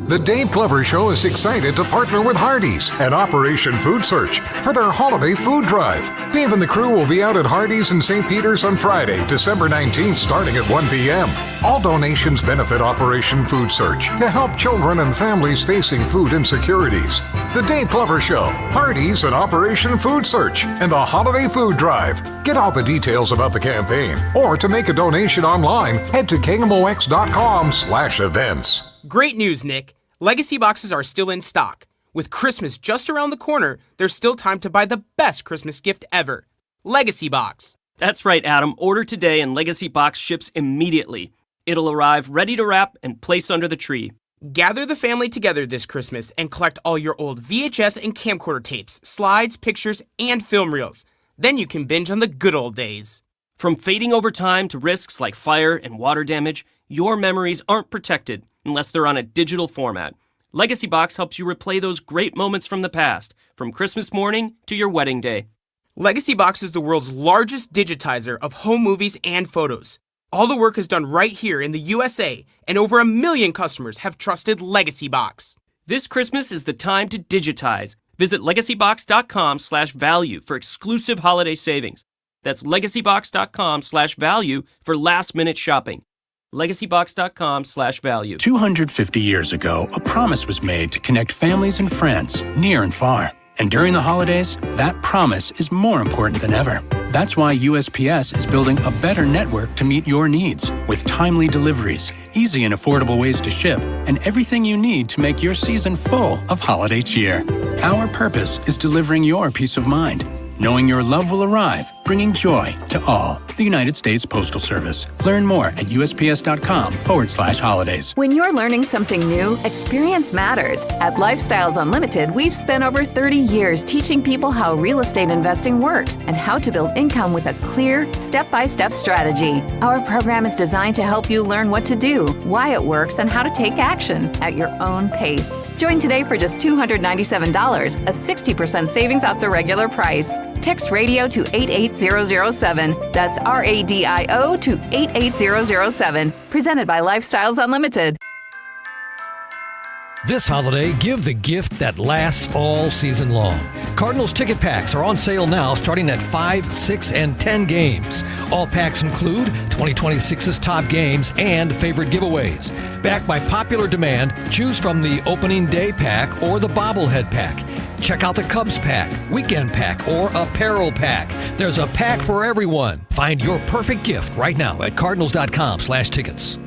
The Dave Glover Show is excited to partner with Hardee's and Operation Food Search for their holiday food drive. Dave and the crew will be out at Hardee's in St. Peter's on Friday, December 19th, starting at 1 p.m. All donations benefit Operation Food Search to help children and families facing food insecurities. The Dave Glover Show, Hardee's, and Operation Food Search, and the Holiday Food Drive. Get all the details about the campaign, or to make a donation online, head to KMOX.com/events. Great news, Nick. Legacy boxes are still in stock. With Christmas just around the corner, there's still time to buy the best Christmas gift ever. Legacy Box. That's right, Adam. Order today and Legacy Box ships immediately. It'll arrive ready to wrap and place under the tree. Gather the family together this Christmas and collect all your old VHS and camcorder tapes, slides, pictures, and film reels. Then you can binge on the good old days. From fading over time to risks like fire and water damage, your memories aren't protected unless they're on a digital format. Legacy Box helps you replay those great moments from the past, from Christmas morning to your wedding day. Legacy Box is the world's largest digitizer of home movies and photos. All the work is done right here in the USA, and over 1 million customers have trusted Legacy Box. This Christmas is the time to digitize. Visit legacybox.com/value for exclusive holiday savings. That's legacybox.com/value for last-minute shopping. legacybox.com/value. 250 years ago, a promise was made to connect families and friends near and far. And during the holidays, that promise is more important than ever. That's why USPS is building a better network to meet your needs, with timely deliveries, easy and affordable ways to ship, and everything you need to make your season full of holiday cheer. Our purpose is delivering your peace of mind, knowing your love will arrive, bringing joy to all. The United States Postal Service. Learn more at USPS.com/holidays. When you're learning something new, experience matters. At Lifestyles Unlimited, we've spent over 30 years teaching people how real estate investing works and how to build income with a clear, step-by-step strategy. Our program is designed to help you learn what to do, why it works, and how to take action at your own pace. Join today for just $297, a 60% savings off the regular price. Text radio to 88007. That's RADIO to 88007. Presented by Lifestyles Unlimited. This holiday, give the gift that lasts all season long. Cardinals ticket packs are on sale now, starting at 5, 6, and 10 games. All packs include 2026's top games and favorite giveaways. Backed by popular demand, choose from the opening day pack or the bobblehead pack. Check out the Cubs pack, weekend pack, or apparel pack. There's a pack for everyone. Find your perfect gift right now at cardinals.com/tickets.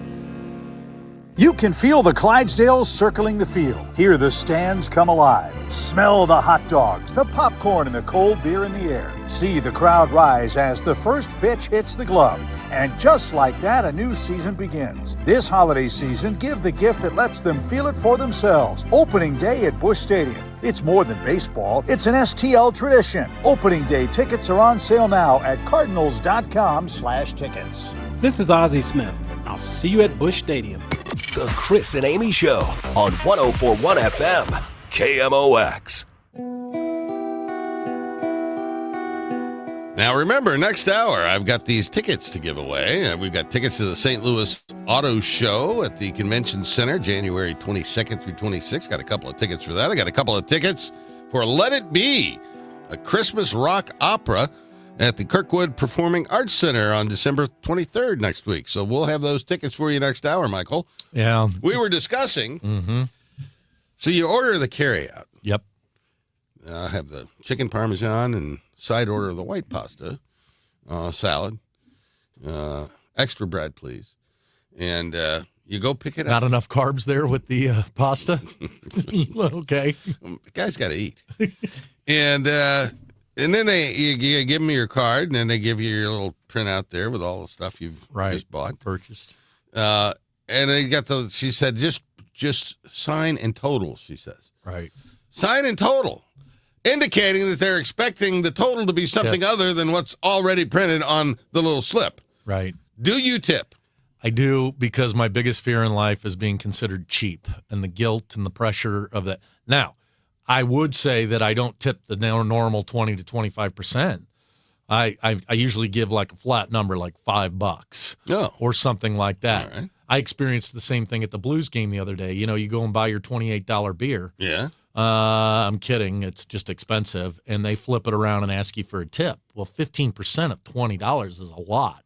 You can feel the Clydesdales circling the field. Hear the stands come alive. Smell the hot dogs, the popcorn, and the cold beer in the air. See the crowd rise as the first pitch hits the glove. And just like that, a new season begins. This holiday season, give the gift that lets them feel it for themselves. Opening day at Busch Stadium. It's more than baseball. It's an STL tradition. Opening day tickets are on sale now at cardinals.com/tickets. This is Ozzie Smith. I'll see you at Busch Stadium. The Chris and Amy Show on 104.1 FM, KMOX. Now remember, next hour, I've got these tickets to give away. We've got tickets to the St. Louis Auto Show at the Convention Center, January 22nd through 26th. Got a couple of tickets for that. I got a couple of tickets for Let It Be, a Christmas rock opera at the Kirkwood Performing Arts Center on December 23rd next week. So we'll have those tickets for you next hour, Michael. Yeah. We were discussing. So you order the carryout. Yep. I have the chicken parmesan and side order the white pasta, salad, extra bread, please. And You go pick it up. Not enough carbs there with the pasta? Okay. The guy's got to eat. And then you give them your card, and then they give you your little printout there with all the stuff you've just bought. Purchased. And they got she said, just sign and total, she says. Right. Sign and total, indicating that they're expecting the total to be something other than what's already printed on the little slip. Right. Do you tip? I do, because my biggest fear in life is being considered cheap and the guilt and the pressure of that. Now, I would say that I don't tip the normal 20 to 25%. I usually give like a flat number, like $5 or something like that. All right. I experienced the same thing at the Blues game the other day. You know, you go and buy your $28 beer. Yeah. I'm kidding. It's just expensive. And they flip it around and ask you for a tip. Well, 15% of $20 is a lot.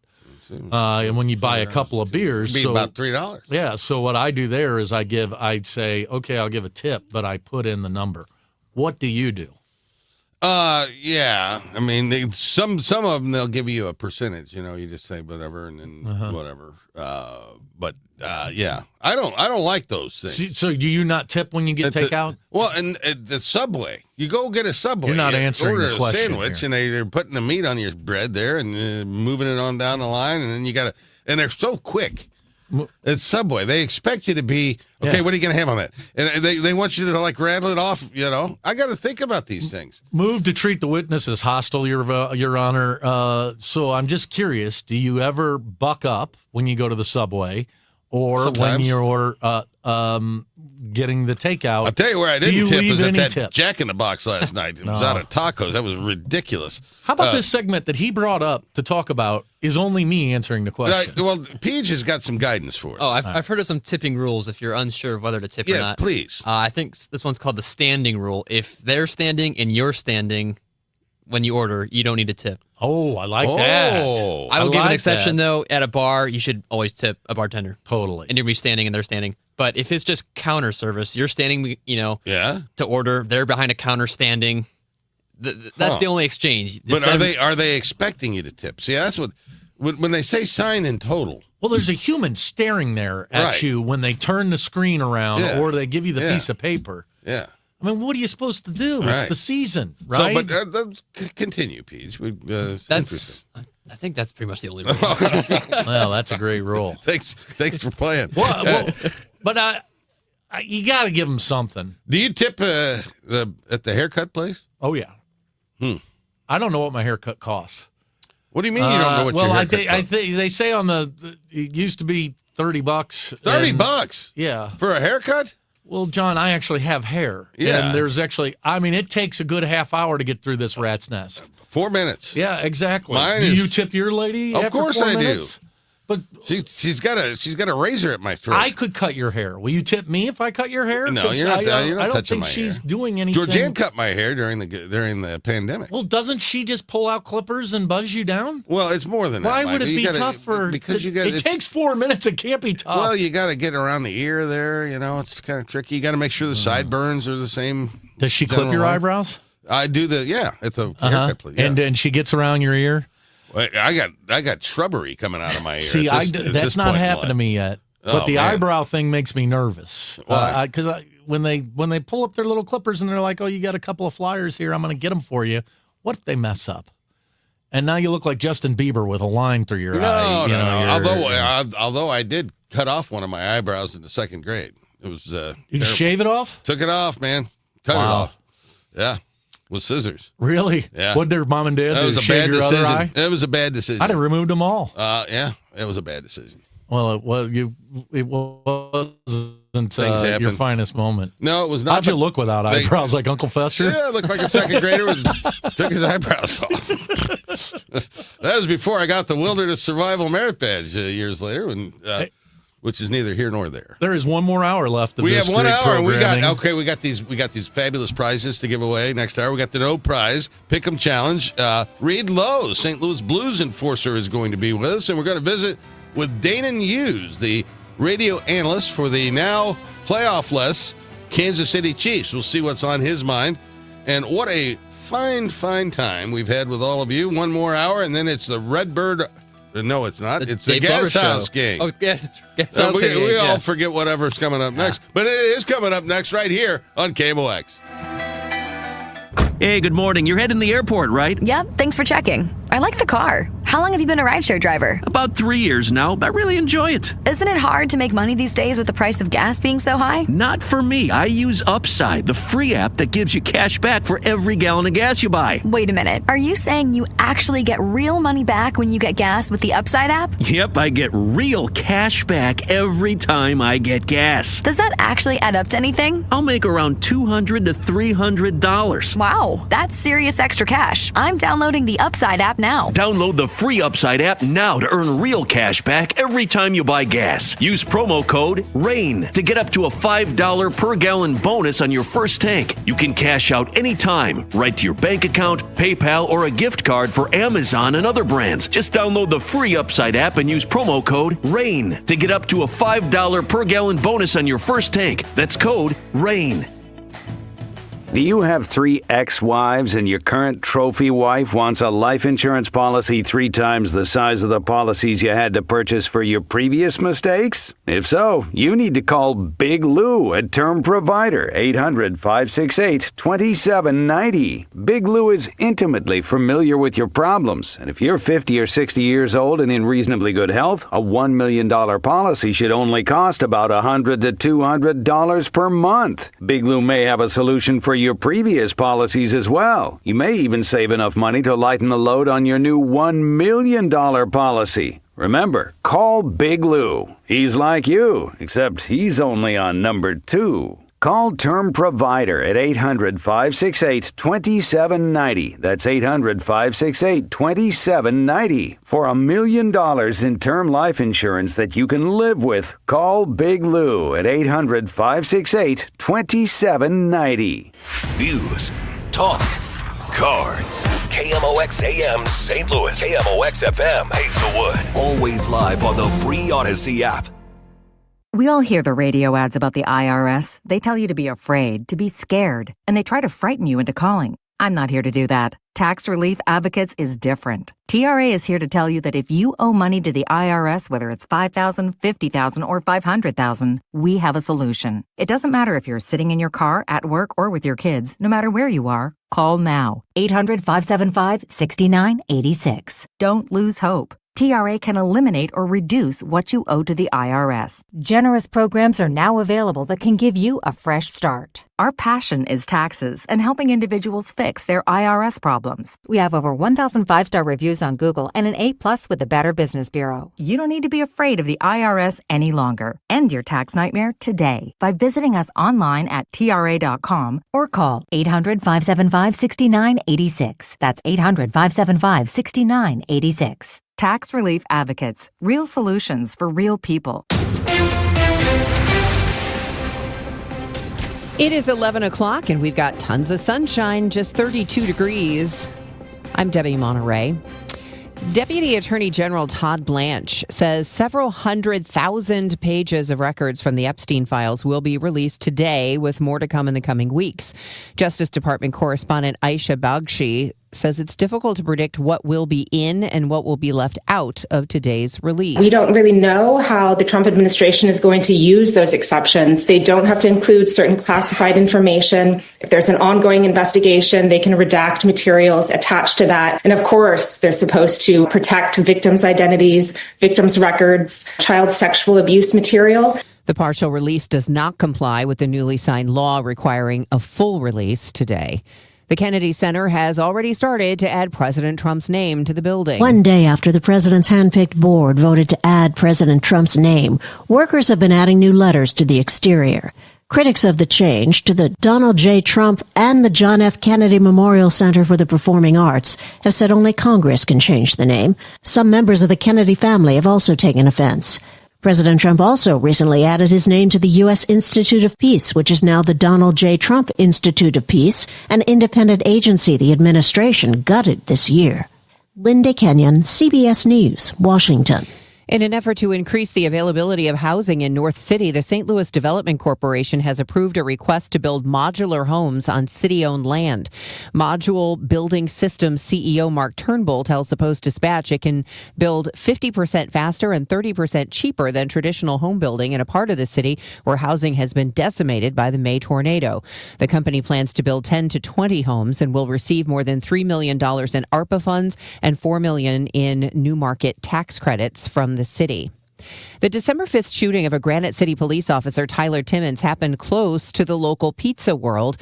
And when you buy a couple of beers, it'd be about $3. Yeah. So what I do there is I'd say, okay, I'll give a tip, but I put in the number. What do you do? Yeah. I mean, some of them, they'll give you a percentage, you know, you just say whatever and then whatever. Yeah, I don't like those things. So do you not tip when you get takeout? Well, and at the Subway, you go get a Subway. You're not answering order the question a sandwich, here. and they're putting the meat on your bread there and moving it on down the line, and then you got to, and they're so quick. It's Subway. They expect you to be, okay, what are you going to have on that? And they want you to, like, rattle it off, you know. I got to think about these things. Move to treat the witness as hostile, Your Honor. So I'm just curious, do you ever buck up when you go to the Subway or Sometimes. when you're getting the takeout? I'll tell you where I didn't tip leave was at any that tip? Jack in the Box last night. It was out of tacos. That was ridiculous. How about this segment that he brought up to talk about is only me answering the question? Well, Peach has got some guidance for us. Oh, I've heard of some tipping rules if you're unsure of whether to tip or Yeah, not. please. I think this one's called the standing rule. If they're standing and you're standing when you order, you don't need to tip. Oh, I like that. I will give an exception, though. At a bar, you should always tip a bartender. Totally. And you'll be standing and they're standing. But if it's just counter service, you're standing, you know, to order. They're behind a counter standing. That's the only exchange. But are they expecting you to tip? See, that's what when they say sign in total. Well, there's a human staring there at you when they turn the screen around or they give you the piece of paper. Yeah. I mean, what are you supposed to do? Right. It's the season, right? So, but continue, Peach. That's. I think that's pretty much the only rule. Well, that's a great rule. Thanks for playing. But you got to give them something. Do you tip at the haircut place? Oh yeah. I don't know what my haircut costs. What do you mean you don't know what your haircut costs? I think they say on it used to be $30. $30? Yeah. For a haircut? Well, John, I actually have hair. Yeah. And there's actually, it takes a good half hour to get through this rat's nest. 4 minutes. Yeah, exactly. Mine do you tip your lady? Of after course 4 I minutes? do. But she's got a razor at my throat. I could cut your hair. Will you tip me if I cut your hair? No, you're not. You're not I don't touching think my she's hair. doing anything. Georgianne cut my hair during the pandemic. Well, doesn't she just pull out clippers and buzz you down? Well, it's more than that. Why would it Michael. be tough for? Because it takes 4 minutes. It can't be tough. Well, you got to get around the ear there. You know, it's kind of tricky. You got to make sure the sideburns are the same. Does she clip your eyebrows? I do it's a haircut place. Yeah. And then she gets around your ear. I got shrubbery coming out of my ear. See, that's not happened to me yet. But the man. eyebrow thing makes me nervous. Why? Because when they pull up their little clippers and they're like, "Oh, you got a couple of flyers here. I'm going to get them for you." What if they mess up? And now you look like Justin Bieber with a line through your eye. No. Although I did cut off one of my eyebrows in the second grade. It was you shave it off? Took it off, man. Cut it off. Yeah. With scissors. Really? Yeah. What did mom and dad do? That was a Shave bad your decision. other eye? It was a bad decision. I'd have removed them all. Yeah, it was a bad decision. Well, it wasn't your finest moment. No, it was not. How'd you look without eyebrows, like Uncle Fester? Yeah, I looked like a second grader who took his eyebrows off. That was before I got the Wilderness Survival Merit Badge years later, which is neither here nor there. There is 1 more hour left of We this have 1 great hour, and programming. we got these fabulous prizes to give away next hour. We got the No Prize Pick'em Challenge. Reed Lowe, St. Louis Blues enforcer, is going to be with us, and we're going to visit with Dana Hughes, the radio analyst for the now playoff-less Kansas City Chiefs. We'll see what's on his mind, and what a fine time we've had with all of you. 1 more hour, and then it's the Redbird No, it's not. It's Dave the Gas Glover House show. Gang. Oh, Gas House Gang. We all forget whatever's coming up next. But it is coming up next right here on KMOX. Hey, good morning. You're heading to the airport, right? Yep, thanks for checking. I like the car. How long have you been a rideshare driver? About 3 years now. I really enjoy it. Isn't it hard to make money these days with the price of gas being so high? Not for me. I use Upside, the free app that gives you cash back for every gallon of gas you buy. Wait a minute. Are you saying you actually get real money back when you get gas with the Upside app? Yep, I get real cash back every time I get gas. Does that actually add up to anything? I'll make around $200 to $300. Wow, that's serious extra cash. I'm downloading the Upside app now. Download the free Upside app now to earn real cash back every time you buy gas. Use promo code RAIN to get up to a $5 per gallon bonus on your first tank. You can cash out anytime, right to your bank account, PayPal, or a gift card for Amazon and other brands. Just download the free Upside app and use promo code RAIN to get up to a $5 per gallon bonus on your first tank. That's code RAIN. Do you have 3 ex-wives and your current trophy wife wants a life insurance policy 3 times the size of the policies you had to purchase for your previous mistakes? If so, you need to call Big Lou at Term Provider, 800-568-2790. Big Lou is intimately familiar with your problems, and if you're 50 or 60 years old and in reasonably good health, a $1 million policy should only cost about $100 to $200 per month. Big Lou may have a solution for your previous policies as well. You may even save enough money to lighten the load on your new $1 million policy. Remember, call Big Lou. He's like you, except he's only on number 2. Call Term Provider at 800-568-2790. That's 800-568-2790. For $1 million in term life insurance that you can live with, call Big Lou at 800-568-2790. News, talk, cards. KMOX AM St. Louis. KMOX FM Hazelwood. Always live on the free Odyssey app. We all hear the radio ads about the IRS. They tell you to be afraid, to be scared, and they try to frighten you into calling. I'm not here to do that. Tax Relief Advocates is different. TRA is here to tell you that if you owe money to the IRS, whether it's $5,000, $50,000, or $500,000, we have a solution. It doesn't matter if you're sitting in your car, at work, or with your kids. No matter where you are, call now. 800-575-6986. Don't lose hope. TRA can eliminate or reduce what you owe to the IRS. Generous programs are now available that can give you a fresh start. Our passion is taxes and helping individuals fix their IRS problems. We have over 1,000 5-star reviews on Google and an A+ with the Better Business Bureau. You don't need to be afraid of the IRS any longer. End your tax nightmare today by visiting us online at TRA.com or call 800-575-6986. That's 800-575-6986. Tax Relief Advocates. Real solutions for real people. It is 11 o'clock and we've got tons of sunshine, just 32 degrees. I'm Debbie Monterey. Deputy Attorney General Todd Blanche says several 100,000 pages of records from the Epstein files will be released today, with more to come in the coming weeks. Justice Department correspondent Aisha Bagshi says it's difficult to predict what will be in and what will be left out of today's release. We don't really know how the Trump administration is going to use those exceptions. They don't have to include certain classified information. If there's an ongoing investigation, they can redact materials attached to that. And of course, they're supposed to protect victims' identities, victims' records, child sexual abuse material. The partial release does not comply with the newly signed law requiring a full release today. The Kennedy Center has already started to add President Trump's name to the building. One day after the president's handpicked board voted to add President Trump's name, workers have been adding new letters to the exterior. Critics of the change to the Donald J. Trump and the John F. Kennedy Memorial Center for the Performing Arts have said only Congress can change the name. Some members of the Kennedy family have also taken offense. President Trump also recently added his name to the U.S. Institute of Peace, which is now the Donald J. Trump Institute of Peace, an independent agency the administration gutted this year. Linda Kenyon, CBS News, Washington. In an effort to increase the availability of housing in North City, the St. Louis Development Corporation has approved a request to build modular homes on city-owned land. Module Building Systems CEO Mark Turnbull tells the Post-Dispatch it can build 50% faster and 30% cheaper than traditional home building in a part of the city where housing has been decimated by the May tornado. The company plans to build 10 to 20 homes and will receive more than $3 million in ARPA funds and $4 million in new market tax credits from the city. The December 5th shooting of a Granite City police officer, Tyler Timmons, happened close to the local Pizza World.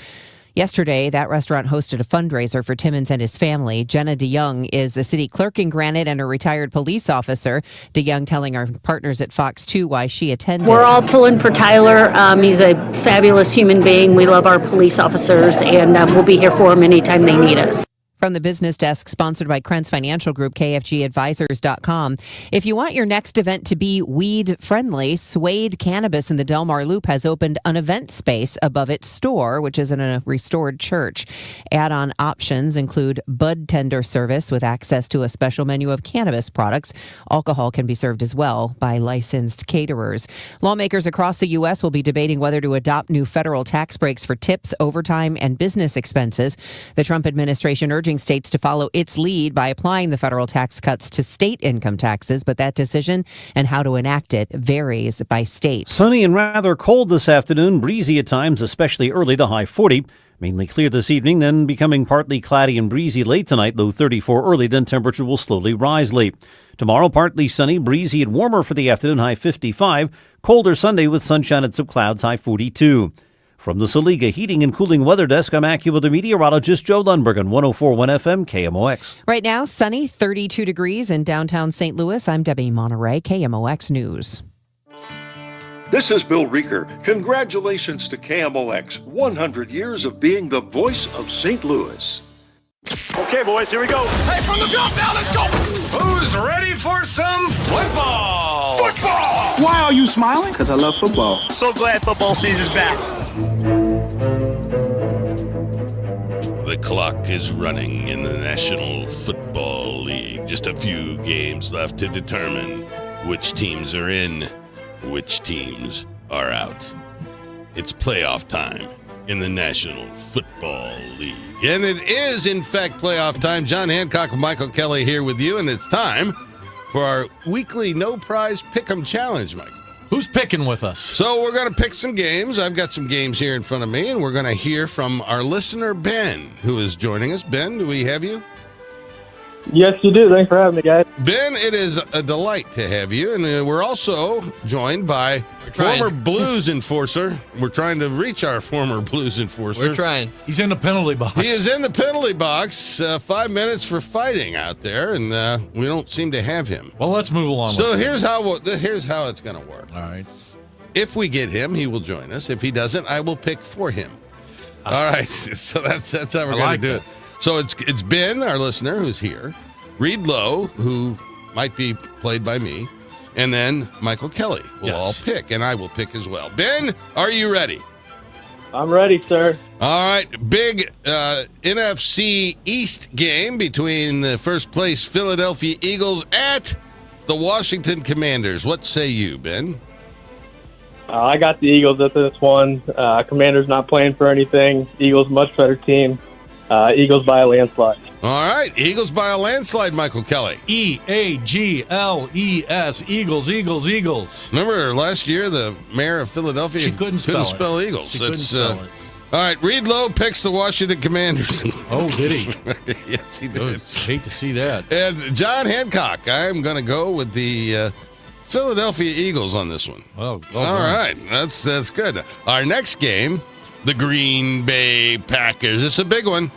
Yesterday, that restaurant hosted a fundraiser for Timmons and his family. Jenna DeYoung is the city clerk in Granite and a retired police officer. DeYoung telling our partners at Fox 2 why she attended. We're all pulling for Tyler. He's a fabulous human being. We love our police officers, and we'll be here for them anytime they need us. From the business desk, sponsored by Krentz Financial Group, KFGadvisors.com. If you want your next event to be weed-friendly, Suede Cannabis in the Del Mar Loop has opened an event space above its store, which is in a restored church. Add-on options include bud tender service with access to a special menu of cannabis products. Alcohol can be served as well by licensed caterers. Lawmakers across the U.S. will be debating whether to adopt new federal tax breaks for tips, overtime, and business expenses. The Trump administration urging states to follow its lead by applying the federal tax cuts to state income taxes, but that decision and how to enact it varies by state. Sunny and rather cold this afternoon, breezy at times, especially early, the high 40. Mainly clear this evening, then becoming partly cloudy and breezy late tonight, low 34 early, then temperature will slowly rise late. Tomorrow, partly sunny, breezy and warmer for the afternoon, high 55. Colder Sunday with sunshine and some clouds, high 42. From the Saliga Heating and Cooling Weather Desk, I'm AccuWeather meteorologist Joe Lundberg on 104.1 FM KMOX. Right now, sunny, 32 degrees in downtown St. Louis. I'm Debbie Monterey, KMOX News. This is Bill Reeker. Congratulations to KMOX, 100 years of being the voice of St. Louis. Okay, boys, here we go. Hey, from the jump now, let's go. Who's ready for some football? Football! Why are you smiling? Because I love football. So glad football season's back. The clock is running in the National Football League. Just a few games left to determine which teams are in, which teams are out. It's playoff time in the National Football League. And it is, in fact, playoff time. John Hancock and Michael Kelley here with you, and it's time for our weekly no-prize Pick'em Challenge, Mike. Who's picking with us? So we're going to pick some games. I've got some games here in front of me, and we're going to hear from our listener, Ben, who is joining us. Ben, do we have you? Yes, you do. Thanks for having me, guys. Ben, it is a delight to have you. And we're also joined by former Blues enforcer. We're trying to reach our former Blues enforcer. We're trying. He's in the penalty box. He is in the penalty box. 5 minutes for fighting out there, and we don't seem to have him. Well, let's move along. So here's how it's going to work. All right. If we get him, he will join us. If he doesn't, I will pick for him. All right. So that's how we're going to do it. So it's Ben, our listener, who's here, Reed Lowe, who might be played by me, and then Michael Kelley will all pick, and I will pick as well. Ben, are you ready? I'm ready, sir. All right, big NFC East game between the first place Philadelphia Eagles at the Washington Commanders. What say you, Ben? I got the Eagles at this one. Commanders not playing for anything. Eagles much better team. Eagles by a landslide. All right, Eagles by a landslide, Michael Kelley. E-A-G-L-E-S, Eagles, Eagles, Eagles. Remember last year the mayor of Philadelphia She couldn't spell Eagles. She couldn't spell it. All right, Reed Lowe picks the Washington Commanders. Oh, did he? Yes, he did. Hate to see that. And John Hancock, I'm going to go with the Philadelphia Eagles on this one. Oh, all right, that's good. Our next game, the Green Bay Packers. It's a big one.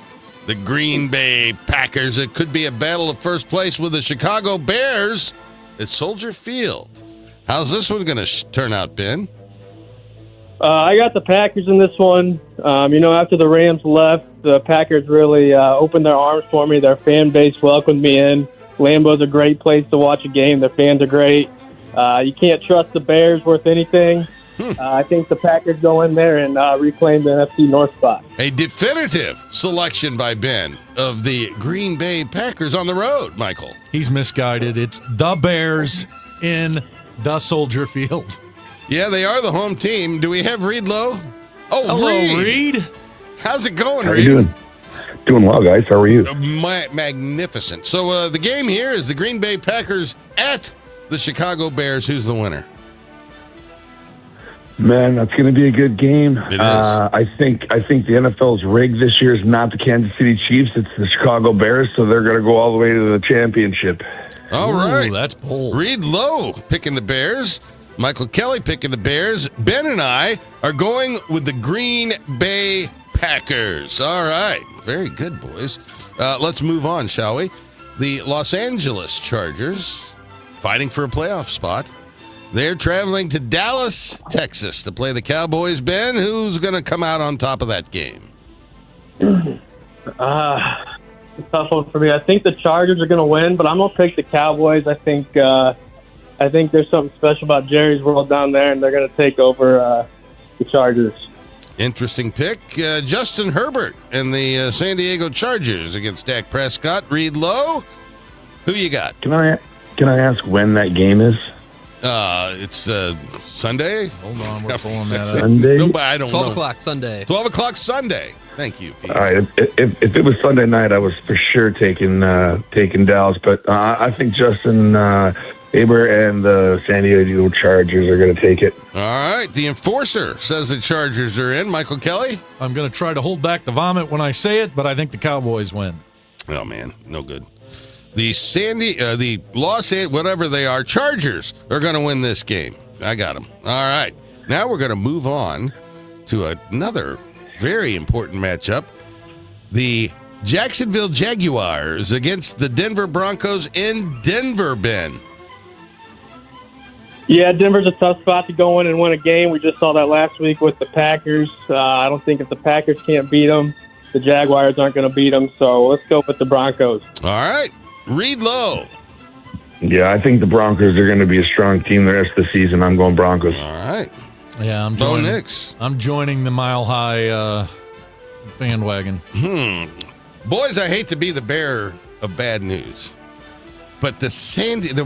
The Green Bay Packers. It could be a battle of first place with the Chicago Bears at Soldier Field. How's this one going to turn out, Ben? I got the Packers in this one. After the Rams left, the Packers really opened their arms for me. Their fan base welcomed me in. Lambeau's a great place to watch a game. Their fans are great. You can't trust the Bears worth anything. I think the Packers go in there and reclaim the NFC North spot. A definitive selection by Ben of the Green Bay Packers on the road, Michael. He's misguided. It's the Bears. in the Soldier Field. Yeah, they are the home team. Do we have Reed Lowe? Oh, hello, Reed. How's it going, How Reed? you doing? Doing well, guys. How are you? Magnificent. So the game here is the Green Bay Packers at the Chicago Bears. Who's the winner? Man, that's going to be a good game. It is. I think the NFL's rigged this year is not the Kansas City Chiefs. It's the Chicago Bears, so they're going to go all the way to the championship. All right. That's bold. Reed Lowe picking the Bears. Michael Kelley picking the Bears. Ben and I are going with the Green Bay Packers. All right. Very good, boys. Let's move on, shall we? The Los Angeles Chargers fighting for a playoff spot. They're traveling to Dallas, Texas to play the Cowboys. Ben, who's going to come out on top of that game? It's a tough one for me. I think the Chargers are going to win, but I'm going to pick the Cowboys. I think there's something special about Jerry's World down there, and they're going to take over the Chargers. Interesting pick. Justin Herbert and the San Diego Chargers against Dak Prescott. Reed Lowe, who you got? Can I ask when that game is? It's Sunday. Hold on, we're pulling that up. Sunday? No, I don't 12 know. o'clock Sunday. 12 o'clock Sunday. Thank you, Pete. All right. If it was Sunday night, I was for sure taking Dallas, but I think Justin Aber and the San Diego Chargers are going to take it. All right. The Enforcer says the Chargers are in. Michael Kelley? I'm going to try to hold back the vomit when I say it, but I think the Cowboys win. Oh, man. No good. The Los Angeles, whatever they are, Chargers are going to win this game. I got them. All right. Now we're going to move on to another very important matchup. The Jacksonville Jaguars against the Denver Broncos in Denver, Ben. Yeah, Denver's a tough spot to go in and win a game. We just saw that last week with the Packers. I don't think if the Packers can't beat them, the Jaguars aren't going to beat them. So let's go with the Broncos. All right. Reed Lowe. Yeah, I think the Broncos are going to be a strong team the rest of the season. I'm going Broncos. All right. Yeah, I'm Bo joining. Nix. I'm joining the Mile High bandwagon. Boys, I hate to be the bearer of bad news, but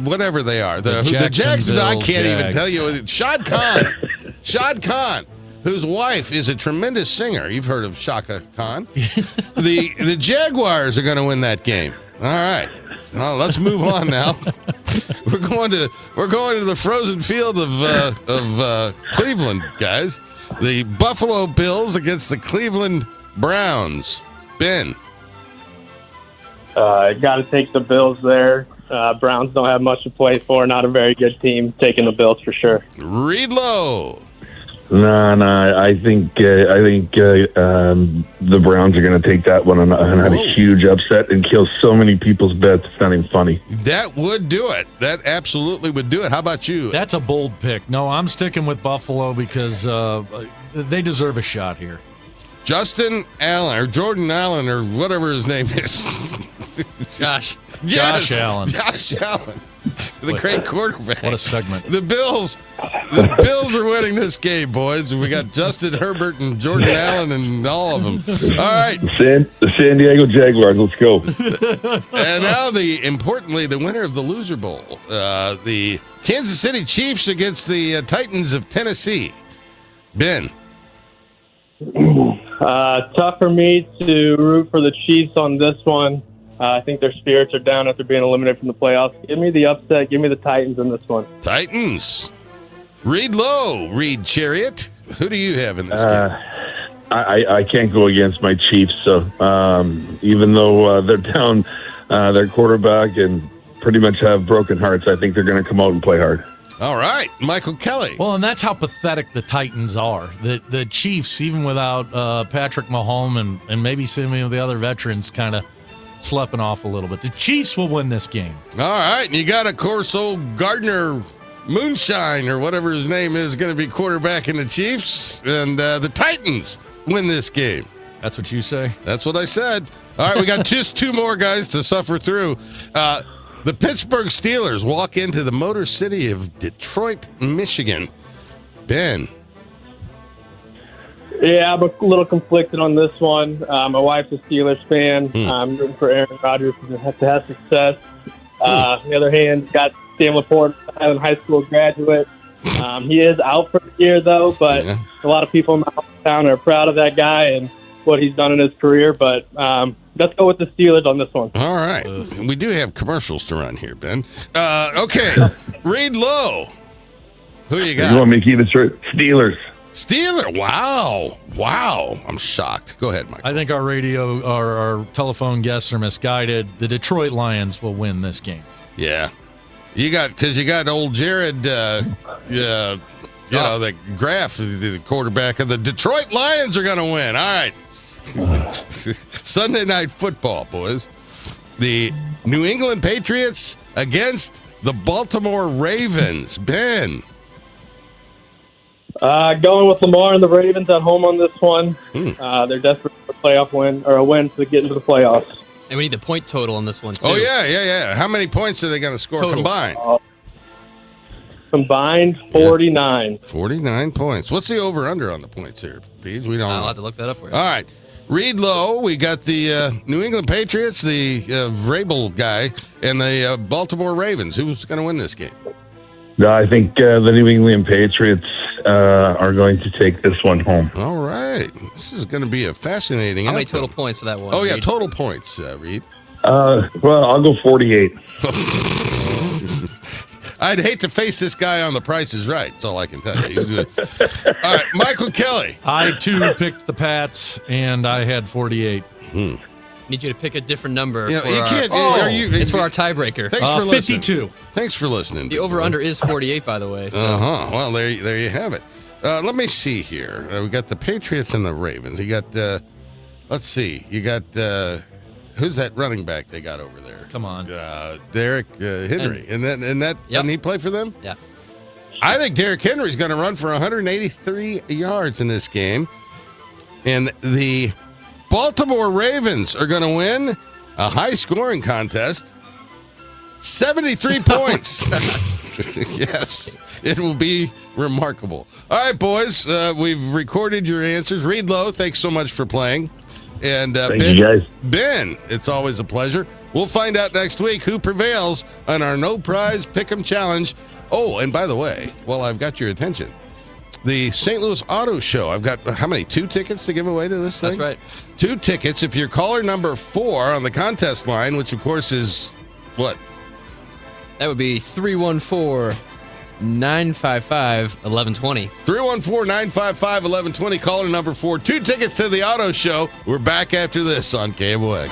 whatever they are, the Jacksonville, I can't even tell you. Shad Khan, whose wife is a tremendous singer. You've heard of Shaka Khan. The Jaguars are going to win that game. All right. Well, let's move on now. We're going to the frozen field of Cleveland, guys. The Buffalo Bills against the Cleveland Browns. Ben. Got to take the Bills there. Browns don't have much to play for. Not a very good team. Taking the Bills for sure. Reed Lowe. No. I think the Browns are going to take that one and have a huge upset and kill so many people's bets. It's not even funny. That would do it. That absolutely would do it. How about you? That's a bold pick. No, I'm sticking with Buffalo because they deserve a shot here. Justin Allen or Jordan Allen or whatever his name is. Josh. Yes, Allen. Josh Allen. The great quarterback. What a segment. The Bills are winning this game, boys. We got Justin Herbert and Jordan Allen and all of them. All right. The San Diego Jaguars, let's go. And now importantly, the winner of the Loser Bowl, the Kansas City Chiefs against the Titans of Tennessee. Ben. Tough for me to root for the Chiefs on this one. I think their spirits are down after being eliminated from the playoffs. Give me the upset. Give me the Titans in this one. Titans. Reed Lowe. Reed Chariot. Who do you have in this game? I can't go against my Chiefs. So even though they're down their quarterback and pretty much have broken hearts, I think they're going to come out and play hard. All right, Michael Kelley. Well, and that's how pathetic the Titans are. The Chiefs, even without Patrick Mahomes and maybe some of the other veterans kind of slipping off a little bit. The Chiefs will win this game. All right, and you got, of course, old Gardner Moonshine or whatever his name is going to be quarterbacking the Chiefs, and the Titans win this game. That's what you say? That's what I said. All right, we got just two more guys to suffer through. The Pittsburgh Steelers walk into the Motor City of Detroit, Michigan. Ben. Yeah, I'm a little conflicted on this one. My wife's a Steelers fan. I'm rooting for Aaron Rodgers to have success. On the other hand, got Sam Laporte, Island High School graduate. He is out for the year, though, but a lot of people in my hometown are proud of that guy and what he's done in his career. But let's go with the Steelers on this one. All right. We do have commercials to run here, Ben. Okay. Read low. Who you got? You want me to keep it straight? Steelers. Steelers. Wow. I'm shocked. Go ahead, Mike. I think our telephone guests are misguided. The Detroit Lions will win this game. Yeah. You got old Jared, the Graff, the quarterback of the Detroit Lions are going to win. All right. Sunday Night Football, boys. The New England Patriots against the Baltimore Ravens. Ben. Going with Lamar and the Ravens at home on this one. They're desperate for a playoff win or a win to get into the playoffs. And we need the point total on this one, too. Oh, yeah. How many points are they going to score combined? Combined, 49. 49 points. What's the over-under on the points here, Beads? We don't know. I'll have to look that up for you. All right. Read low. We got the New England Patriots, the Vrabel guy, and the Baltimore Ravens. Who's going to win this game? I think the New England Patriots are going to take this one home. All right. This is going to be a fascinating How many outcome. total points for that one? Oh, yeah, Reed? total points, Reed. Well, I'll go 48. I'd hate to face this guy on The Price is Right. That's all I can tell you. All right, Michael Kelley. I, too, picked the Pats, and I had 48. Need you to pick a different number. You know, for you our, can't. it's for our tiebreaker. Thanks for listening. 52. Thanks for listening. The over-under is 48, by the way. So. Well, there you have it. Let me see here. We got the Patriots and the Ravens. You got, let's see. You got, who's that running back they got over there? Come on. Derrick Henry. And doesn't he play for them? Yeah. I think Derrick Henry's going to run for 183 yards in this game. And the Baltimore Ravens are going to win a high-scoring contest. 73 points. Yes, it will be remarkable. All right, boys, we've recorded your answers. Reed Lowe, thanks so much for playing. And Thank you, guys. Ben, it's always a pleasure. We'll find out next week who prevails on our No Prize Pick'em Challenge. Oh, and by the way, while I've got your attention, the St. Louis Auto Show. I've got, how many, 2 tickets to give away to this thing? That's right. 2 tickets. If you're caller number 4 on the contest line, which of course is what? That would be 314-955-1120. 314-955-1120. Caller number 4. 2 tickets to the Auto Show. We're back after this on KMOX.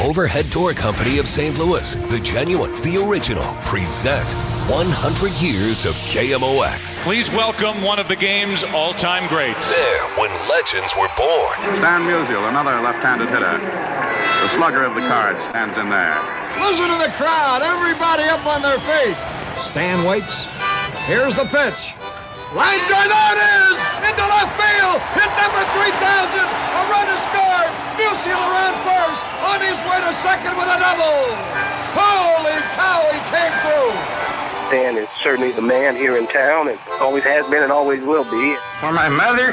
Overhead Door Company of St. Louis, the genuine, the original, present 100 years of KMOX. Please welcome one of the game's all-time greats. There, when legends were born. Stan Musial, another left-handed hitter. The slugger of the cards stands in there. Listen to the crowd. Everybody up on their feet. Stan waits. Here's the pitch. Line drive, there it is! Into left field! Hit number 3,000! A run is scored! Musial around first! On his way to second with a double! Holy cow, he came through! Stan is certainly the man here in town and always has been and always will be. For my mother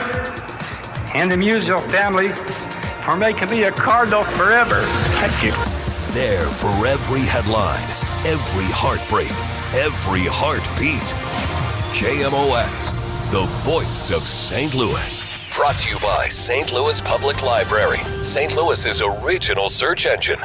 and the Musial family for making me a Cardinal forever. Thank you. There for every headline, every heartbreak, every heartbeat. KMOX, the voice of St. Louis. Brought to you by St. Louis Public Library, St. Louis's original search engine.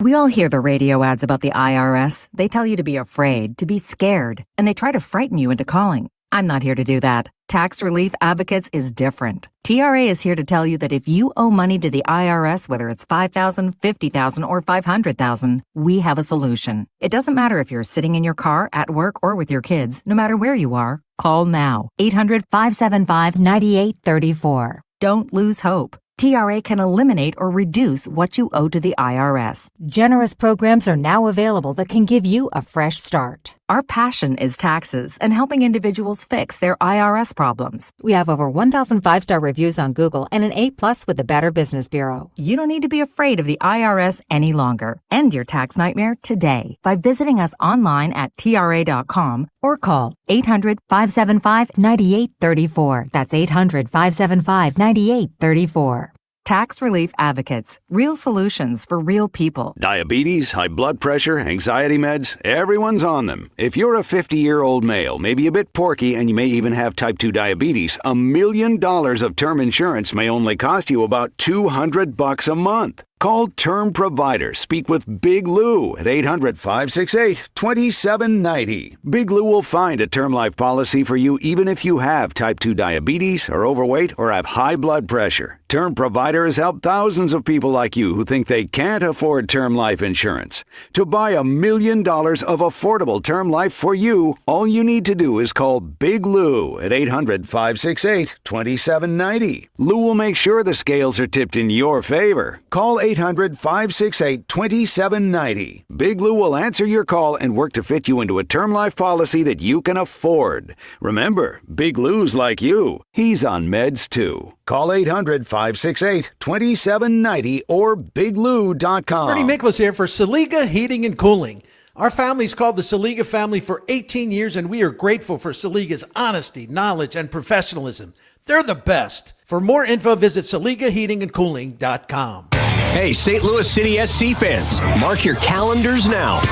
We all hear the radio ads about the IRS. They tell you to be afraid, to be scared, and they try to frighten you into calling. I'm not here to do that. Tax Relief Advocates is different. TRA is here to tell you that if you owe money to the IRS, whether it's $5,000, $50,000, or $500,000, we have a solution. It doesn't matter if you're sitting in your car, at work, or with your kids. No matter where you are, call now. 800-575-9834. Don't lose hope. TRA can eliminate or reduce what you owe to the IRS. Generous programs are now available that can give you a fresh start. Our passion is taxes and helping individuals fix their IRS problems. We have over 1,000 5-star reviews on Google and an A+ with the Better Business Bureau. You don't need to be afraid of the IRS any longer. End your tax nightmare today by visiting us online at TRA.com or call 800-575-9834. That's 800-575-9834. Tax Relief Advocates. Real solutions for real people. Diabetes, high blood pressure, anxiety meds, everyone's on them. If you're a 50-year-old male, maybe a bit porky, and you may even have type 2 diabetes, $1 million of term insurance may only cost you about $200 a month. Call Term Provider. Speak with Big Lou at 800-568-2790. Big Lou will find a term life policy for you even if you have type 2 diabetes, are overweight, or have high blood pressure. Term Provider has helped thousands of people like you who think they can't afford term life insurance. To buy $1 million of affordable term life for you, all you need to do is call Big Lou at 800-568-2790. Lou will make sure the scales are tipped in your favor. Call 800-568-2790. Big Lou will answer your call and work to fit you into a term life policy that you can afford. Remember, Big Lou's like you. He's on meds too. Call 800-568-2790 or biglou.com. Bernie Miklas here for Saliga Heating and Cooling. Our family's called the Saliga family for 18 years, and we are grateful for Saliga's honesty, knowledge, and professionalism. They're the best. For more info, visit SaligaHeatingandCooling.com. Hey, St. Louis City SC fans, mark your calendars now.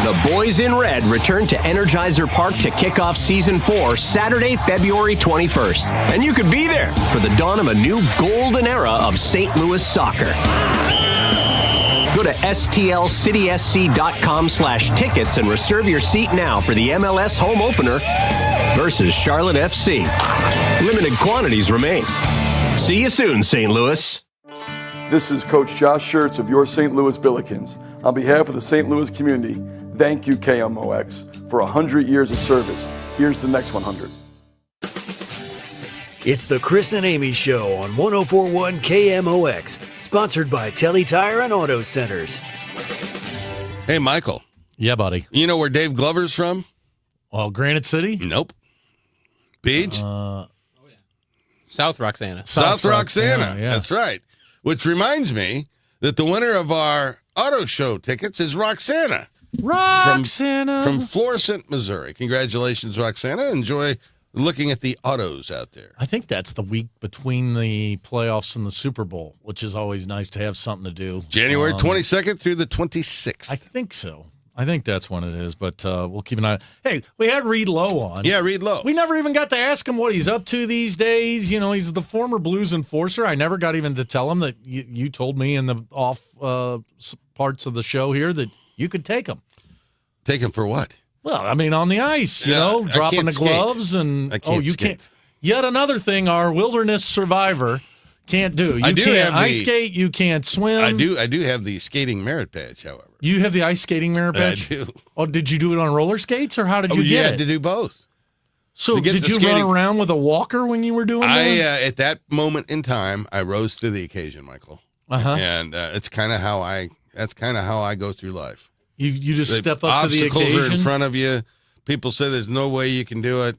The Boys in Red return to Energizer Park to kick off Season 4 Saturday, February 21st. And you could be there for the dawn of a new golden era of St. Louis soccer. Go to stlcitysc.com/tickets and reserve your seat now for the MLS home opener versus Charlotte FC. Limited quantities remain. See you soon, St. Louis. This is Coach Josh Schertz of your St. Louis Billikens. On behalf of the St. Louis community, thank you, KMOX, for 100 years of service. Here's the next 100. It's the Chris and Amy Show on 104.1 KMOX, sponsored by Telly Tire and Auto Centers. Hey, Michael. Yeah, buddy. You know where Dave Glover's from? Well, Granite City? Nope. Beach? South Roxana. South Roxana. Yeah. That's right. Which reminds me that the winner of our auto show tickets is Roxana. Roxana. From Florissant, Missouri. Congratulations, Roxana. Enjoy looking at the autos out there. I think that's the week between the playoffs and the Super Bowl, which is always nice to have something to do. January 22nd through the 26th. I think so. I think that's when it is, but we'll keep an eye. Hey, we had Reed Lowe on. Yeah, Reed Lowe. We never even got to ask him what he's up to these days. You know, he's the former Blues enforcer. I never got even to tell him that you told me in the off parts of the show here that you could take him. Take him for what? Well, I mean, on the ice, dropping the gloves and you can't. Yet another thing, our wilderness survivor can't do. You can't ice skate. You can't swim. I do have the skating merit badge, however. You have the ice skating merit badge? I do. Oh, did you do it on roller skates, or how did you get it? You had to do both. So did you run around with a walker when you were doing that? At that moment in time, I rose to the occasion, Michael. And it's kind of how I go through life. You just step up to the occasion? Obstacles are in front of you. People say there's no way you can do it.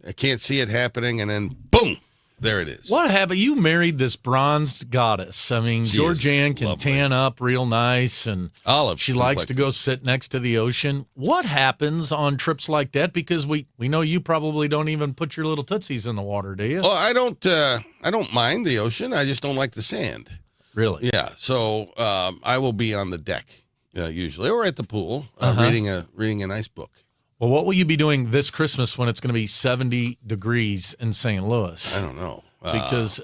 I can't see it happening, and then boom, there it is. What happened? You married this bronzed goddess. I mean, Georgianne can tan up real nice, and Olive. She likes to go sit next to the ocean. What happens on trips like that? Because we know you probably don't even put your little tootsies in the water, do you? Well, I don't mind the ocean. I just don't like the sand. Really? Yeah. So I will be on the deck usually, or at the pool reading a nice book. Well, what will you be doing this Christmas when it's going to be 70 degrees in St. Louis? I don't know. Because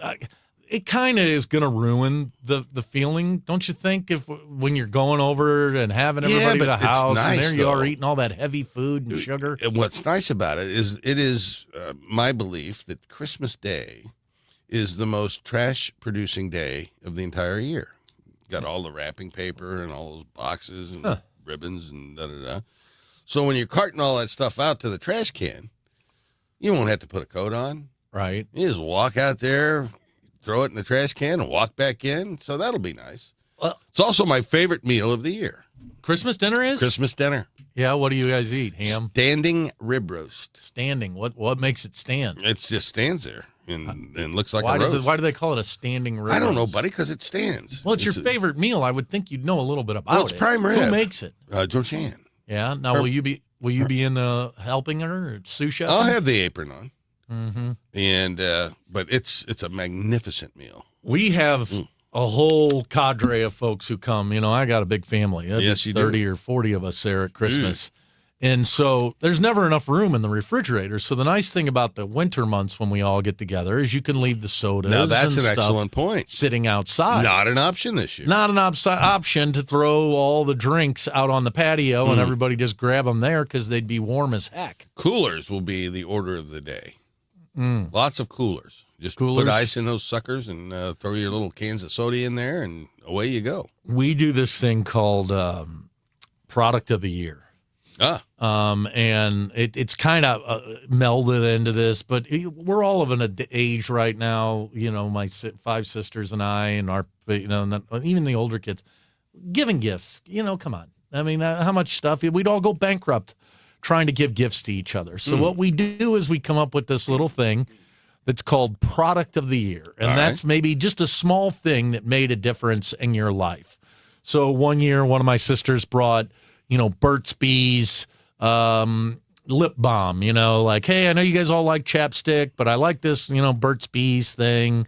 it kind of is going to ruin the feeling, don't you think, when you're going over and having everybody to the house nice, and there you though. are eating all that heavy food and sugar? What's nice about it is my belief that Christmas Day is the most trash-producing day of the entire year. Got all the wrapping paper and all those boxes and ribbons and da-da-da. So when you're carting all that stuff out to the trash can, you won't have to put a coat on. Right. You just walk out there, throw it in the trash can, and walk back in. So that'll be nice. Well, it's also my favorite meal of the year. Christmas dinner is? Christmas dinner. Yeah, what do you guys eat? Ham? Standing rib roast. Standing. What makes it stand? It just stands there and looks like a roast. Why do they call it a standing rib roast? I don't know, buddy, because it stands. Well, it's your favorite meal. I would think you'd know a little bit about it. Well, it's prime rib. Who makes it? Georgianne. Yeah. Now, will you be in helping her or sous chef? I'll have the apron on. And but it's a magnificent meal. We have a whole cadre of folks who come. I got a big family. Yes, you do. 30 or 40 of us there at Christmas. And so there's never enough room in the refrigerator. So the nice thing about the winter months when we all get together is you can leave the sodas. Now that's and an stuff excellent point. Sitting outside. Not an option this year. Not an option to throw all the drinks out on the patio and everybody just grab them there because they'd be warm as heck. Coolers will be the order of the day. Lots of coolers. Just Coolers. put ice in those suckers and throw your little cans of soda in there, and away you go. We do this thing called Product of the Year. And it's kind of melded into this, but we're all of an age right now. My 5 sisters and I, and our, even the older kids, giving gifts. Come on. I mean, how much stuff? We'd all go bankrupt trying to give gifts to each other. So what we do is we come up with this little thing that's called Product of the Year, and that's maybe just a small thing that made a difference in your life. So one year, one of my sisters brought Burt's Bees lip balm, like, hey, I know you guys all like chapstick, but I like this, Burt's Bees thing,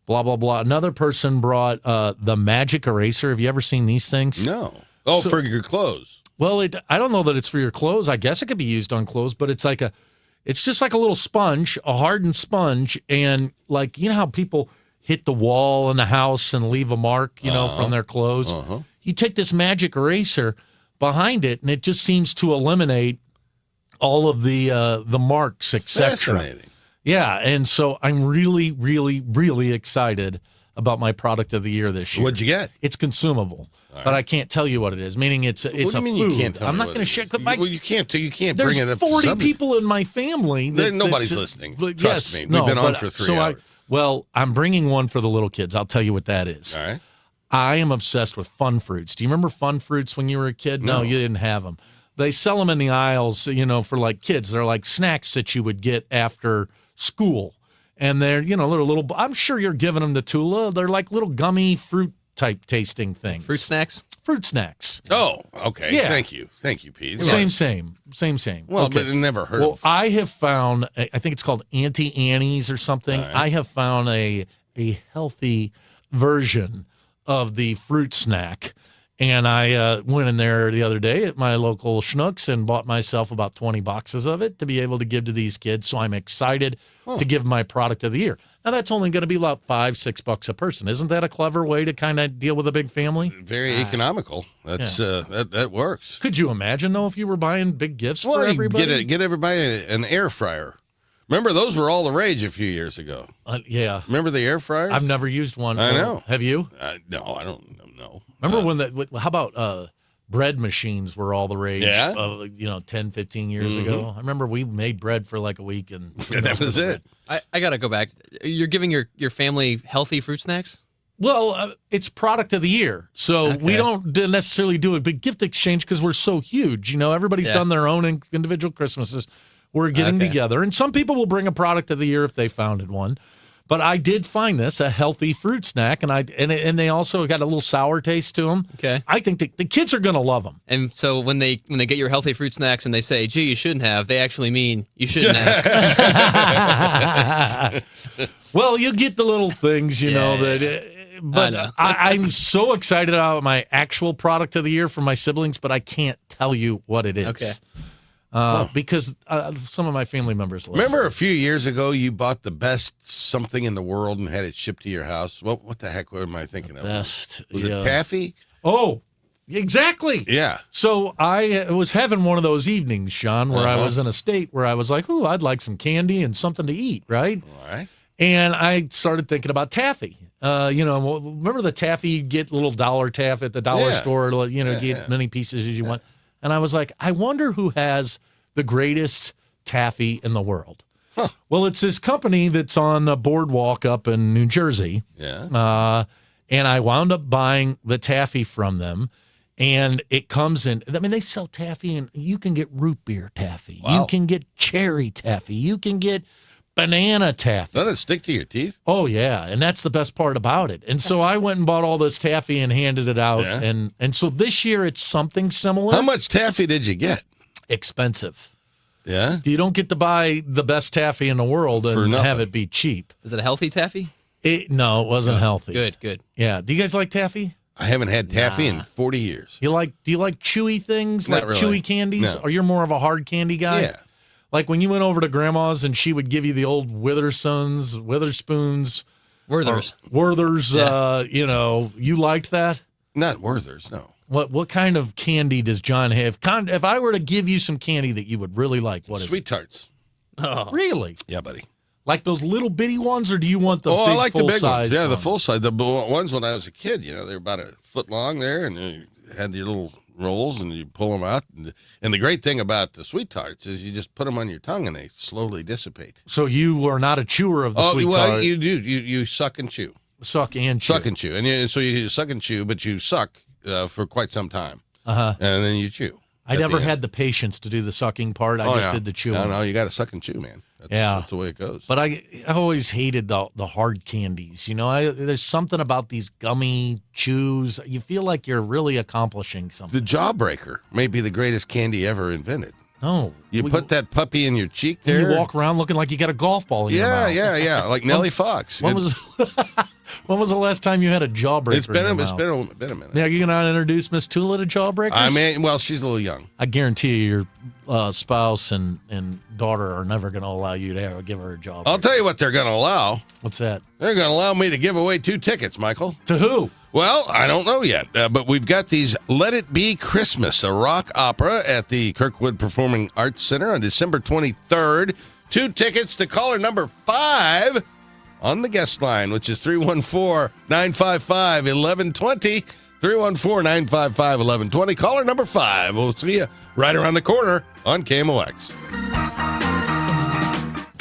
blah, blah, blah. Another person brought the magic eraser. Have you ever seen these things? No. Oh, for your clothes. Well, I don't know that it's for your clothes. I guess it could be used on clothes, but it's just like a little sponge, a hardened sponge, and like, how people hit the wall in the house and leave a mark, from their clothes. You take this magic eraser behind it, and it just seems to eliminate all of the marks, etc. Fascinating. Yeah, and so I'm really, really, really excited about my product of the year this year. What'd you get? It's consumable, but I can't tell you what it is. Meaning it's What do you a mean food. you can't tell I'm me not what going to it share. is? Well, you can't bring There's it up. 40 people in my family. Nobody's listening. Trust me. We've been on for 3 hours. I'm bringing one for the little kids. I'll tell you what that is. All right. I am obsessed with Fun Fruits. Do you remember Fun Fruits when you were a kid? No, you didn't have them. They sell them in the aisles, for like kids. They're like snacks that you would get after school. And they're, they're little, I'm sure you're giving them to Tula. They're like little gummy fruit type tasting things. Fruit snacks? Fruit snacks. Oh, okay. Yeah. Thank you, Pete. Same. Well, okay. but I never heard of. I have found, I think it's called Auntie Annie's or something. Right. I have found a healthy version of the fruit snack. And I went in there the other day at my local Schnucks and bought myself about 20 boxes of it to be able to give to these kids. So I'm excited to give my product of the year. Now, that's only going to be about $5-6 a person. Isn't that a clever way to kind of deal with a big family? Very economical. That's that works. Could you imagine, though, if you were buying big gifts for everybody? Get everybody an air fryer. Remember, those were all the rage a few years ago. Yeah. Remember the air fryers? I've never used one. I know. Have you? No, I don't know. Remember how about bread machines were all the rage, Yeah. 10, 15 years ago? I remember we made bread for like a week. And that was it. I got to go back. You're giving your family healthy fruit snacks? Well, it's product of the year. So we don't necessarily do a big gift exchange because we're so huge. Everybody's done their own individual Christmases. We're getting together. And some people will bring a product of the year if they founded one. But I did find this a healthy fruit snack, and they also got a little sour taste to them. Okay. I think the kids are going to love them. And so when they get your healthy fruit snacks and they say, gee, you shouldn't have, they actually mean you shouldn't have. Well, you get the little things, but I'm so excited about my actual product of the year for my siblings, but I can't tell you what it is. Okay. Because some of my family members listen. Remember a few years ago you bought the best something in the world and had it shipped to your house? What the heck am I thinking of? Best. Was it taffy? Oh, exactly. Yeah. So I was having one of those evenings, Sean, where I was in a state where I was like, ooh, I'd like some candy and something to eat, right? All right. And I started thinking about taffy. Remember the taffy you get, little dollar taffy at the dollar store, get many pieces as you want. And I was like, I wonder who has the greatest taffy in the world. Huh. Well, it's this company that's on a boardwalk up in New Jersey. Yeah. And I wound up buying the taffy from them. And it comes in, they sell taffy, and you can get root beer taffy. Wow. You can get cherry taffy. You can get banana taffy. Doesn't it stick to your teeth? Oh, yeah. And that's the best part about it. And so I went and bought all this taffy and handed it out. Yeah. And so this year it's something similar. How much taffy did you get? Expensive. Yeah? You don't get to buy the best taffy in the world and have it be cheap. Is it a healthy taffy? No, it wasn't healthy. Good. Yeah. Do you guys like taffy? I haven't had taffy in 40 years. Do you like chewy things, Not like really. chewy candies? No. Or you're more of a hard candy guy? Yeah. Like when you went over to Grandma's and she would give you the old Witherspoons, Werther's, you liked that? Not Werther's, no. What kind of candy does John have? If I were to give you some candy that you would really like, what is Sweet it? Tarts. Oh. Really? Yeah, buddy. Like those little bitty ones, or do you want the big I like the big size ones. Yeah, the full size. The ones when I was a kid, they were about a foot long there, and you had your little rolls, and you pull them out. And the great thing about the Sweet Tarts is you just put them on your tongue, and they slowly dissipate. So you are not a chewer of the Sweet Tart. You do. You suck and chew. Suck and chew. Suck and chew. And so you suck and chew, but you suck for quite some time. Uh-huh. And then you chew. I never had the patience to do the sucking part. I just did the chewing. No, you got to suck and chew, man. That's the way it goes. But I always hated the hard candies. There's something about these gummy chews. You feel like you're really accomplishing something. The Jawbreaker may be the greatest candy ever invented. No. You put that puppy in your cheek there. And you walk around looking like you got a golf ball in your mouth. Yeah. Like Nellie Fox. When was the last time you had a Jawbreaker? It's been a minute. Now, you're going to introduce Miss Tula to Jawbreakers? I mean, well, she's a little young. I guarantee you your spouse and daughter are never going to allow you to give her a Jawbreaker. I'll tell you what they're going to allow. What's that? They're going to allow me to give away 2 tickets, Michael. To who? Well, I don't know yet, but we've got these Let It Be Christmas, a rock opera at the Kirkwood Performing Arts Center on December 23rd. 2 tickets to caller number 5 on the guest line, which is 314-955-1120. 314-955-1120. Caller number 5. We'll see you right around the corner on KMOX.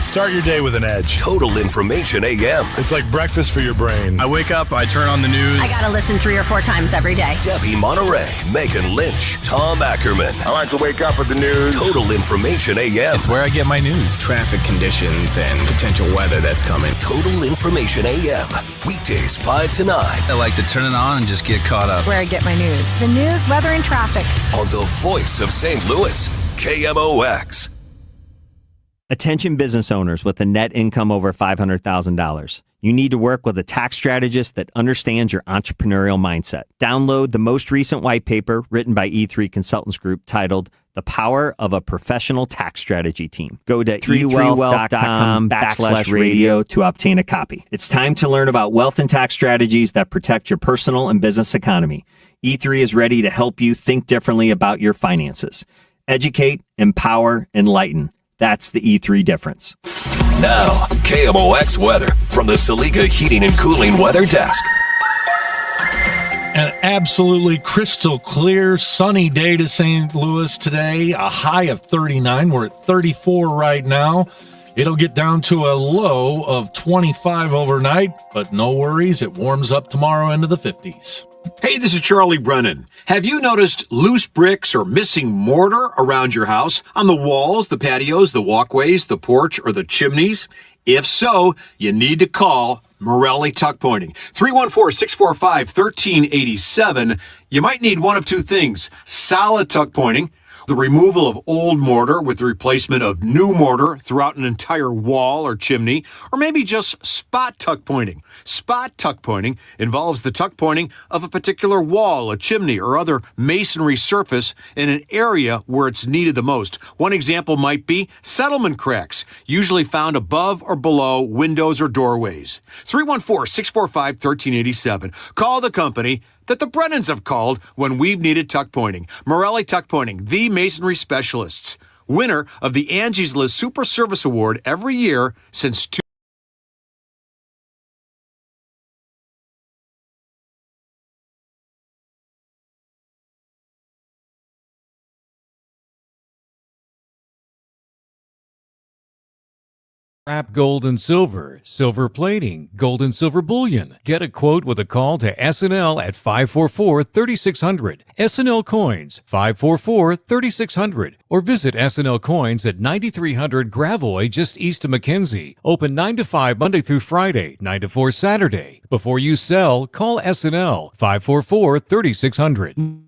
Start your day with an edge. Total Information AM. It's like breakfast for your brain. I wake up, I turn on the news. I gotta listen 3 or 4 times every day. Debbie Monterey, Megan Lynch, Tom Ackerman. I like to wake up with the news. Total Information AM. It's where I get my news. Traffic conditions and potential weather that's coming. Total Information AM. Weekdays 5 to 9. I like to turn it on and just get caught up. Where I get my news. The news, weather, and traffic. On the voice of St. Louis, KMOX. Attention business owners with a net income over $500,000. You need to work with a tax strategist that understands your entrepreneurial mindset. Download the most recent white paper written by E3 Consultants Group titled The Power of a Professional Tax Strategy Team. Go to e3wealth.com/radio to obtain a copy. It's time to learn about wealth and tax strategies that protect your personal and business economy. E3 is ready to help you think differently about your finances. Educate, empower, enlighten. That's the E3 difference. Now, KMOX weather from the Saliga Heating and Cooling Weather Desk. An absolutely crystal clear, sunny day to St. Louis today. A high of 39. We're at 34 right now. It'll get down to a low of 25 overnight, but no worries. It warms up tomorrow into the 50s. Hey, this is Charlie Brennan. Have you noticed loose bricks or missing mortar around your house? On the walls, the patios, the walkways, the porch, or the chimneys? If so, you need to call Morelli Tuck Pointing. 314-645-1387. You might need one of 2 things. Solid tuck pointing, the removal of old mortar with the replacement of new mortar throughout an entire wall or chimney, or maybe just spot tuck pointing. Spot tuck pointing involves the tuck pointing of a particular wall, a chimney, or other masonry surface in an area where it's needed the most. One example might be settlement cracks, usually found above or below windows or doorways. 314-645-1387. Call the company that the Brennans have called when we've needed tuck pointing. Morelli Tuck Pointing, the masonry specialists. Winner of the Angie's List Super Service Award every year since Wrap gold and silver, silver plating, gold and silver bullion. Get a quote with a call to SNL at 544-3600. SNL Coins, 544-3600. Or visit SNL Coins at 9300 Gravois, just east of McKenzie. Open 9 to 5 Monday through Friday, 9 to 4 Saturday. Before you sell, call SNL, 544-3600.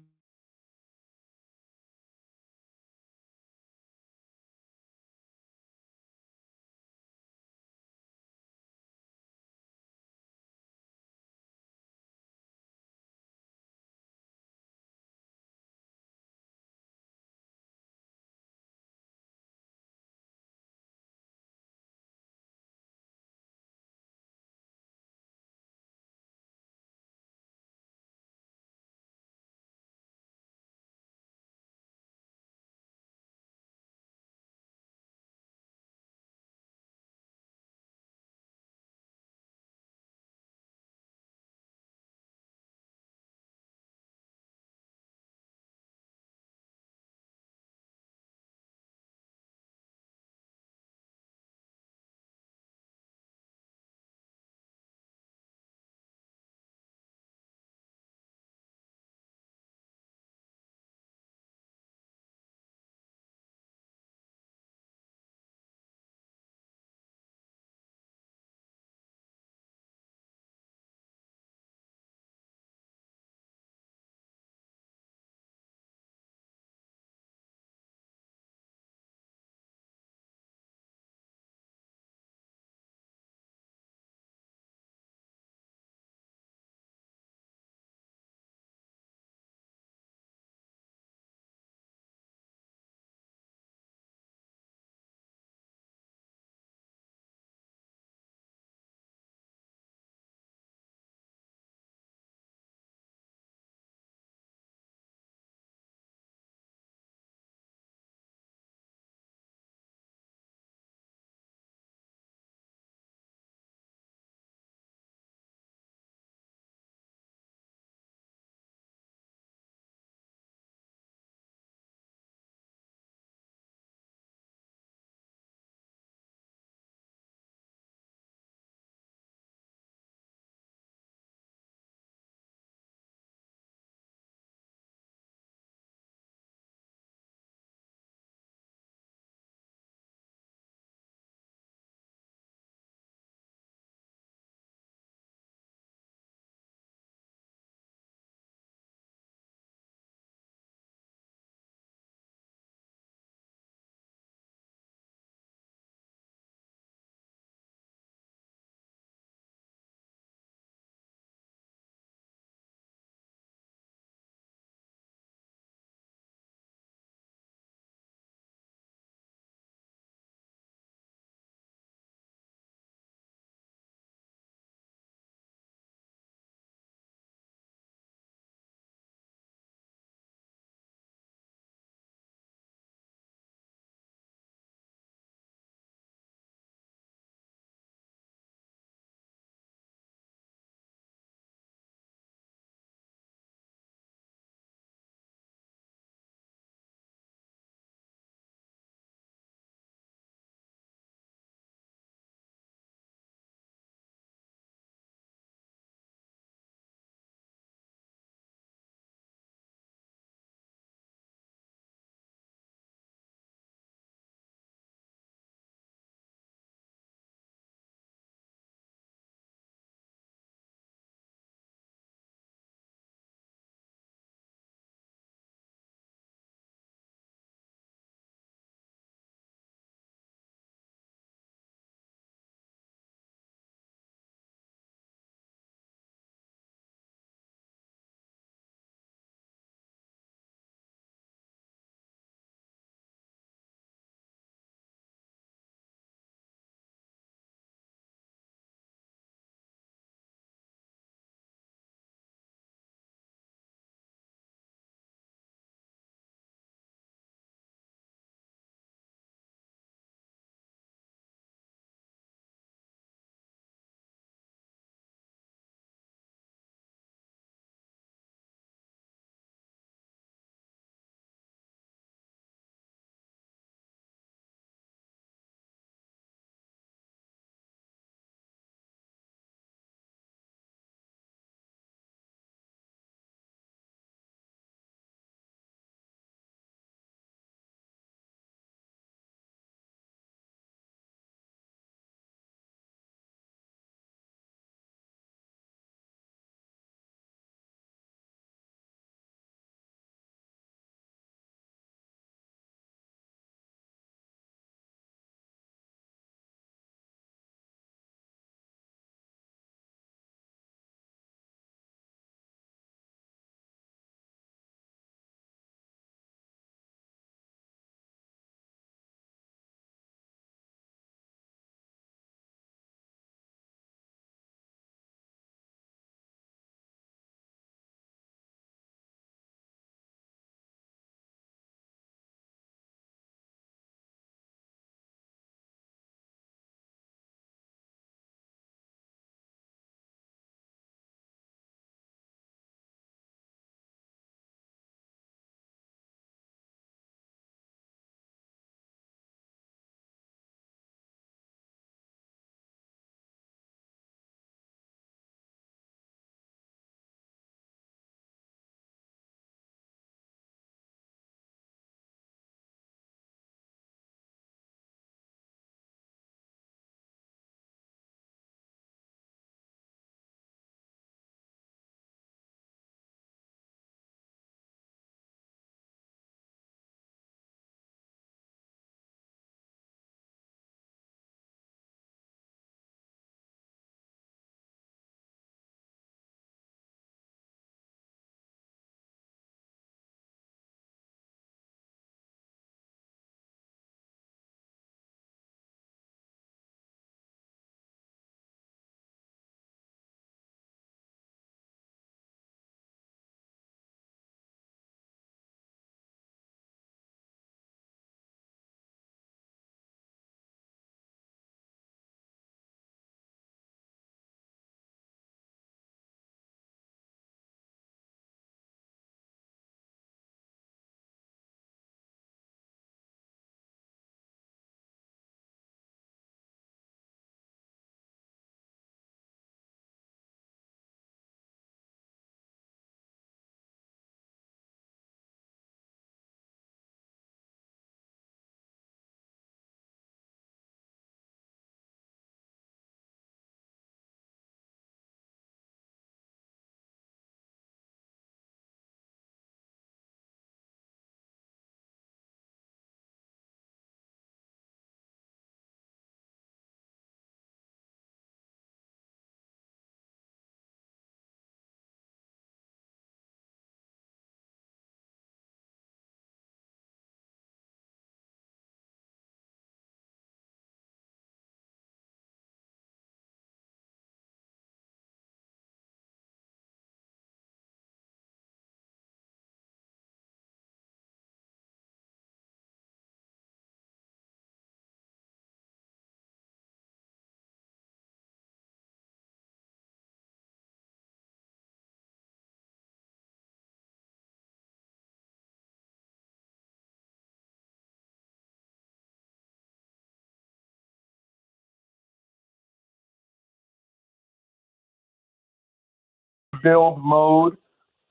rebuild mode,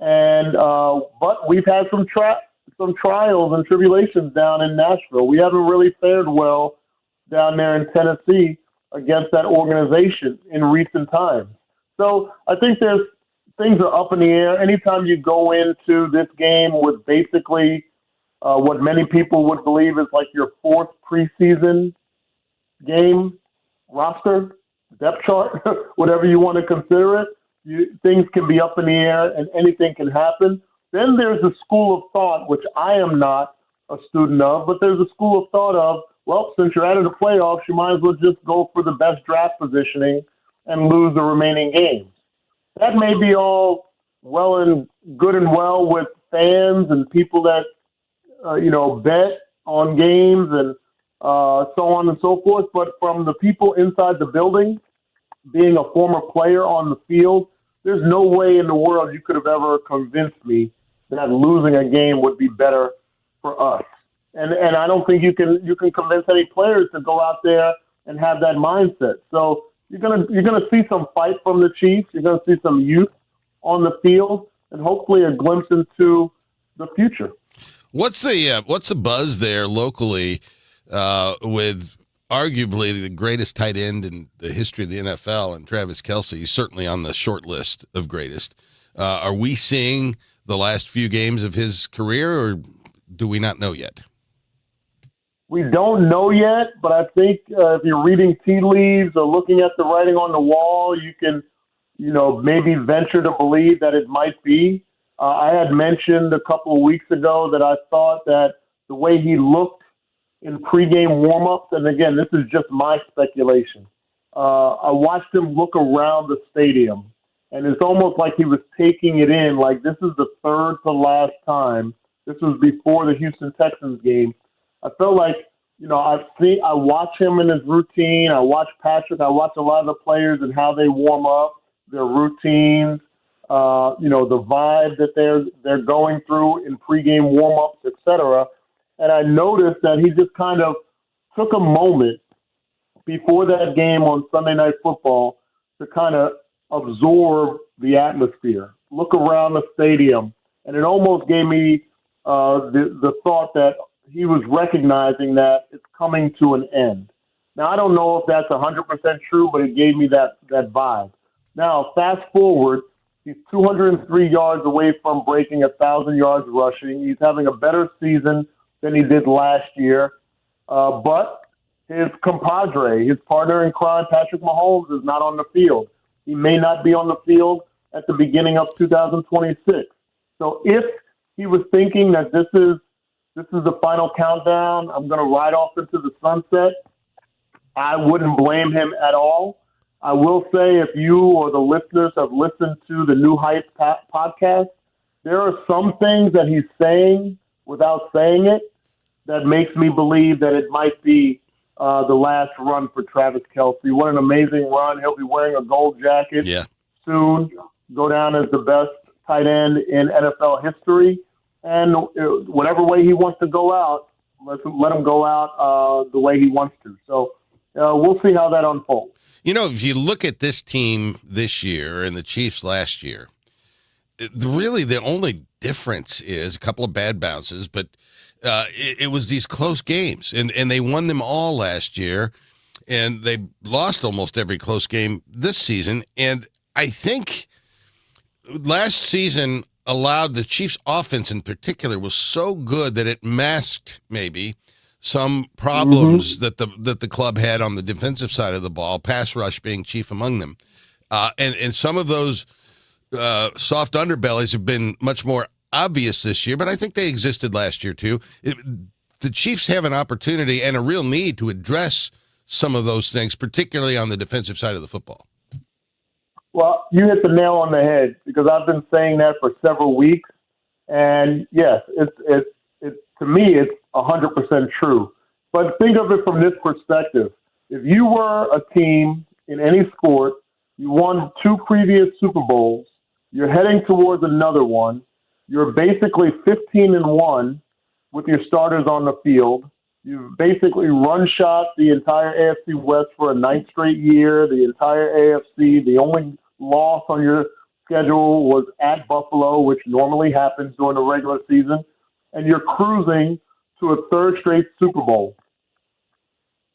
and but we've had some trials and tribulations down in Nashville. We haven't really fared well down there in Tennessee against that organization in recent times. So I think things are up in the air. Anytime you go into this game with basically what many people would believe is like your fourth preseason game roster, depth chart, whatever you want to consider it, things can be up in the air and anything can happen. Then there's a school of thought, which I am not a student of, but there's a school of thought of, well, since you're out of the playoffs, you might as well just go for the best draft positioning and lose the remaining games. That may be all well and good and well with fans and people that, bet on games and so on and so forth. But from the people inside the building, being a former player on the field, there's no way in the world you could have ever convinced me that losing a game would be better for us. And I don't think you can convince any players to go out there and have that mindset. So you're gonna see some fight from the Chiefs. You're gonna see some youth on the field, and hopefully a glimpse into the future. What's the buzz there locally with arguably the greatest tight end in the history of the NFL and Travis Kelce? He's certainly on the short list of greatest. Are we seeing the last few games of his career, or do we not know yet? We don't know yet, but I think if you're reading tea leaves or looking at the writing on the wall, you can, maybe venture to believe that it might be. I had mentioned a couple of weeks ago that I thought that the way he looked in pregame warmups, and again, this is just my speculation. I watched him look around the stadium, and it's almost like he was taking it in, like this is the third to last time. This was before the Houston Texans game. I felt like, I watch him in his routine. I watch Patrick. I watch a lot of the players and how they warm up, their routines, the vibe that they're going through in pregame warm-ups, et cetera. And I noticed that he just kind of took a moment before that game on Sunday Night Football to kind of absorb the atmosphere, look around the stadium. And it almost gave me the thought that he was recognizing that it's coming to an end. Now, I don't know if that's 100% true, but it gave me that vibe. Now, fast forward, he's 203 yards away from breaking 1,000 yards rushing. He's having a better season than he did last year. But his compadre, his partner in crime, Patrick Mahomes, is not on the field. He may not be on the field at the beginning of 2026. So if he was thinking that this is the final countdown, I'm going to ride off into the sunset, I wouldn't blame him at all. I will say, if you or the listeners have listened to the New Heights podcast, there are some things that he's saying without saying it that makes me believe that it might be the last run for Travis Kelce. What an amazing run. He'll be wearing a gold jacket soon, go down as the best tight end in NFL history. And whatever way he wants to go out, let him go out the way he wants to. So we'll see how that unfolds. If you look at this team this year and the Chiefs last year, really the only difference is a couple of bad bounces, but it was these close games, and they won them all last year, and they lost almost every close game this season. And I think last season allowed the Chiefs' offense in particular was so good that it masked maybe some problems that the club had on the defensive side of the ball, pass rush being chief among them. And some of those soft underbellies have been much more obvious this year, but I think they existed last year too. The Chiefs have an opportunity and a real need to address some of those things, particularly on the defensive side of the football. Well, you hit the nail on the head, because I've been saying that for several weeks. And yes, it's to me, it's 100% true. But think of it from this perspective. If you were a team in any sport, you won 2 previous Super Bowls, you're heading towards another one, you're basically 15-1 with your starters on the field. You've basically run shot the entire AFC West for a 9th straight year, the entire AFC. The only loss on your schedule was at Buffalo, which normally happens during the regular season, and you're cruising to a third straight Super Bowl.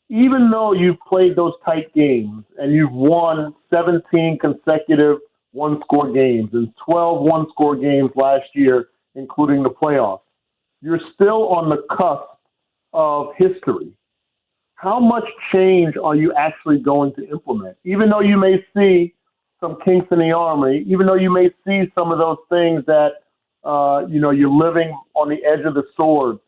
Even though you've played those tight games and you've won 17 consecutive one-score games and 12 one-score games last year, including the playoffs, you're still on the cusp of history. How much change are you actually going to implement? Even though you may see some kinks in the armory, even though you may see some of those things that, you're living on the edge of the sword,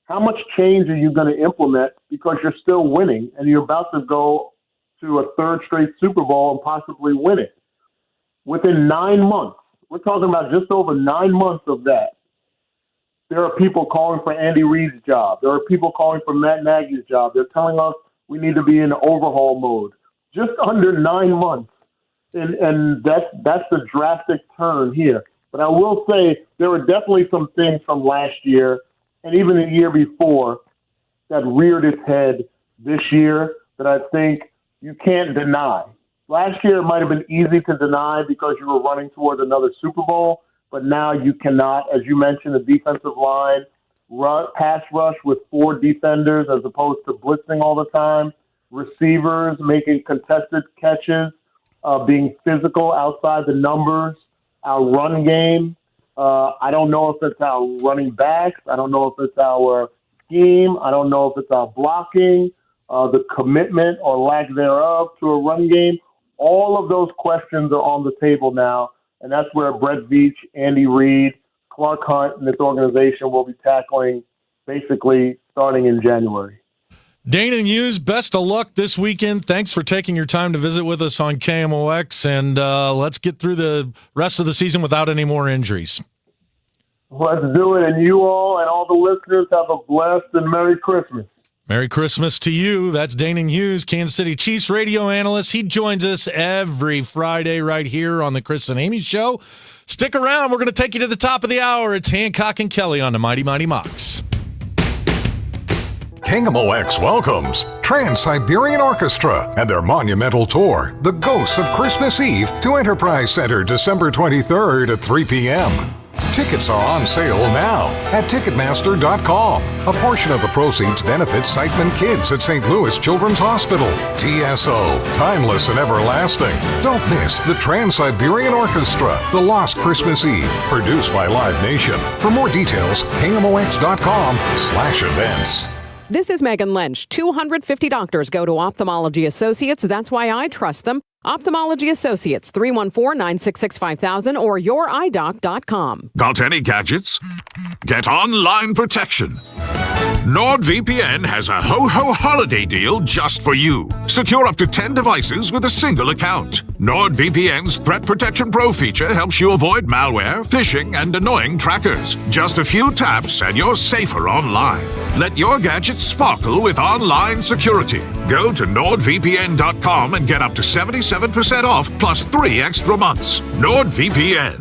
how much change are you going to implement because you're still winning and you're about to go to a third straight Super Bowl and possibly win it? Within 9 months, we're talking about just over 9 months of that, there are people calling for Andy Reid's job. There are people calling for Matt Nagy's job. They're telling us we need to be in overhaul mode. Just under 9 months. And that's the drastic turn here. But I will say there were definitely some things from last year and even the year before that reared its head this year that I think you can't deny. Last year it might have been easy to deny because you were running towards another Super Bowl, but now you cannot. As you mentioned, the defensive line, pass rush with 4 defenders as opposed to blitzing all the time, receivers making contested catches, being physical outside the numbers, our run game. I don't know if it's our running backs. I don't know if it's our scheme. I don't know if it's our blocking, the commitment or lack thereof to a run game. All of those questions are on the table now, and that's where Brett Veach, Andy Reid, Clark Hunt, and this organization will be tackling basically starting in January. Dana Hughes, best of luck this weekend. Thanks for taking your time to visit with us on KMOX, and let's get through the rest of the season without any more injuries. Let's do it, and you all and all the listeners have a blessed and Merry Christmas. Merry Christmas to you. That's Dana Hughes, Kansas City Chiefs radio analyst. He joins us every Friday right here on the Chris and Amy Show. Stick around. We're going to take you to the top of the hour. It's Hancock and Kelley on the Mighty Mighty Mocs. KMOX welcomes Trans-Siberian Orchestra and their monumental tour, The Ghosts of Christmas Eve, to Enterprise Center December 23rd at 3 p.m. Tickets are on sale now at Ticketmaster.com. A portion of the proceeds benefits Sightman Kids at St. Louis Children's Hospital. TSO, timeless and everlasting. Don't miss the Trans-Siberian Orchestra, The Lost Christmas Eve, produced by Live Nation. For more details, KMOX.com/events. This is Megan Lynch. 250 doctors go to Ophthalmology Associates. That's why I trust them. Ophthalmology Associates, 314-966-5000 or youridoc.com. Got any gadgets? Get online protection. NordVPN has a ho-ho holiday deal just for you. Secure up to 10 devices with a single account. NordVPN's Threat Protection Pro feature helps you avoid malware, phishing, and annoying trackers. Just a few taps and you're safer online. Let your gadgets sparkle with online security. Go to NordVPN.com and get up to 77% off plus 3 extra months. NordVPN.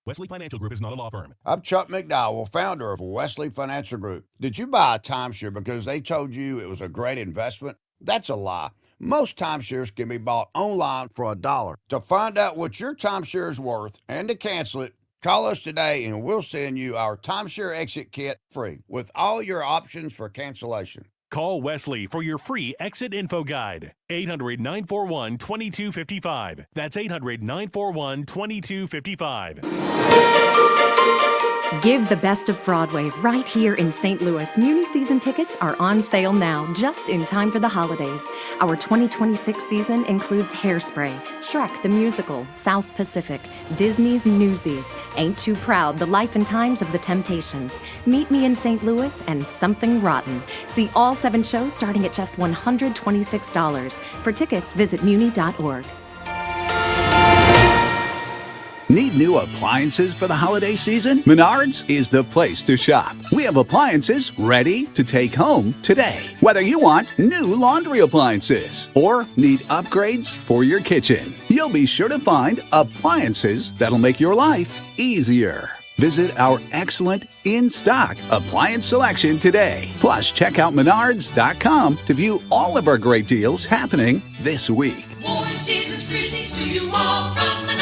Wesley Financial Group is not a law firm. I'm Chuck McDowell, founder of Wesley Financial Group. Did you buy a timeshare because they told you it was a great investment? That's a lie. Most timeshares can be bought online for $1. To find out what your timeshare is worth and to cancel it, call us today and we'll send you our timeshare exit kit free with all your options for cancellation. Call Wesley for your free exit info guide. 800-941-2255. That's 800-941-2255. Give the best of Broadway right here in St. Louis. Muni season tickets are on sale now, just in time for the holidays. Our 2026 season includes Hairspray, Shrek the Musical, South Pacific, Disney's Newsies, Ain't Too Proud, The Life and Times of the Temptations, Meet Me in St. Louis, and Something Rotten. See all 7 shows starting at just $126. For tickets, visit muni.org. Need new appliances for the holiday season? Menards is the place to shop. We have appliances ready to take home today. Whether you want new laundry appliances or need upgrades for your kitchen, you'll be sure to find appliances that'll make your life easier. Visit our excellent in-stock appliance selection today. Plus, check out Menards.com to view all of our great deals happening this week. Warm season's greetings to you all from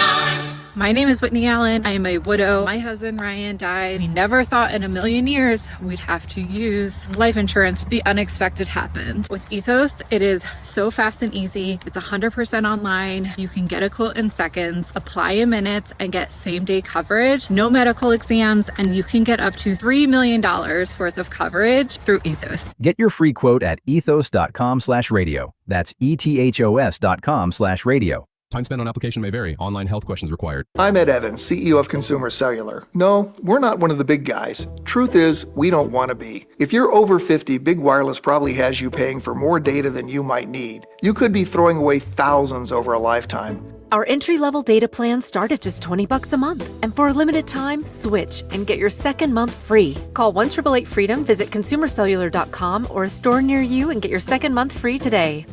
My name is Whitney Allen. I am a widow. My husband, Ryan, died. We never thought in a million years we'd have to use life insurance. The unexpected happened. With Ethos, it is so fast and easy. It's 100% online. You can get a quote in seconds, apply in minutes, and get same-day coverage. No medical exams, and you can get up to $3 million worth of coverage through Ethos. Get your free quote at ethos.com/radio. That's ETHOS.com/radio. Time spent on application may vary. Online health questions required. I'm Ed Evans, CEO of Consumer Cellular. No, we're not one of the big guys. Truth is, we don't want to be. If you're over 50, Big Wireless probably has you paying for more data than you might need. You could be throwing away thousands over a lifetime. Our entry-level data plans start at just $20 a month. And for a limited time, switch and get your second month free. Call 1-888-FREEDOM, visit consumercellular.com or a store near you and get your second month free today.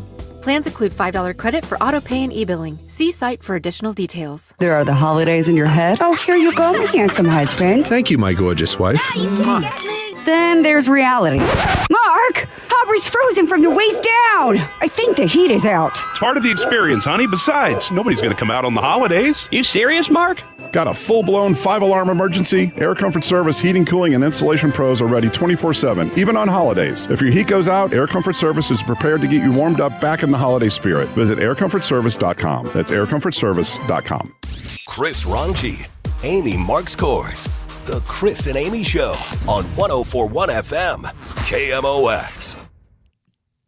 Plans include $5 credit for auto pay and e-billing. See site for additional details. There are the holidays in your head. Oh, here you go, my handsome husband. Thank you, my gorgeous wife. Then there's reality. Mark, Aubrey's frozen from the waist down. I think the heat is out. It's part of the experience, honey. Besides, nobody's going to come out on the holidays. You serious, Mark? Got a full-blown 5-alarm emergency. Air Comfort Service heating, cooling, and installation pros are ready 24/7, even on holidays. If your heat goes out, Air Comfort Service is prepared to get you warmed up back in the holiday spirit. Visit aircomfortservice.com. That's aircomfortservice.com. Chris Ronchi, Amy Marks Kors. The Chris and Amy Show on 104.1 FM, KMOX.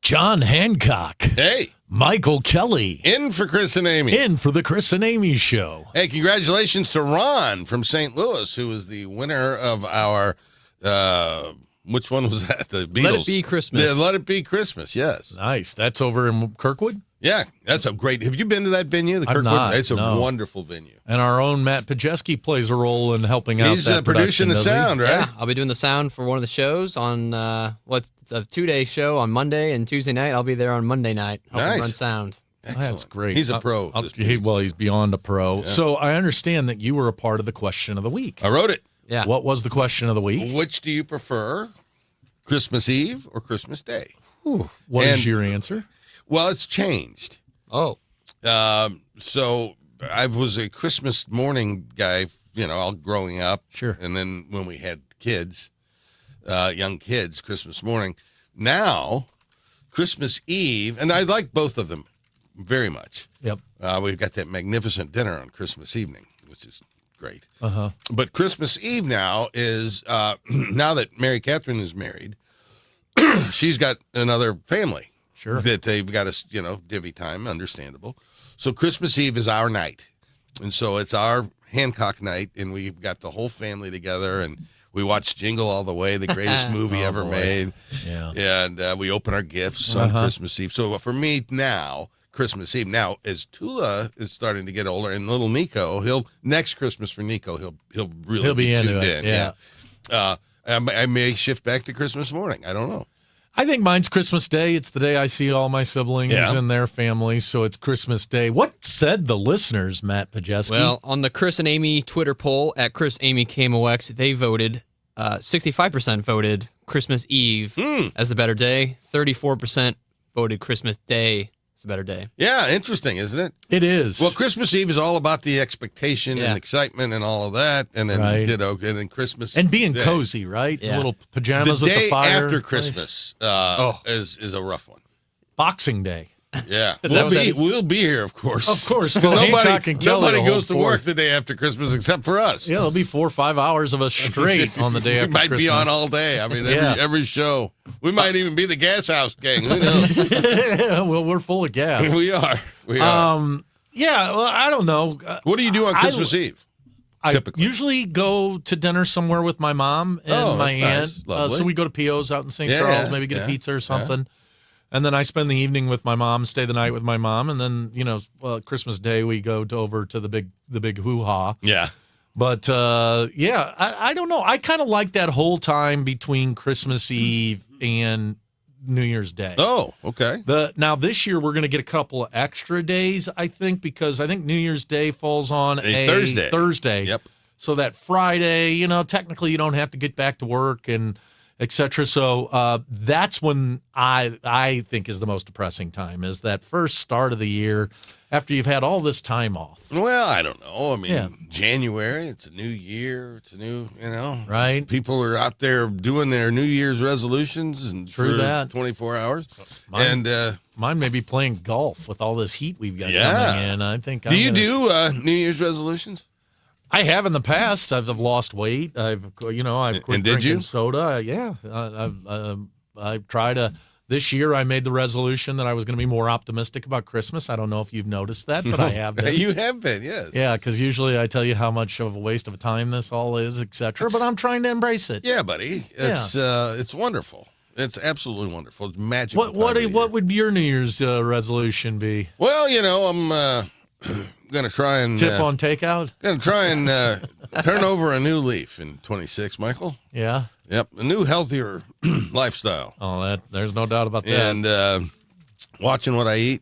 John Hancock. Hey. Michael Kelley. In for Chris and Amy. In for the Chris and Amy Show. Hey, congratulations to Ron from St. Louis, who was the winner of our, which one was that? The Beatles. Let It Be Christmas. Yeah, Let It Be Christmas, yes. Nice. That's over in Kirkwood? Yeah, that's a great. Have you been to that venue, the Kirkwood? It's a wonderful venue. And our own Matt Pajeski plays a role in helping out. He's producing the sound, right? Yeah, I'll be doing the sound for one of the shows on it's a 2-day show on Monday and Tuesday night. I'll be there on Monday night helping run sound. Excellent. That's great. He's a pro. He's beyond a pro. Yeah. So I understand that you were a part of the question of the week. I wrote it. Yeah. What was the question of the week? Which do you prefer, Christmas Eve or Christmas Day? What is your answer? Well, it's changed. Oh. So I was a Christmas morning guy, all growing up. Sure. And then when we had kids, young kids, Christmas morning. Now, Christmas Eve, and I like both of them very much. Yep. We've got that magnificent dinner on Christmas evening, which is great. Uh-huh. But Christmas Eve now is, now that Mary Catherine is married, she's got another family. Sure. That they've got a, divvy time, understandable. So Christmas Eve is our night. And so it's our Hancock night, and we've got the whole family together, and we watch Jingle All the Way, the greatest movie ever made. Yeah. And we open our gifts on Christmas Eve. So for me now, Christmas Eve. Now, as Tula is starting to get older, and little Nico, next Christmas for Nico, he'll really be into tuned it. in. Yeah. I may shift back to Christmas morning. I don't know. I think mine's Christmas Day. It's the day I see all my siblings and their families, so it's Christmas Day. What said the listeners, Matt Pajeski? Well, on the Chris and Amy Twitter poll at Chris Amy KMOX, they voted, 65% voted Christmas Eve as the better day. 34% voted Christmas Day as a better day. Yeah, interesting, isn't it? It is. Well, Christmas Eve is all about the expectation and excitement and all of that, and then and then Christmas and being Day. cozy, right? Yeah. Little pajamas the with the fire. The day after Christmas is a rough one. Boxing Day. Yeah, we'll be here, of course. Of course. Well, nobody goes to work the day after Christmas except for us. Yeah, it'll be 4 or 5 hours of us straight on the day after Christmas. We might be on all day. I mean, every show. We might even be the Gas House Gang. Who knows? Well, we're full of gas. We are. Yeah, well, I don't know. What do you do on Christmas Eve? I usually go to dinner somewhere with my mom and my aunt. Nice. So we go to P.O.'s out in St. Charles, maybe get a pizza or something. Yeah. And then I spend the evening with my mom, stay the night with my mom, and then Christmas Day we go over to the big hoo-ha. Yeah. But I don't know. I kind of like that whole time between Christmas Eve and New Year's Day. Oh, okay. Now this year we're going to get a couple of extra days, I think, because I think New Year's Day falls on a Thursday. Yep. So that Friday, technically you don't have to get back to work and etc. So that's when I think is the most depressing time, is that first start of the year after you've had all this time off? Well, I don't know. I mean, January, it's a new year. It's a new, right? People are out there doing their New Year's resolutions and True that. 24 hours. Mine may be playing golf with all this heat we've got coming in. I think. Do you do New Year's resolutions? I have in the past. I've lost weight. I've quit drinking soda. Yeah. I try to. This year, I made the resolution that I was going to be more optimistic about Christmas. I don't know if you've noticed that, but I have been. You have been, yes. Yeah, because usually I tell you how much of a waste of time this all is, etc. But I'm trying to embrace it. Yeah, buddy. It's wonderful. It's absolutely wonderful. It's magical. What would your New Year's resolution be? Well, I'm going to try and tip on takeout. Going to try and turn over a new leaf in 26, Michael. Yeah. Yep, a new, healthier lifestyle. Oh, there's no doubt about that. And watching what I eat,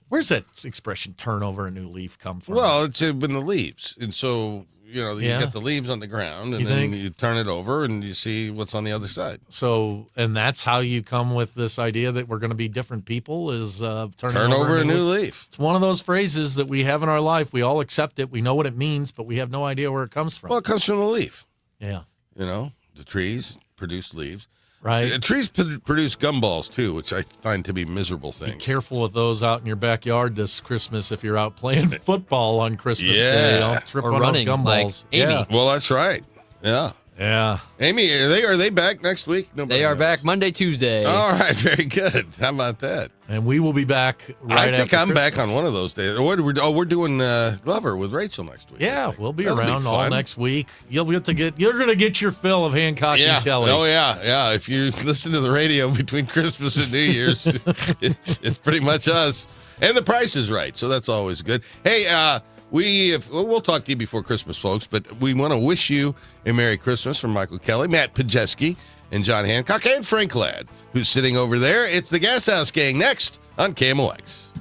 Where's that expression, turn over a new leaf, come from? Well, it's been the leaves. And so, you get the leaves on the ground, and then you turn it over, and you see what's on the other side. So, and that's how you come with this idea that we're going to be different people is turn over a new leaf. It's one of those phrases that we have in our life. We all accept it. We know what it means, but we have no idea where it comes from. Well, it comes from the leaf. Yeah. The trees produce leaves. Right. Trees produce gumballs, too, which I find to be miserable things. Be careful with those out in your backyard this Christmas if you're out playing football on Christmas Day. Don't trip or on running, those gumballs. like Amy. Yeah. Well, that's right. Yeah. Yeah. Amy, are they back next week? They are back Monday, Tuesday. All right, very good. How about that? And we will be back right I think after I'm Christmas. back on one of those days. We're doing Glover with Rachel next week. Yeah, we'll be That'll around all fun. next week. You're going to get your fill of Hancock and Kelley. Oh yeah. If you listen to the radio between Christmas and New Year's, it's pretty much us. And the price is right, so that's always good. Hey, we'll talk to you before Christmas, folks, but we want to wish you a Merry Christmas from Michael Kelley, Matt Pajeski, and John Hancock, and Frank Ladd, who's sitting over there. It's the Gas House Gang next on KMOX.